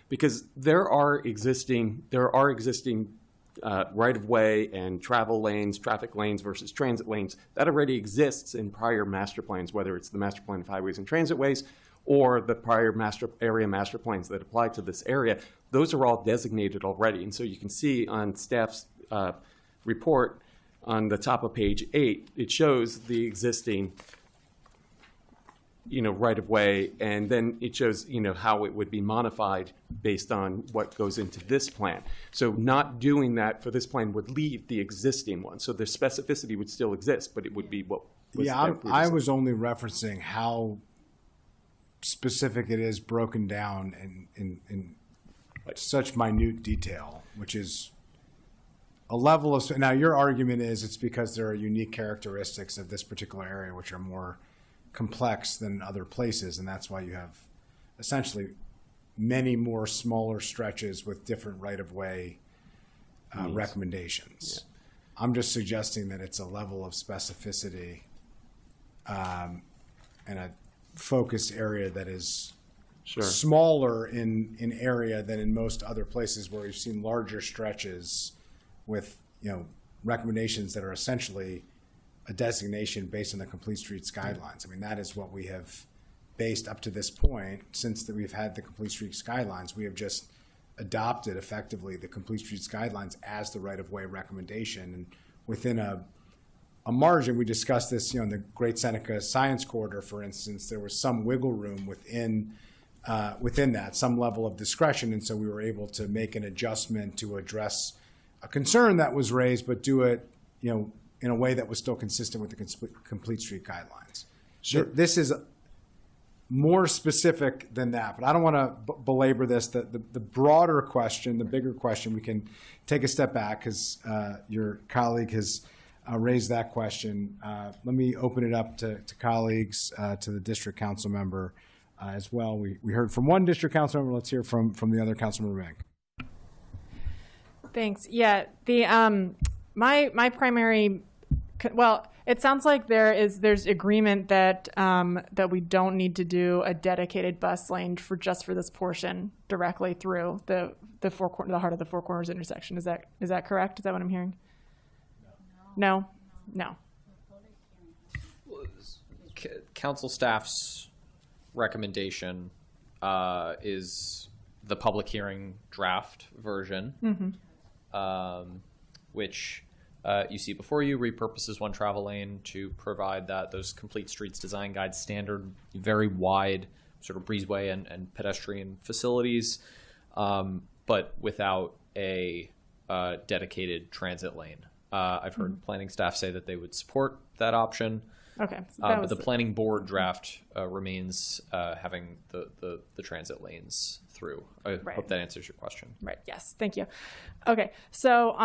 Because there are existing right-of-way and travel lanes, traffic lanes versus transit lanes that already exists in prior master plans, whether it's the master plan of highways and transitways or the prior area master plans that apply to this area. Those are all designated already. And so you can see on staff's report on the top of page 8, it shows the existing right-of-way, and then it shows, how it would be modified based on what goes into this plan. So not doing that for this plan would leave the existing one. So the specificity would still exist, but it would be what was I was only referencing how specific it is broken down in such minute detail, which is a level of, now your argument is it's because there are unique characteristics of this particular area which are more complex than other places, and that's why you have essentially many more smaller stretches with different right-of-way recommendations. Yeah. I'm just suggesting that it's a level of specificity and a focused area that is smaller in area than in most other places where we've seen larger stretches with recommendations that are essentially a designation based on the complete streets guidelines. I mean, that is what we have based up to this point. Since that we've had the complete streets guidelines, we have just adopted effectively the complete streets guidelines as the right-of-way recommendation. And within a margin, we discussed this, in the Great Seneca Science Corridor, for instance, there was some wiggle room within that, some level of discretion. And so we were able to make an adjustment to address a concern that was raised, but do it, in a way that was still consistent with the complete street guidelines. Sure. This is more specific than that, but I don't want to belabor this. The broader question, the bigger question, we can take a step back because your colleague has raised that question. Let me open it up to colleagues, to the district council member as well. We heard from one district council member. Let's hear from the other council member bank. Thanks. Yeah, the my primary, well, it sounds like there's agreement that that we don't need to do a dedicated bus lane for this portion directly through the heart of the Four Corners intersection. Is that correct? Is that what I'm hearing? No. Council staff's recommendation is the public hearing draft version, which you see before you repurposes one travel lane to provide those complete streets design guide standard, very wide sort of breezeway and pedestrian facilities, but without a dedicated transit lane. I've heard planning staff say that they would support that option. Okay. So but the planning board draft remains having the transit lanes through. I hope that answers your question. Right. Yes. Thank you. Okay. So,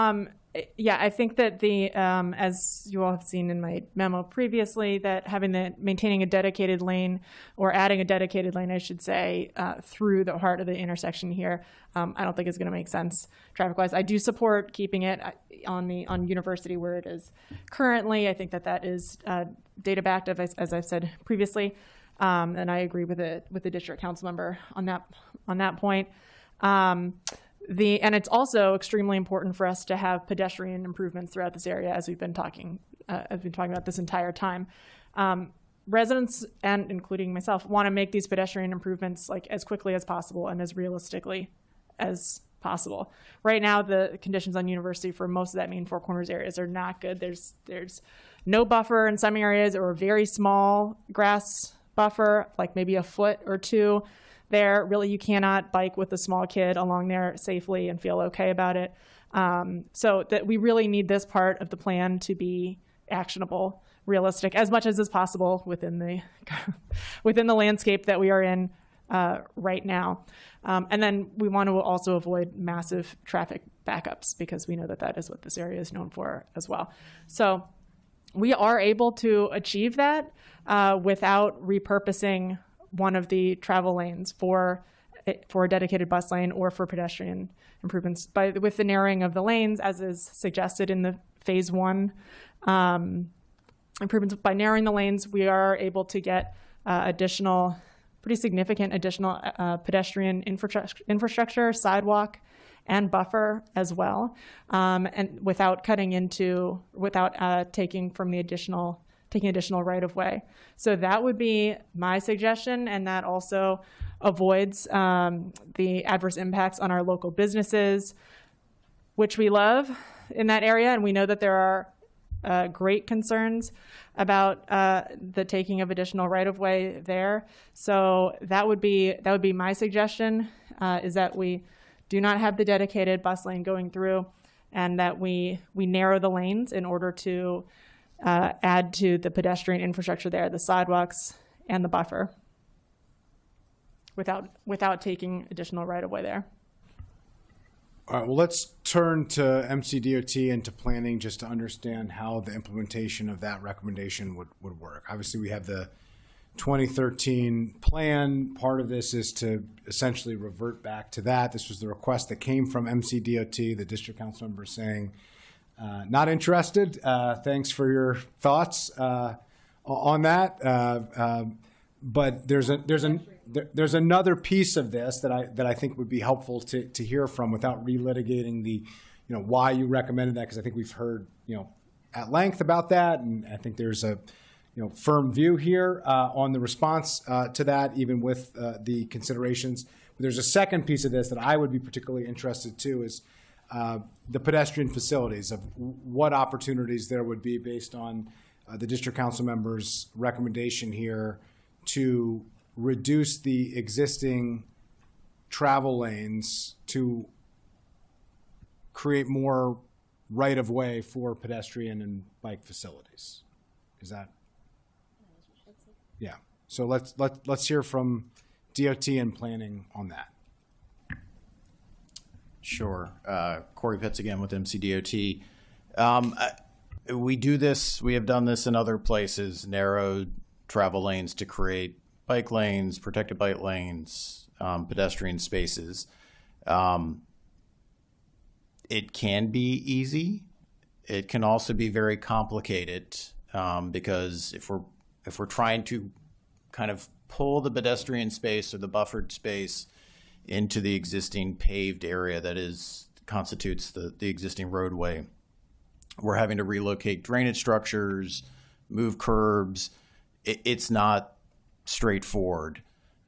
yeah, I think that as you all have seen in my memo previously, that maintaining a dedicated lane, or adding a dedicated lane, I should say, through the heart of the intersection here, I don't think is going to make sense traffic-wise. I do support keeping it on University where it is currently. I think that is data backed, as I've said previously. And I agree with the district council member on that point. And it's also extremely important for us to have pedestrian improvements throughout this area, as we've been talking about this entire time. Residents, and including myself, want to make these pedestrian improvements like as quickly as possible and as realistically as possible. Right now, the conditions on University for most of that main Four Corners areas are not good. There's no buffer in some areas, or a very small grass buffer, like maybe a foot or two there. Really, you cannot bike with a small kid along there safely and feel okay about it. So that we really need this part of the plan to be actionable, realistic, as much as is possible within the landscape that we are in right now. And then we want to also avoid massive traffic backups, because we know that is what this area is known for as well. So we are able to achieve that without repurposing one of the travel lanes for a dedicated bus lane or for pedestrian improvements. With the narrowing of the lanes, as is suggested in the phase 1 improvements, by narrowing the lanes, we are able to get pretty significant additional pedestrian infrastructure, sidewalk, and buffer as well, and without taking additional right of way. So that would be my suggestion, and that also avoids the adverse impacts on our local businesses, which we love in that area, and we know that there are great concerns about the taking of additional right of way there. So that would be my suggestion, is that we do not have the dedicated bus lane going through, and that we narrow the lanes in order to add to the pedestrian infrastructure there, the sidewalks and the buffer, without taking additional right of way there. All right, well, let's turn to MCDOT and to planning, just to understand how the implementation of that recommendation would work. Obviously, we have the 2013 plan. Part of this is to essentially revert back to that. This was the request that came from MCDOT, the district council member saying, not interested. Thanks for your thoughts on that. But there's another piece of this that I think would be helpful to hear from, without relitigating the, why you recommended that, because I think we've heard, at length about that, and I think there's a, firm view here on the response to that, even with the considerations. But there's a second piece of this that I would be particularly interested too, is the pedestrian facilities, of what opportunities there would be based on the district council member's recommendation here to reduce the existing travel lanes to create more right-of-way for pedestrian and bike facilities. Is that? Yeah. So let's hear from DOT and planning on that. Sure. Corey Pitts again with MCDOT. We have done this in other places, narrowed travel lanes to create bike lanes, protected bike lanes, pedestrian spaces. It can be easy. It can also be very complicated, because if we're trying to kind of pull the pedestrian space or the buffered space into the existing paved area that constitutes the existing roadway, we're having to relocate drainage structures, move curbs. It's not straightforward,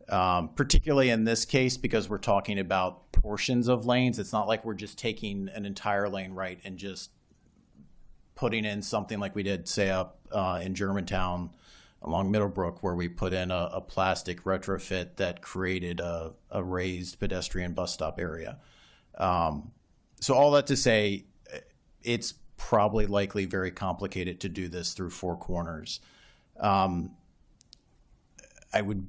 particularly in this case, because we're talking about portions of lanes. It's not like we're just taking an entire lane right and just putting in something like we did, say, up in Germantown along Middlebrook, where we put in a plastic retrofit that created a raised pedestrian bus stop area. So all that to say, it's probably likely very complicated to do this through Four Corners. I would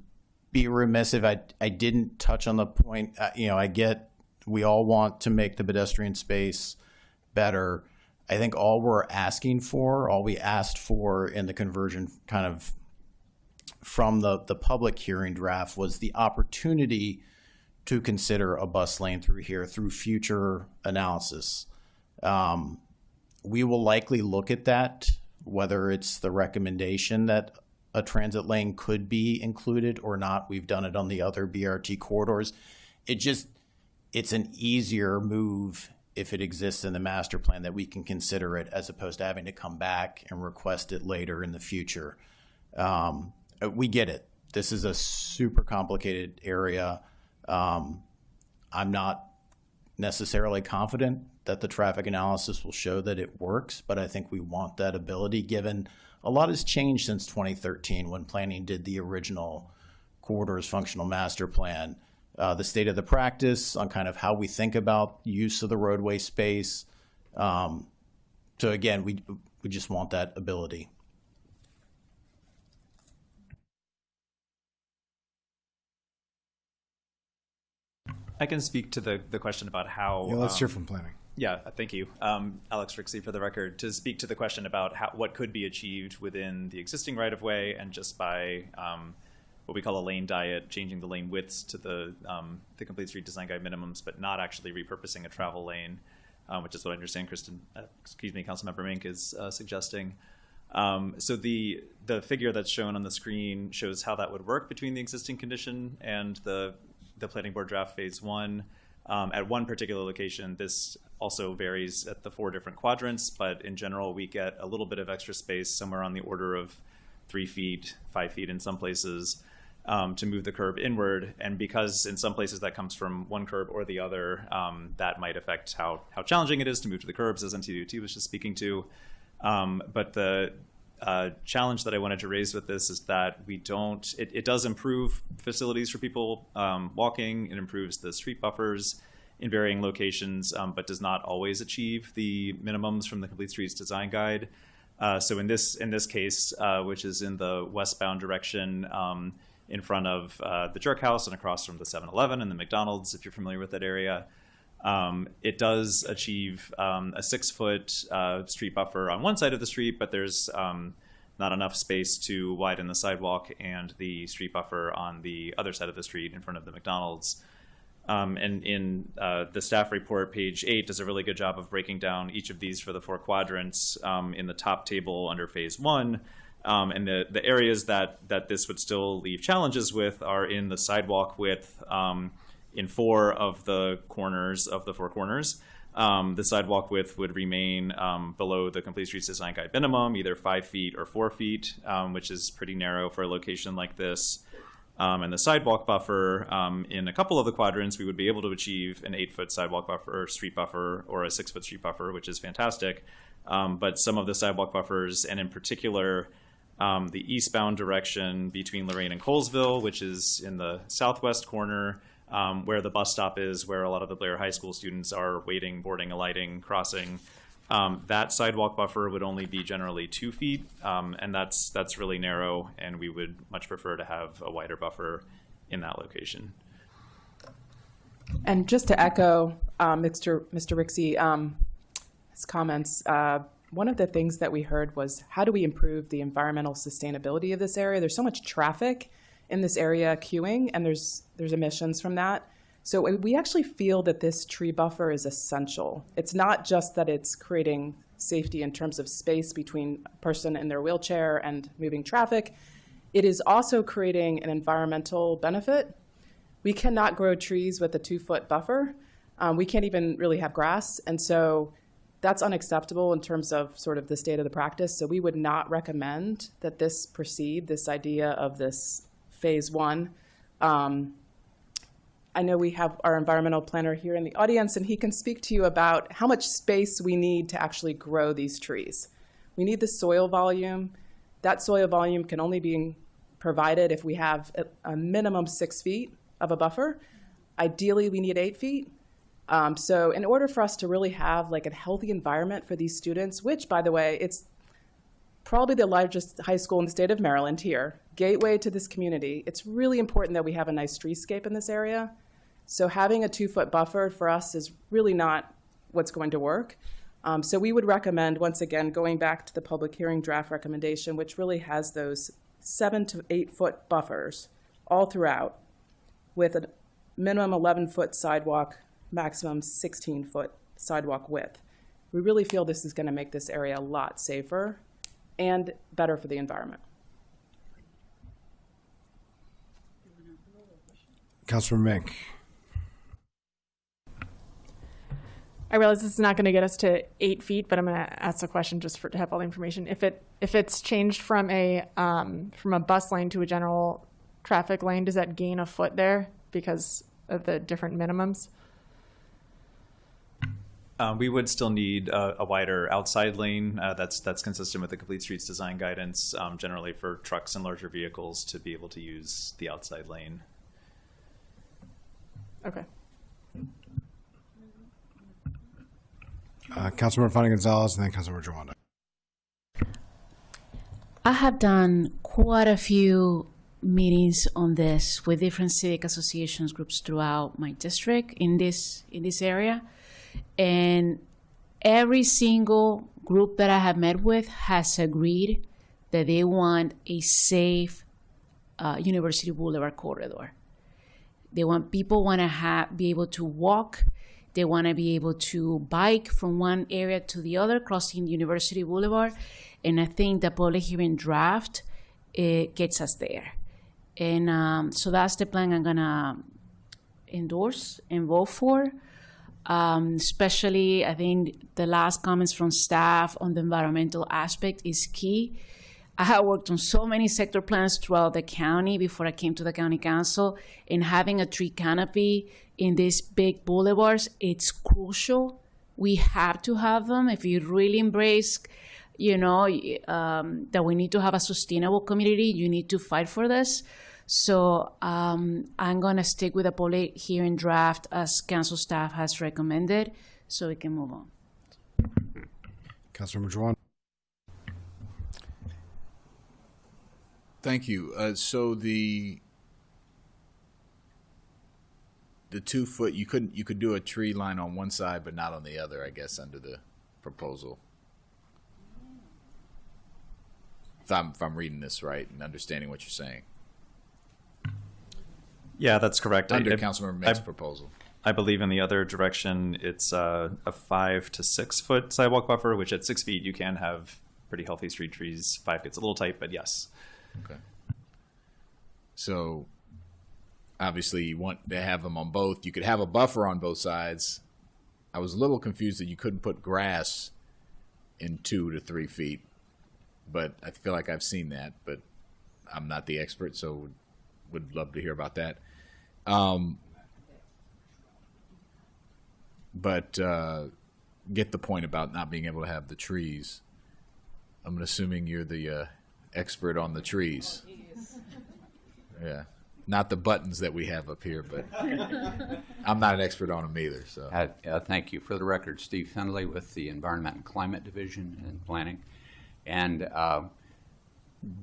be remiss if I didn't touch on the point. I get we all want to make the pedestrian space better. I think all we asked for in the conversion kind of from the public hearing draft was the opportunity to consider a bus lane through here through future analysis. We will likely look at that, whether it's the recommendation that a transit lane could be included or not. We've done it on the other BRT corridors. It's an easier move if it exists in the master plan that we can consider it as opposed to having to come back and request it later in the future. We get it. This is a super complicated area. I'm not necessarily confident that the traffic analysis will show that it works, but I think we want that ability given a lot has changed since 2013 when planning did the original corridors functional master plan. The state of the practice on kind of how we think about use of the roadway space. So again, we just want that ability. I can speak to the question about how. Yeah, let's hear from planning. Yeah, thank you. Alex Rixey for the record, to speak to the question about what could be achieved within the existing right-of-way and just by what we call a lane diet, changing the lane widths to the complete street design guide minimums, but not actually repurposing a travel lane, which is what I understand Councilmember Mink is suggesting. So the figure that's shown on the screen shows how that would work between the existing condition and the planning board draft phase 1. At one particular location, this also varies at the 4 different quadrants, but in general, we get a little bit of extra space, somewhere on the order of 3 feet, 5 feet in some places, to move the curb inward. And because in some places that comes from one curb or the other, that might affect how challenging it is to move to the curbs, as NCDOT was just speaking to. But the challenge that I wanted to raise with this is that it does improve facilities for people walking. It improves the street buffers in varying locations, but does not always achieve the minimums from the Complete Streets Design Guide. So in this case, which is in the westbound direction, in front of the Jerk House and across from the 7-Eleven and the McDonald's, if you're familiar with that area, it does achieve a 6-foot street buffer on one side of the street, but there's not enough space to widen the sidewalk and the street buffer on the other side of the street in front of the McDonald's. And in the staff report, page 8 does a really good job of breaking down each of these for the 4 quadrants in the top table under phase 1. And the areas that this would still leave challenges with are in the sidewalk width in 4 of the corners of the 4 corners. The sidewalk width would remain below the Complete Streets Design Guide minimum, either 5 feet or 4 feet, which is pretty narrow for a location like this. And the sidewalk buffer, in a couple of the quadrants, we would be able to achieve an 8-foot sidewalk buffer, street buffer, or a 6-foot street buffer, which is fantastic. But some of the sidewalk buffers, and in particular, the eastbound direction between Lorraine and Colesville, which is in the southwest corner, where the bus stop is, where a lot of the Blair High School students are waiting, boarding, alighting, crossing. That sidewalk buffer would only be generally 2 feet, and that's really narrow, and we would much prefer to have a wider buffer in that location. And just to echo Mr. Rixey, his comments, one of the things that we heard was, how do we improve the environmental sustainability of this area? There's so much traffic in this area queuing, and there's emissions from that. So we actually feel that this tree buffer is essential. It's not just that it's creating safety in terms of space between a person in their wheelchair and moving traffic. It is also creating an environmental benefit. We cannot grow trees with a 2-foot buffer. We can't even really have grass. And so that's unacceptable in terms of sort of the state of the practice. So we would not recommend that this proceed, this idea of this phase 1. I know we have our environmental planner here in the audience, and he can speak to you about how much space we need to actually grow these trees. We need the soil volume. That soil volume can only be provided if we have a minimum 6 feet of a buffer. Ideally, we need 8 feet. So in order for us to really have like a healthy environment for these students, which, by the way, it's probably the largest high school in the state of Maryland here, gateway to this community. It's really important that we have a nice streetscape in this area. So having a 2-foot buffer for us is really not what's going to work. So we would recommend, once again, going back to the public hearing draft recommendation, which really has those 7 to 8 foot buffers all throughout, with a minimum 11-foot sidewalk, maximum 16-foot sidewalk width. We really feel this is going to make this area a lot safer and better for the environment. Councilor Mink. I realize this is not going to get us to 8 feet, but I'm going to ask the question just to have all the information. If it's changed from a bus lane to a general traffic lane, does that gain a foot there because of the different minimums? We would still need a wider outside lane. That's consistent with the Complete Streets design guidance, generally for trucks and larger vehicles to be able to use the outside lane. Okay. Councilmember Fani Gonzalez, and then Councilmember Jawanda. I have done quite a few meetings on this with different civic associations groups throughout my district in this area, and every single group that I have met with has agreed that they want a safe University Boulevard corridor. They want people be able to walk. They want to be able to bike from one area to the other, crossing University Boulevard. And I think the public hearing draft gets us there. And so that's the plan I'm going to endorse and vote for. Especially, I think the last comments from staff on the environmental aspect is key. I have worked on so many sector plans throughout the county before I came to the county council, and having a tree canopy in these big boulevards, it's crucial. We have to have them if you really embrace, that we need to have a sustainable community. You need to fight for this. So I'm going to stick with the public hearing draft as council staff has recommended, so we can move on. Councilmember Jawanda. Thank you. So the 2 foot, you could do a tree line on one side but not on the other, I guess, under the proposal. If I'm reading this right and understanding what you're saying. Yeah, that's correct. Under Councilmember Mink's proposal. I believe in the other direction, it's a 5 to 6 foot sidewalk buffer, which at 6 feet you can have pretty healthy street trees. 5 gets a little tight, but yes. Okay. So obviously you want to have them on both. You could have a buffer on both sides. I was a little confused that you couldn't put grass in 2 to 3 feet, but I feel like I've seen that, but I'm not the expert, so would love to hear about that. But get the point about not being able to have the trees. I'm assuming you're the expert on the trees. Yeah, not the buttons that we have up here, but I'm not an expert on them either. So thank you. For the record, Steve Findlay with the Environment and Climate Division and Planning, and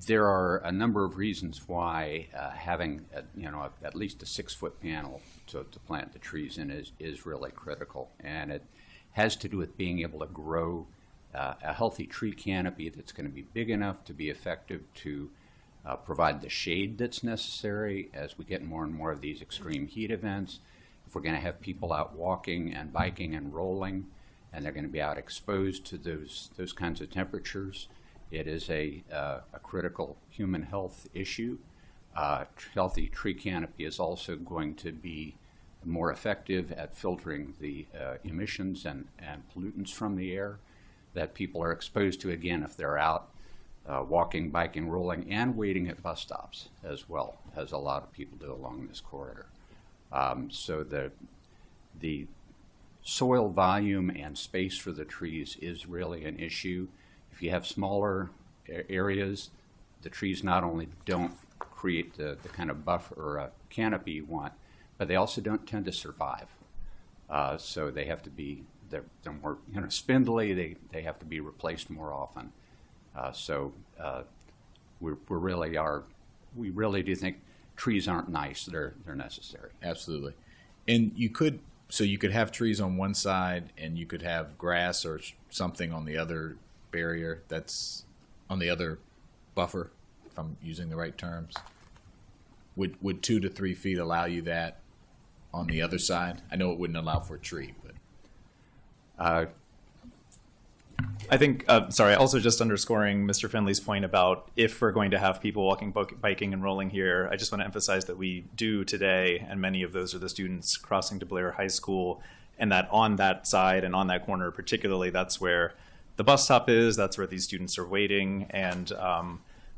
there are a number of reasons why having at least a 6 foot panel to plant the trees in is really critical, and it has to do with being able to grow a healthy tree canopy that's going to be big enough to be effective to provide the shade that's necessary as we get more and more of these extreme heat events. If we're going to have people out walking and biking and rolling, and they're going to be out exposed to those kinds of temperatures, it is a critical human health issue. Healthy tree canopy is also going to be more effective at filtering the emissions and pollutants from the air that people are exposed to, again, if they're out walking, biking, rolling, and waiting at bus stops as well, as a lot of people do along this corridor. So the soil volume and space for the trees is really an issue. If you have smaller areas, the trees not only don't create the kind of buffer or canopy you want, but they also don't tend to survive. So they have to be, they're more spindly, they have to be replaced more often. We really do think trees aren't nice. They're necessary. Absolutely. And you could have trees on one side and you could have grass or something on the other barrier that's on the other buffer, if I'm using the right terms. Would 2 to 3 feet allow you that on the other side? I know it wouldn't allow for a tree, but. I think, also just underscoring Mr. Finley's point about if we're going to have people walking, biking, and rolling here, I just want to emphasize that we do today, and many of those are the students crossing to Blair High School, and that on that side and on that corner particularly, that's where the bus stop is, that's where these students are waiting, and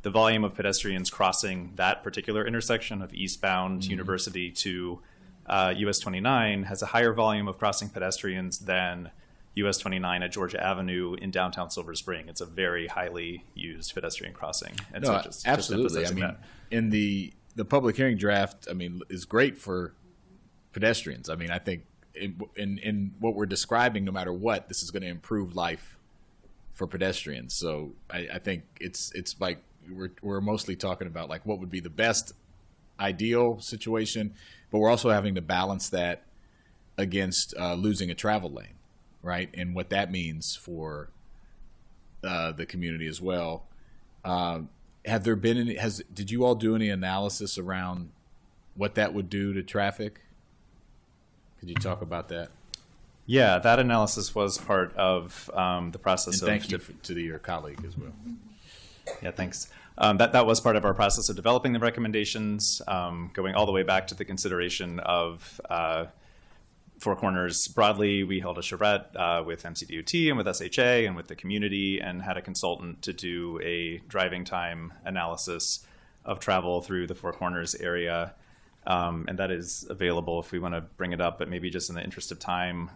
the volume of pedestrians crossing that particular intersection of eastbound University to US 29 has a higher volume of crossing pedestrians than US 29 at Georgia Avenue in downtown Silver Spring. It's a very highly used pedestrian crossing. And no, absolutely. Just in the public hearing draft, is great for pedestrians. I think in what we're describing, no matter what, this is going to improve life for pedestrians. So I think it's like we're mostly talking about like what would be the best ideal situation, but we're also having to balance that against losing a travel lane. Right, and what that means for the community as well. Have there been any? Did you all do any analysis around what that would do to traffic? Could you talk about that? Yeah, that analysis was part of the process. And thank you to your colleague as well. Yeah, thanks. That was part of our process of developing the recommendations, going all the way back to the consideration of. Four Corners broadly. We held a charrette with MCDOT and with SHA and with the community and had a consultant to do a driving time analysis of travel through the Four Corners area. And that is available if we want to bring it up, but maybe just in the interest of time,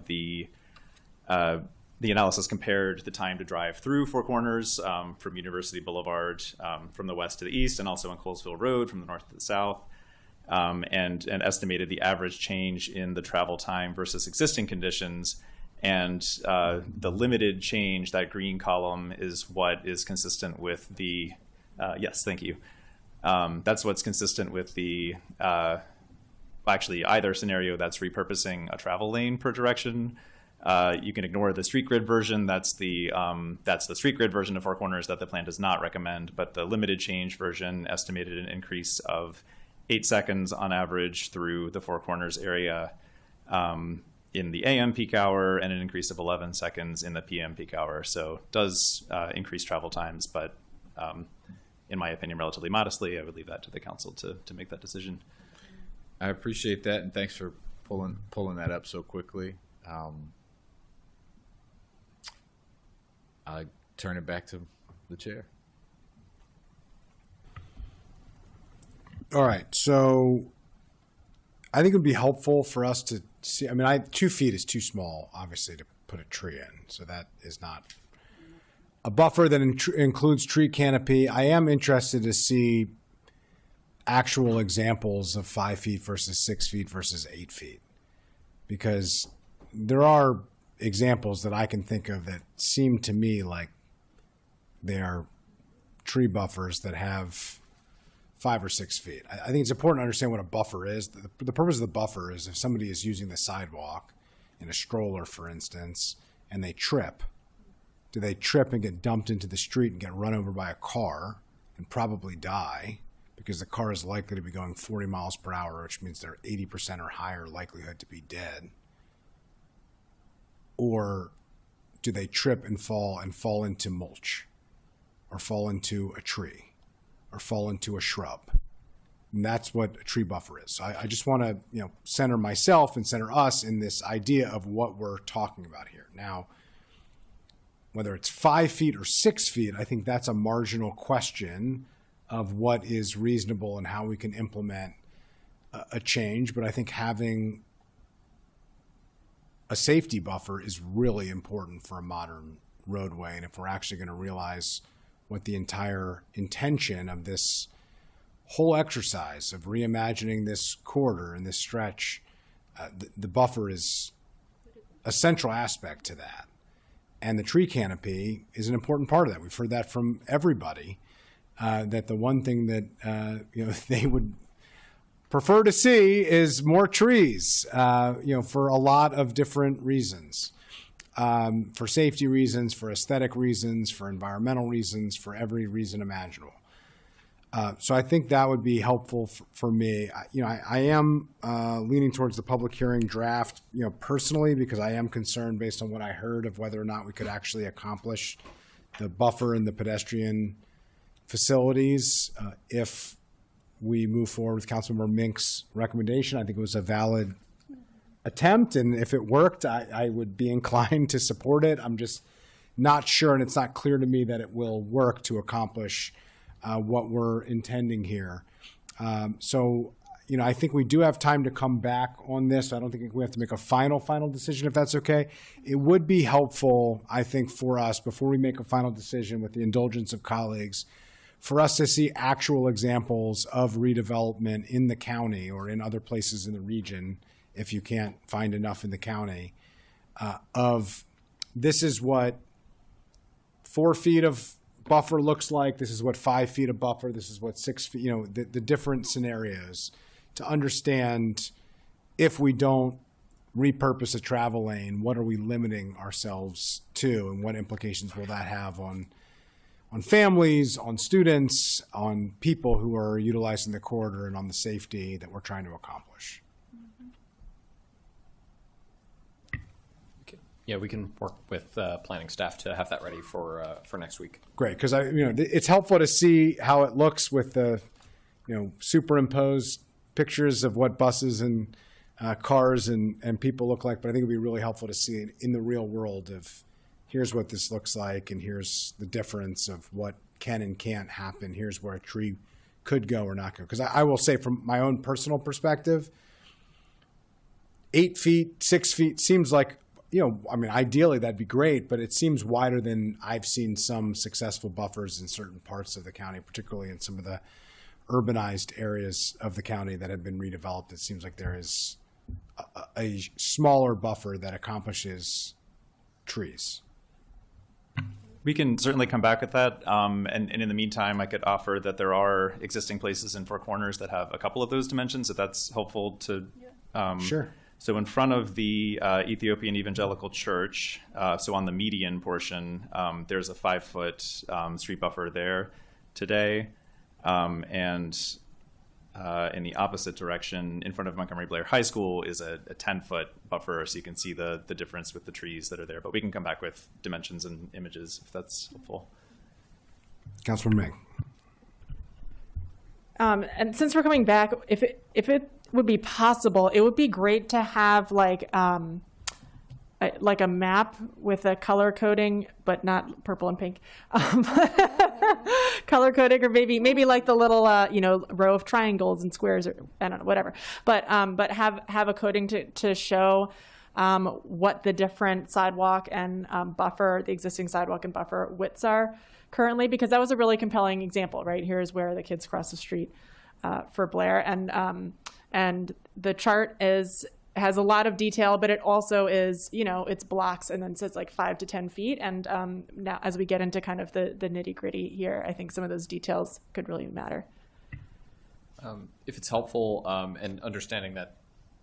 the analysis compared the time to drive through Four Corners from University Boulevard from the west to the east and also on Colesville Road from the north to the south. And estimated the average change in the travel time versus existing conditions. And the limited change, that green column, is what is consistent with the, yes, thank you. That's what's consistent with the, actually either scenario that's repurposing a travel lane per direction. You can ignore the street grid version. That's the street grid version of Four Corners that the plan does not recommend, but the limited change version estimated an increase of 8 seconds on average through the Four Corners area in the AM peak hour and an increase of 11 seconds in the PM peak hour. So it does increase travel times, but in my opinion, relatively modestly. I would leave that to the council to make that decision. I appreciate that, and thanks for pulling that up so quickly. I turn it back to the chair. All right, so I think it would be helpful for us to see. 2 feet is too small, obviously, to put a tree in. So that is not a buffer that includes tree canopy. I am interested to see actual examples of 5 feet versus 6 feet versus 8 feet, because there are examples that I can think of that seem to me like they are tree buffers that have 5 or 6 feet. I think it's important to understand what a buffer is. The purpose of the buffer is if somebody is using the sidewalk in a stroller, for instance, and they trip, do they trip and get dumped into the street and get run over by a car and probably die because the car is likely to be going 40 miles per hour, which means they're 80% or higher likelihood to be dead? Or do they trip and fall into mulch or fall into a tree or fall into a shrub? And that's what a tree buffer is. So I just want to center myself and center us in this idea of what we're talking about here. Now, whether it's 5 feet or 6 feet, I think that's a marginal question of what is reasonable and how we can implement a change. But I think having a safety buffer is really important for a modern roadway. And if we're actually going to realize what the entire intention of this whole exercise of reimagining this corridor and this stretch, the buffer is a central aspect to that. and the tree canopy is an important part of that. We've heard that from everybody, that the one thing that they would prefer to see is more trees, for a lot of different reasons, for safety reasons, for aesthetic reasons, for environmental reasons, for every reason imaginable. So I think that would be helpful for me. I am leaning towards the public hearing draft, personally, because I am concerned based on what I heard of whether or not we could actually accomplish the buffer and the pedestrian facilities if we move forward with Councilmember Mink's recommendation. I think it was a valid attempt, and if it worked, I would be inclined to support it. I'm just not sure, and it's not clear to me that it will work to accomplish what we're intending here. So, I think we do have time to come back on this. I don't think we have to make a final decision, if that's okay. It would be helpful, I think, for us, before we make a final decision, with the indulgence of colleagues, for us to see actual examples of redevelopment in the county or in other places in the region, if you can't find enough in the county, of this is what 4 feet of buffer looks like, this is what 5 feet of buffer, this is what 6 feet, the different scenarios, to understand if we don't repurpose a travel lane, what are we limiting ourselves to, and what implications will that have on families, on students, on people who are utilizing the corridor, and on the safety that we're trying to accomplish. Yeah, we can work with planning staff to have that ready for next week. Great, because it's helpful to see how it looks with the superimposed pictures of what buses and cars and people look like. But I think it'd be really helpful to see it in the real world of here's what this looks like, and here's the difference of what can and can't happen. Here's where a tree could go or not go. Because I will say, from my own personal perspective, 8 feet, 6 feet seems like, ideally that'd be great, but it seems wider than I've seen some successful buffers in certain parts of the county, particularly in some of the urbanized areas of the county that have been redeveloped. It seems like there is a smaller buffer that accomplishes trees. We can certainly come back with that. And in the meantime, I could offer that there are existing places in Four Corners that have a couple of those dimensions, if that's helpful to. Sure. So in front of the Ethiopian Evangelical Church, so on the median portion, there's a 5-foot street buffer there today. And in the opposite direction, in front of Montgomery Blair High School, is a 10-foot buffer, so you can see the difference with the trees that are there. But we can come back with dimensions and images if that's helpful. Councilman May. And since we're coming back, if it would be possible, it would be great to have like a map with a color coding, but not purple and pink. Color coding, or maybe like the little row of triangles and squares, or I don't know, whatever. But have a coding to show what the different sidewalk and buffer, the existing sidewalk and buffer widths are currently, because that was a really compelling example. Right, here's where the kids cross the street for Blair, and the chart has a lot of detail, but it also is, it's blocks and then says like 5 to 10 feet. And now as we get into kind of the nitty gritty here, I think some of those details could really matter. If it's helpful, and understanding that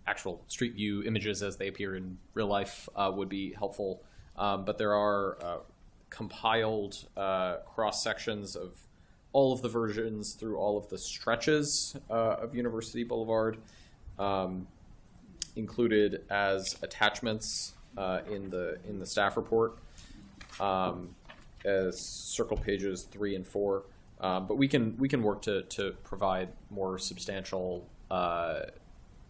actual street view images as they appear in real life would be helpful. But there are compiled cross sections of all of the versions through all of the stretches of University Boulevard, included as attachments in the staff report, as circle pages 3 and 4. But we can work to provide more substantial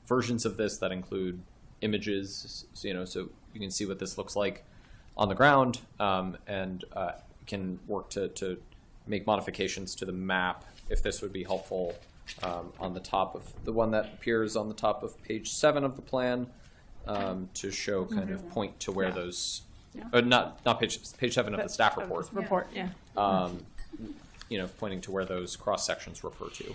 versions of this that include images, so you can see what this looks like on the ground, and can work to make modifications to the map if this would be helpful, on the top of the one that appears on the top of page 7 of the plan, to show kind of point to where those, not page 7 of the staff report. pointing to where those cross sections refer to.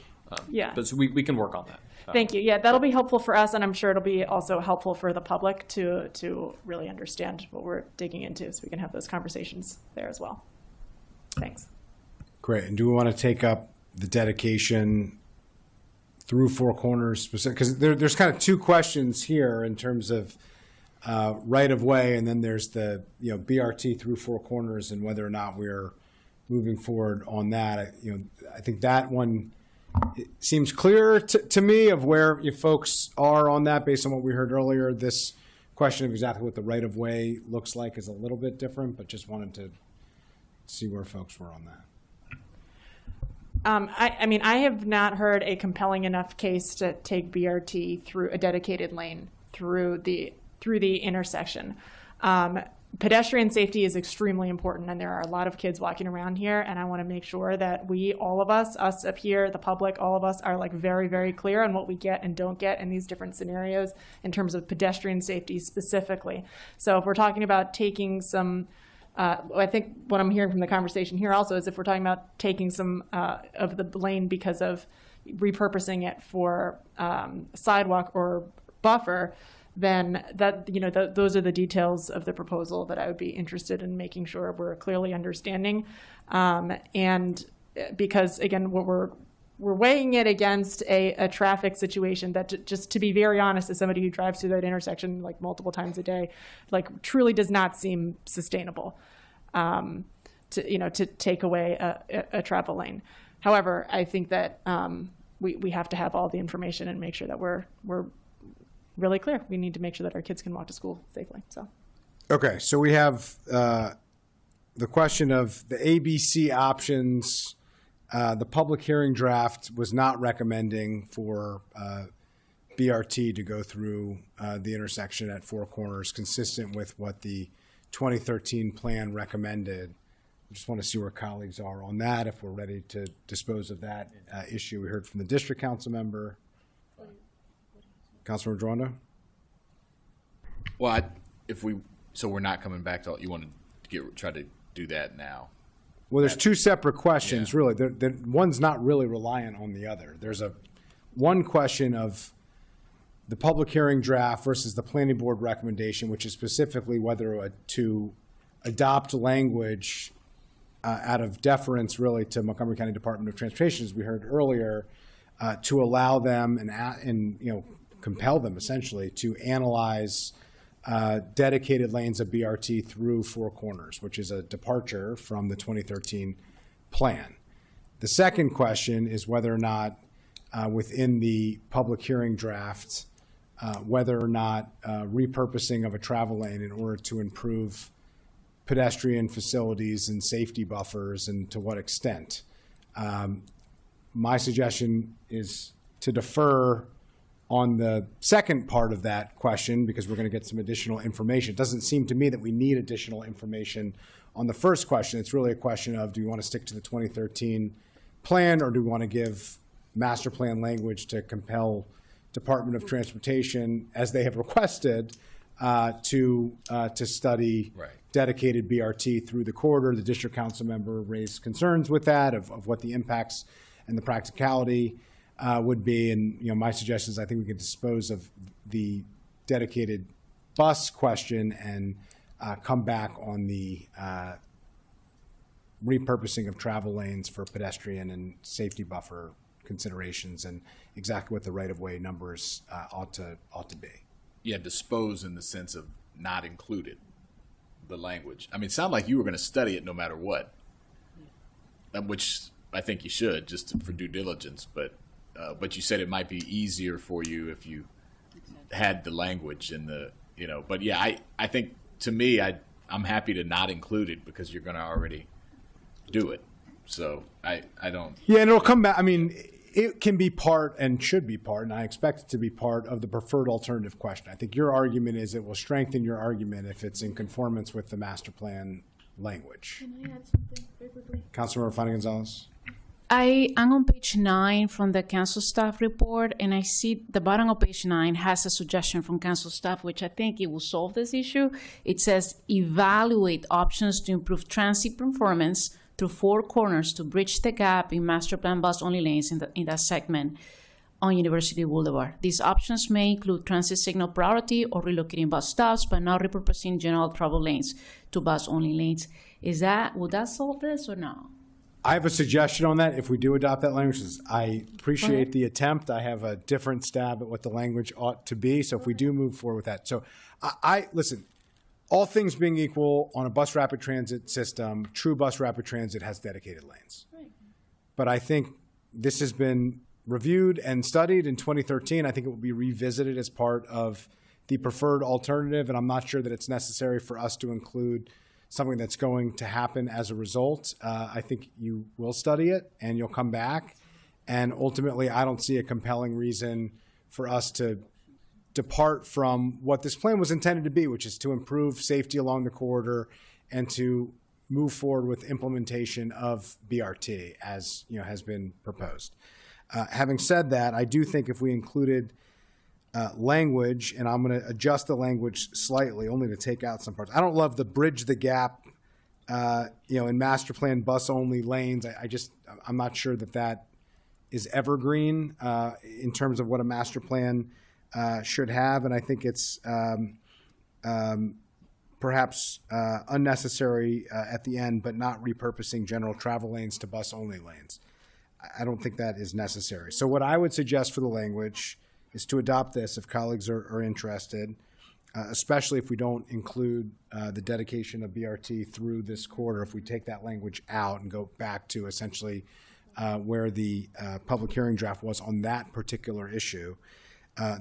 Yeah. But so we can work on that. Thank you. Yeah, that'll be helpful for us, and I'm sure it'll be also helpful for the public to really understand what we're digging into, so we can have those conversations there as well. Thanks. Great. And do we want to take up the dedication through Four Corners specific? Because there's kind of two questions here in terms of right of way, and then there's the BRT through Four Corners and whether or not we're moving forward on that. I think that one, it seems clearer to me of where you folks are on that based on what we heard earlier. This question of exactly what the right of way looks like is a little bit different, but just wanted to see where folks were on that. I have not heard a compelling enough case to take BRT through a dedicated lane through the intersection. Pedestrian safety is extremely important, and there are a lot of kids walking around here, and I want to make sure that all of us up here, the public, all of us are like very, very clear on what we get and don't get in these different scenarios in terms of pedestrian safety specifically. So if we're talking about taking some, I think what I'm hearing from the conversation here also is if we're talking about taking some of the lane because of repurposing it for sidewalk or buffer, then those are the details of the proposal that I would be interested in making sure we're clearly understanding. And because again, what we're weighing it against a traffic situation that, just to be very honest, as somebody who drives through that intersection like multiple times a day, like truly does not seem sustainable to take away a travel lane. However, I think that we have to have all the information and make sure that we're really clear. We need to make sure that our kids can walk to school safely. So, okay, so we have the question of the ABC options. The public hearing draft was not recommending for BRT to go through the intersection at Four Corners, consistent with what the 2013 plan recommended. I just want to see where colleagues are on that, if we're ready to dispose of that issue. We heard from the district council member. Councilor Madrondo? Well, we're not coming back to, you want to try to do that now? Well, there's two separate questions, really. One's not really reliant on the other. There's one question of the public hearing draft versus the planning board recommendation, which is specifically whether to adopt language out of deference, really, to Montgomery County Department of Transportation, as we heard earlier, to allow them and compel them essentially to analyze dedicated lanes of BRT through Four Corners, which is a departure from the 2013 plan. The second question is whether or not within the public hearing draft, whether or not repurposing of a travel lane in order to improve pedestrian facilities and safety buffers, and to what extent. My suggestion is to defer on the second part of that question, because we're going to get some additional information. It doesn't seem to me that we need additional information on the first question. It's really a question of, do we want to stick to the 2013 plan, or do we want to give master plan language to compel Department of Transportation, as they have requested, to study dedicated BRT through the corridor? The district council member raised concerns with that, of what the impacts and the practicality would be. And my suggestion is I think we could dispose of the dedicated bus question and come back on the repurposing of travel lanes for pedestrian and safety buffer considerations, and exactly what the right-of-way numbers ought to be. Yeah, dispose in the sense of not included the language. I mean, it sounded like you were going to study it no matter what, which I think you should, just for due diligence. But you said it might be easier for you if you had the language in the, But yeah, I think, to me, I'm happy to not include it because you're going to already do it. So I don't. Yeah, and it'll come back. I mean, it can be part and should be part, and I expect it to be part of the preferred alternative question. I think your argument is it will strengthen your argument if it's in conformance with the master plan language. Can I add something very quickly? Councilmember Fani-Gonzalez. I am on page 9 from the council staff report, and I see the bottom of page 9 has a suggestion from council staff, which I think it will solve this issue. It says, evaluate options to improve transit performance through four corners to bridge the gap in master plan bus-only lanes in that segment on University Boulevard. These options may include transit signal priority or relocating bus stops, but not repurposing general travel lanes to bus-only lanes. Would that solve this or no? I have a suggestion on that. If we do adopt that language, I appreciate the attempt. I have a different stab at what the language ought to be. So if we do move forward with that. So I listen, all things being equal on a bus rapid transit system, true bus rapid transit has dedicated lanes. Right. But I think this has been reviewed and studied in 2013. I think it will be revisited as part of the preferred alternative. And I'm not sure that it's necessary for us to include something that's going to happen as a result. I think you will study it and you'll come back. And ultimately, I don't see a compelling reason for us to depart from what this plan was intended to be, which is to improve safety along the corridor and to move forward with implementation of BRT as has been proposed. Having said that, I do think if we included language, and I'm going to adjust the language slightly, only to take out some parts. I don't love the bridge the gap, in master plan bus only lanes. I'm not sure that is evergreen in terms of what a master plan should have, and I think it's perhaps unnecessary at the end, but not repurposing general travel lanes to bus only lanes. I don't think that is necessary. So what I would suggest for the language is to adopt this if colleagues are interested, especially if we don't include the dedication of BRT through this quarter. If we take that language out and go back to essentially where the public hearing draft was on that particular issue,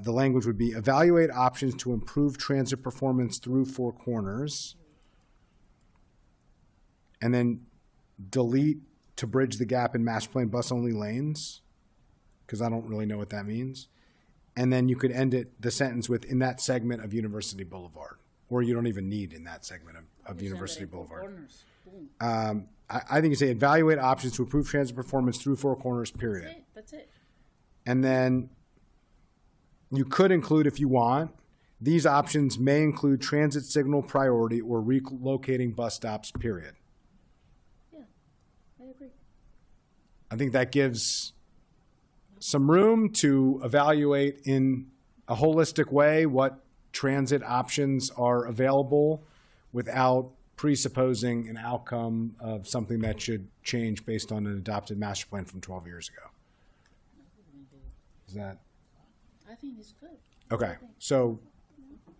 the language would be evaluate options to improve transit performance through four corners, and then delete to bridge the gap in master plan bus only lanes, because I don't really know what that means. And then you could end the sentence with in that segment of University Boulevard, or you don't even need in that segment of University Boulevard. I think you say evaluate options to improve transit performance through four corners, period. That's it. And then you could include, if you want, these options may include transit signal priority or relocating bus stops, period. Yeah, I agree. I think that gives some room to evaluate in a holistic way what transit options are available without presupposing an outcome of something that should change based on an adopted master plan from 12 years ago. Is that? I think it's good. Okay, so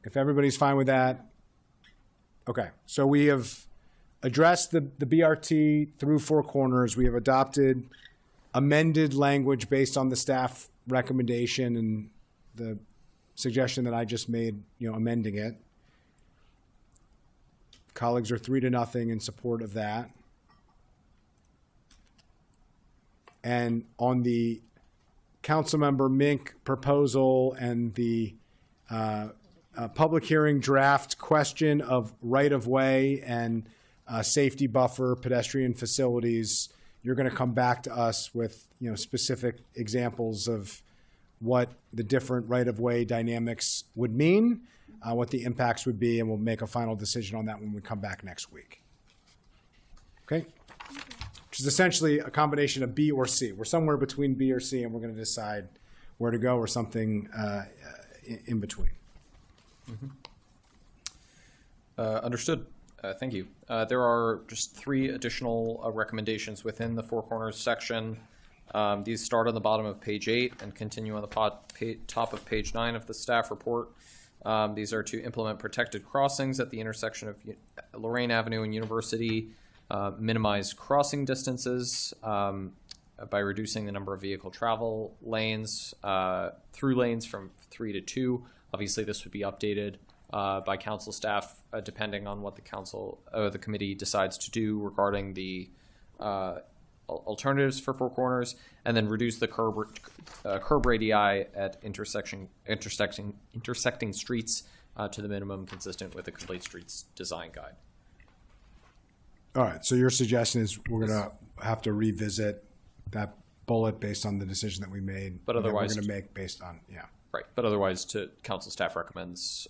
if everybody's fine with that, okay. So we have addressed the BRT through four corners. We have adopted amended language based on the staff recommendation and the suggestion that I just made, amending it. Colleagues are 3-0 in support of that. And on the Councilmember Mink proposal and the public hearing draft question of right-of-way and safety buffer, pedestrian facilities, you're going to come back to us with specific examples of what the different right-of-way dynamics would mean, what the impacts would be, and we'll make a final decision on that when we come back next week. Okay? Which is essentially a combination of B or C. We're somewhere between B or C, and we're going to decide where to go or something in between. Mm-hmm. Understood. Thank you. There are just 3 additional recommendations within the Four Corners section. These start on the bottom of page 8 and continue on the top of page 9 of the staff report. These are to implement protected crossings at the intersection of Lorraine Avenue and University, minimize crossing distances by reducing the number of vehicle travel lanes, through lanes from 3 to 2. Obviously, this would be updated by council staff, depending on what the committee decides to do regarding the alternatives for Four Corners, and then reduce the curb radii at intersecting streets to the minimum consistent with the Complete Streets Design Guide. All right. So your suggestion is we're going to have to revisit that bullet based on the decision that we made, but otherwise we're going to make based on Right, but otherwise, council staff recommends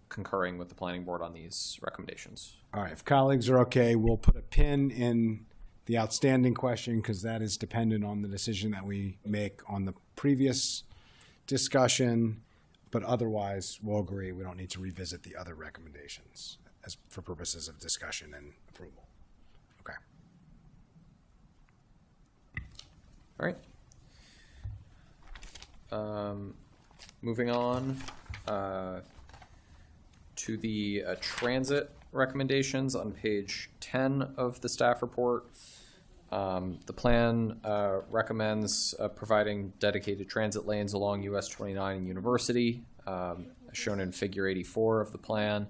concurring with the planning board on these recommendations. All right, if colleagues are okay, we'll put a pin in the outstanding question because that is dependent on the decision that we make on the previous discussion, but otherwise we'll agree we don't need to revisit the other recommendations as for purposes of discussion and approval. Okay. All right. Moving on to the transit recommendations on page 10 of the staff report. The plan recommends providing dedicated transit lanes along US 29 and University, as shown in figure 84 of the plan.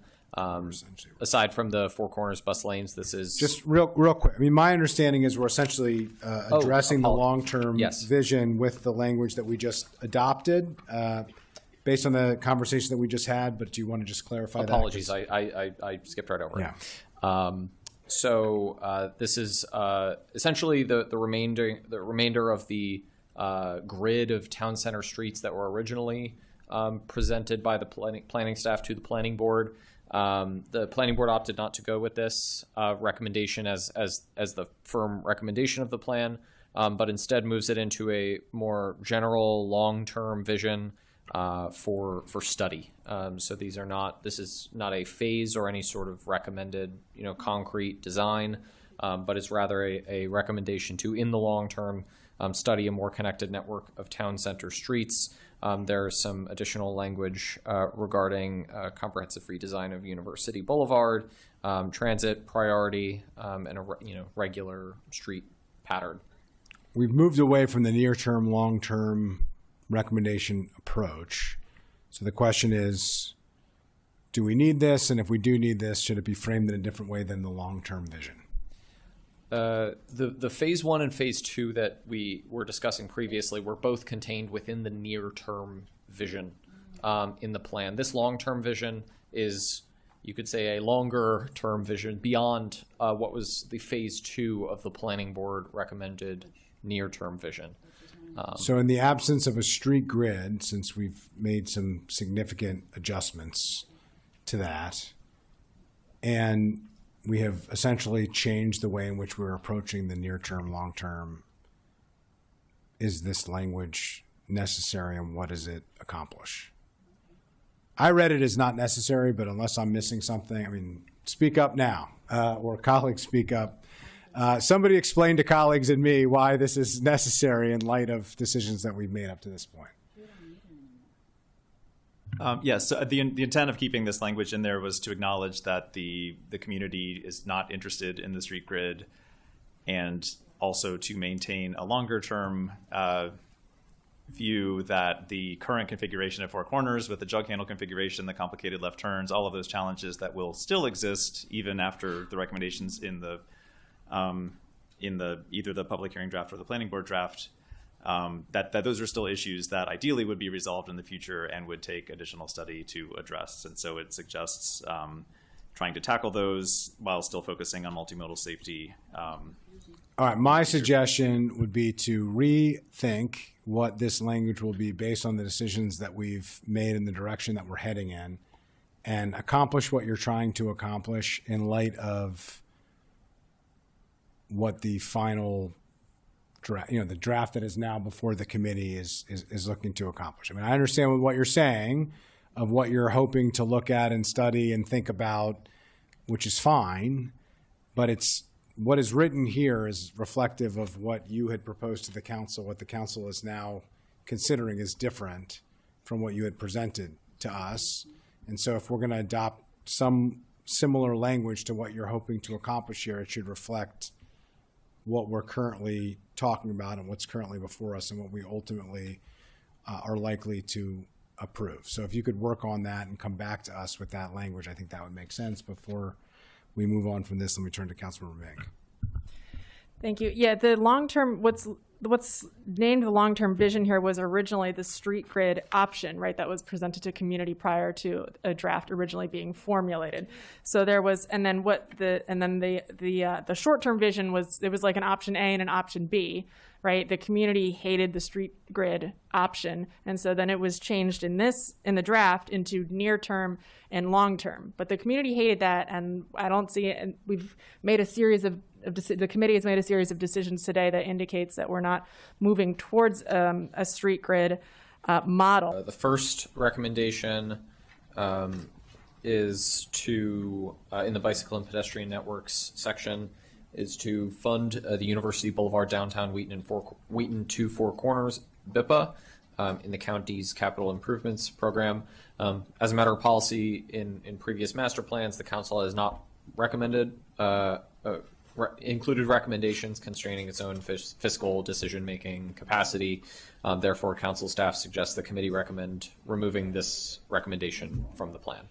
Aside from the Four Corners bus lanes, this is Just real quick. I mean, my understanding is we're essentially addressing the long-term vision with the language that we just adopted, based on the conversation that we just had. But do you want to just clarify that? Apologies, I skipped right over it. Yeah. So this is essentially the remainder of the grid of town center streets that were originally presented by the planning staff to the planning board. The planning board opted not to go with this recommendation as the firm recommendation of the plan, but instead moves it into a more general long-term vision for study. So this is not a phase or any sort of recommended, concrete design, but it's rather a recommendation to, in the long term, study a more connected network of town center streets. There is some additional language regarding comprehensive redesign of University Boulevard, transit priority, and a regular street pattern. We've moved away from the near-term, long-term recommendation approach. So the question is, do we need this? And if we do need this, should it be framed in a different way than the long-term vision? The phase 1 and phase 2 that we were discussing previously were both contained within the near-term vision in the plan. This long-term vision is, you could say, a longer-term vision beyond what was the phase 2 of the planning board recommended near-term vision. So in the absence of a street grid, since we've made some significant adjustments to that, and we have essentially changed the way in which we're approaching the near-term, long-term, is this language necessary and what does it accomplish? I read it as not necessary, but unless I'm missing something, speak up now, or colleagues speak up. Somebody explain to colleagues and me why this is necessary in light of decisions that we've made up to this point. Yes, so the intent of keeping this language in there was to acknowledge that the community is not interested in the street grid, and also to maintain a longer term view that the current configuration of Four Corners with the jug handle configuration, the complicated left turns, all of those challenges that will still exist even after the recommendations in the either the public hearing draft or the planning board draft, that those are still issues that ideally would be resolved in the future and would take additional study to address. And so it suggests trying to tackle those while still focusing on multimodal safety. All right, my suggestion would be to rethink what this language will be based on the decisions that we've made in the direction that we're heading in, and accomplish what you're trying to accomplish in light of what the final draft, the draft that is now before the committee is looking to accomplish. I understand what you're saying of what you're hoping to look at and study and think about, which is fine, but it's what is written here is reflective of what you had proposed to the council. What the council is now considering is different from what you had presented to us. And so if we're going to adopt some similar language to what you're hoping to accomplish here, it should reflect what we're currently talking about and what's currently before us and what we ultimately are likely to approve. So if you could work on that and come back to us with that language, I think that would make sense. Before we move on from this, let me turn to Councilmember Mink. Thank you. Yeah, the long-term, what's named the long-term vision here was originally the street grid option, right? That was presented to community prior to a draft originally being formulated. So there was, and then the short-term vision was, it was like an option A and an option B. right? The community hated the street grid option, and so then it was changed in the draft into near term and long term. But the community hated that, and I don't see it. And we've made a series of the committee has made a series of decisions today that indicates that we're not moving towards a street grid model. The first recommendation is to, in the bicycle and pedestrian networks section, is to fund the University Boulevard Downtown Wheaton to Four Corners BIPA in the county's capital improvements program. As a matter of policy, in previous master plans, the council has not recommended included recommendations constraining its own fiscal decision-making capacity. Therefore, council staff suggests the committee recommend removing this recommendation from the plan.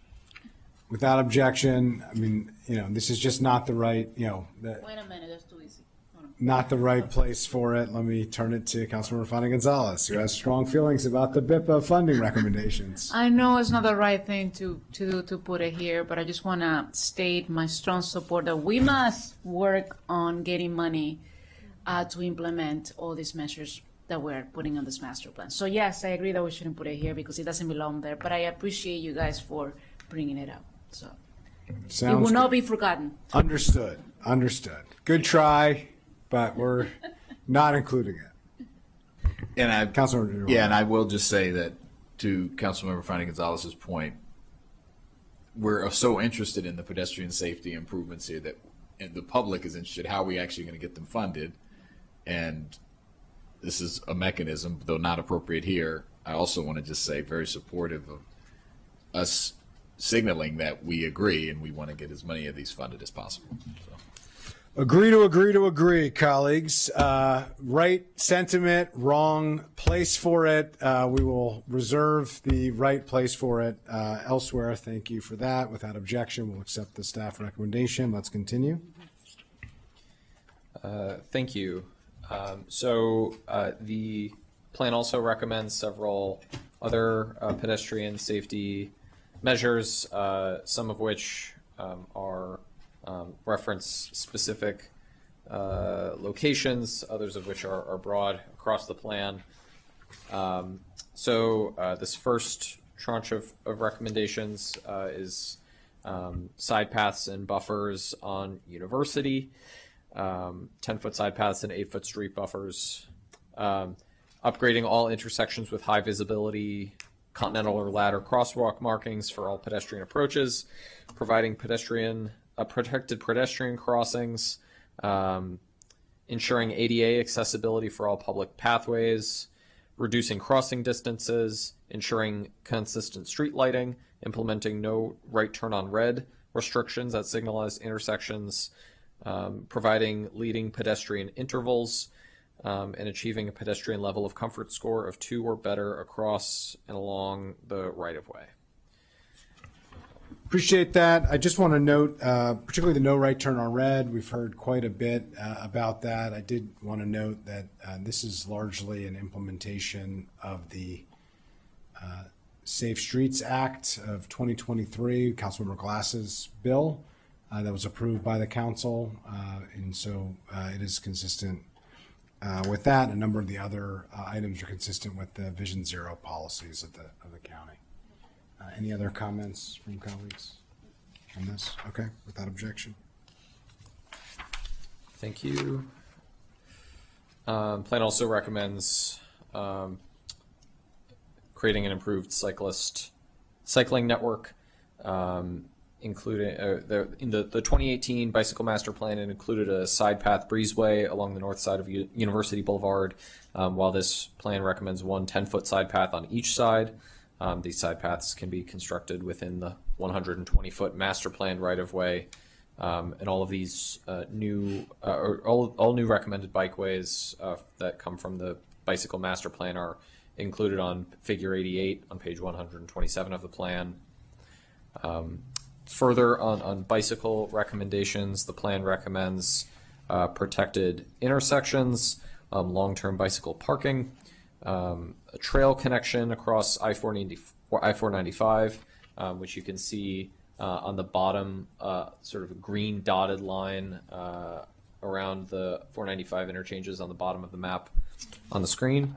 Without objection, I mean, this is just not the right, Wait a minute, that's too easy. not the right place for it. Let me turn it to Councilmember Fani Gonzalez, who has strong feelings about the BIPA funding recommendations. I know it's not the right thing to do to put it here, but I just want to state my strong support that we must work on getting money to implement all these measures that we're putting on this master plan. So yes, I agree that we shouldn't put it here because it doesn't belong there, but I appreciate you guys for bringing it up. So it will not be forgotten. Understood. Good try, but we're not including it. And Councilmember, and I will just say that to Councilmember Fani Gonzalez's point, we're so interested in the pedestrian safety improvements here that and the public is interested how are we actually going to get them funded, and this is a mechanism, though not appropriate here. I also want to just say very supportive of us signaling that we agree and we want to get as many of these funded as possible. So. Agree to agree, colleagues. Right sentiment, wrong place for it. We will reserve the right place for it elsewhere. Thank you for that. Without objection, we'll accept the staff recommendation. Let's continue. Thank you. So the plan also recommends several other pedestrian safety measures, some of which are reference specific locations, others of which are broad across the plan. So this first tranche of recommendations is side paths and buffers on University, 10-foot side paths and 8-foot street buffers, upgrading all intersections with high visibility continental or ladder crosswalk markings for all pedestrian approaches, providing protected pedestrian crossings, ensuring ADA accessibility for all public pathways, reducing crossing distances, ensuring consistent street lighting, implementing no right turn on red restrictions at signalized intersections, providing leading pedestrian intervals, and achieving a pedestrian level of comfort score of 2 or better across and along the right-of-way. Appreciate that. I just want to note, particularly the no right turn on red. We've heard quite a bit about that. I did want to note that this is largely an implementation of the Safe Streets Act of 2023, Councilmember Glass's bill that was approved by the council. And so it is consistent with that. A number of the other items are consistent with the Vision Zero policies of the county. Any other comments from colleagues on this? Okay, without objection. Thank you. Plan also recommends creating an improved cycling network, including in the 2018 bicycle master plan. It included a side path breezeway along the north side of University Boulevard, while this plan recommends one 10-foot side path on each side. These side paths can be constructed within the 120-foot master plan right-of-way, and all of these all new recommended bikeways that come from the bicycle master plan are included on Figure 88 on page 127 of the plan. Further on bicycle recommendations, the plan recommends protected intersections, long-term bicycle parking, a trail connection across I-495, which you can see on the bottom, sort of a green dotted line around the 495 interchanges on the bottom of the map on the screen.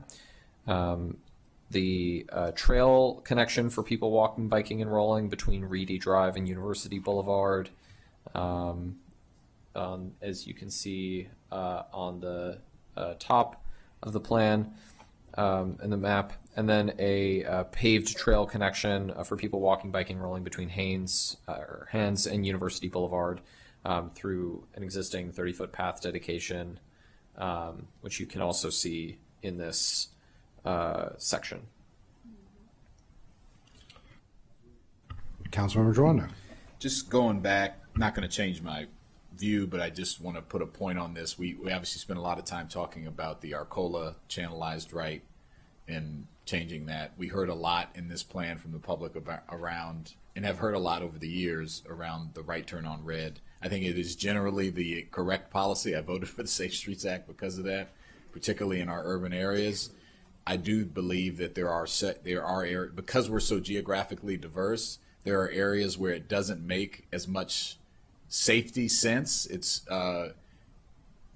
The trail connection for people walking, biking, and rolling between Reedy Drive and University Boulevard. As you can see on the top of the plan in the map, and then a paved trail connection for people walking, biking, rolling between Haynes and University Boulevard through an existing 30-foot path dedication, which you can also see in this section. Councilmember Giordano. Just going back, not going to change my view, but I just want to put a point on this. We obviously spent a lot of time talking about the Arcola channelized right and changing that. We heard a lot in this plan from the public around, and have heard a lot over the years around the right turn on red. I think it is generally the correct policy. I voted for the Safe Streets Act because of that, particularly in our urban areas. I do believe that there are areas, because we're so geographically diverse, there are areas where it doesn't make as much safety sense.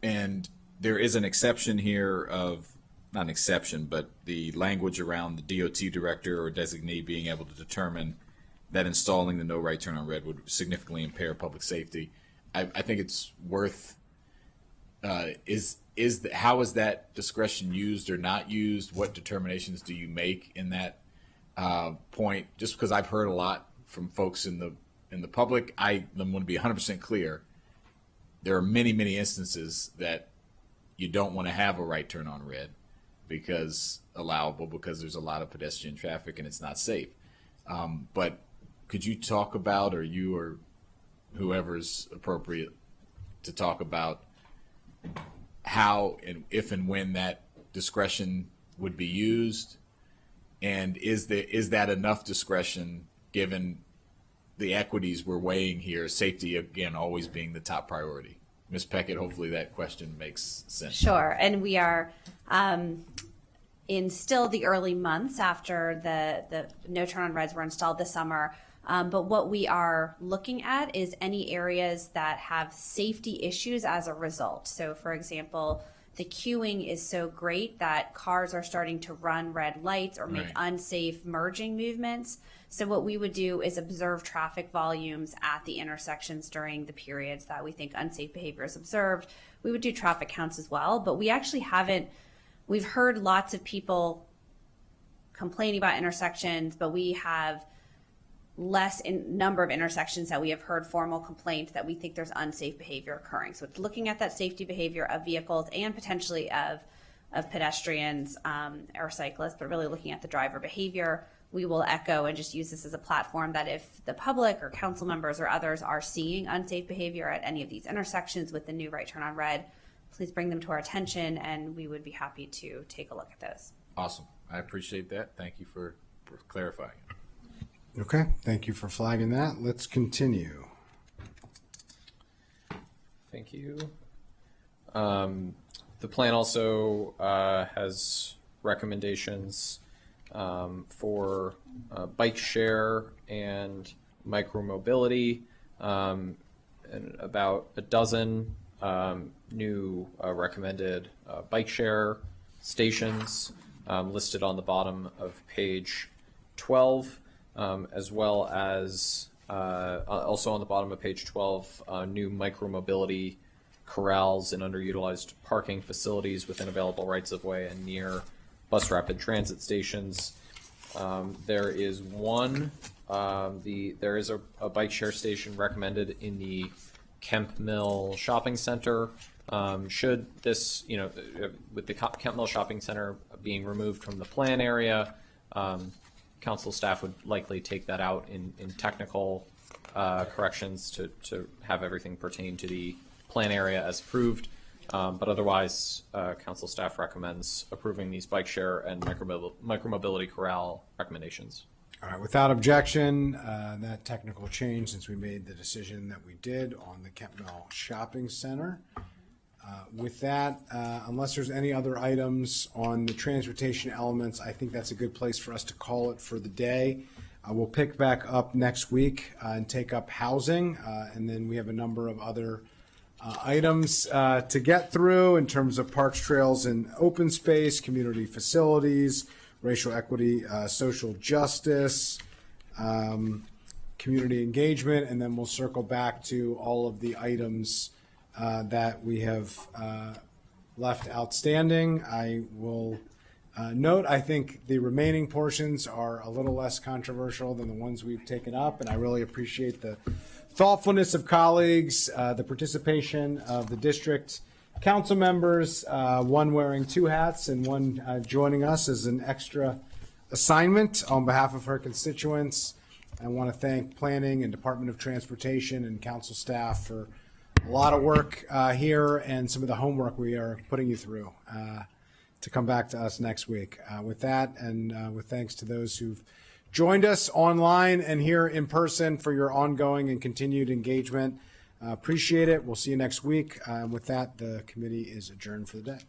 And there is an exception here of, not an exception, but the language around the DOT director or designee being able to determine that installing the no right turn on red would significantly impair public safety. I think it's worth, how is that discretion used or not used? What determinations do you make in that point? Just because I've heard a lot from folks in the public, I'm going to be 100% clear. There are many, many instances that you don't want to have a right turn on red because there's a lot of pedestrian traffic and it's not safe. But could you talk about, or you or whoever's appropriate to talk about, how and if and when that discretion would be used, and is that enough discretion given the equities we're weighing here, safety again always being the top priority? Ms. Peckett, hopefully that question makes sense. Sure, and we are in still the early months after the no turn on reds were installed this summer. But what we are looking at is any areas that have safety issues as a result. So for example, the queuing is so great that cars are starting to run red lights or make unsafe merging movements. So what we would do is observe traffic volumes at the intersections during the periods that we think unsafe behavior is observed. We would do traffic counts as well, but we actually we've heard lots of people complaining about intersections, but we have less in number of intersections that we have heard formal complaints that we think there's unsafe behavior occurring. So it's looking at that safety behavior of vehicles and potentially of pedestrians or cyclists, but really looking at the driver behavior. We will echo and just use this as a platform that if the public or council members or others are seeing unsafe behavior at any of these intersections with the new right turn on red, please bring them to our attention and we would be happy to take a look at those. Awesome. I appreciate that. Thank you for clarifying. Okay, thank you for flagging that. Let's continue. Thank you. The plan also has recommendations for bike share and micromobility, and about a dozen new recommended bike share stations listed on the bottom of page 12. As well as also on the bottom of page 12, new micromobility corrals and underutilized parking facilities within available rights-of-way and near bus rapid transit stations. There is a bike share station recommended in the Kemp Mill Shopping Center. Should this, with the Kemp Mill Shopping Center being removed from the plan area, council staff would likely take that out in technical corrections to have everything pertain to the plan area as approved. But otherwise, council staff recommends approving these bike share and micromobility corral recommendations. All right, without objection, that technical change, since we made the decision that we did on the Kemp Mill Shopping Center. With that, unless there's any other items on the transportation elements, I think that's a good place for us to call it for the day. We'll pick back up next week and take up housing, and then we have a number of other items to get through in terms of parks, trails, and open space, community facilities, racial equity, social justice, community engagement, and then we'll circle back to all of the items that we have left outstanding. I will note, I think the remaining portions are a little less controversial than the ones we've taken up, and I really appreciate the thoughtfulness of colleagues, the participation of the district council members, one wearing two hats and one joining us as an extra assignment on behalf of her constituents. I want to thank Planning and Department of Transportation and council staff for a lot of work here and some of the homework we are putting you through to come back to us next week. With that, and with thanks to those who've joined us online and here in person for your ongoing and continued engagement. Appreciate it. We'll see you next week. With that, the committee is adjourned for the day.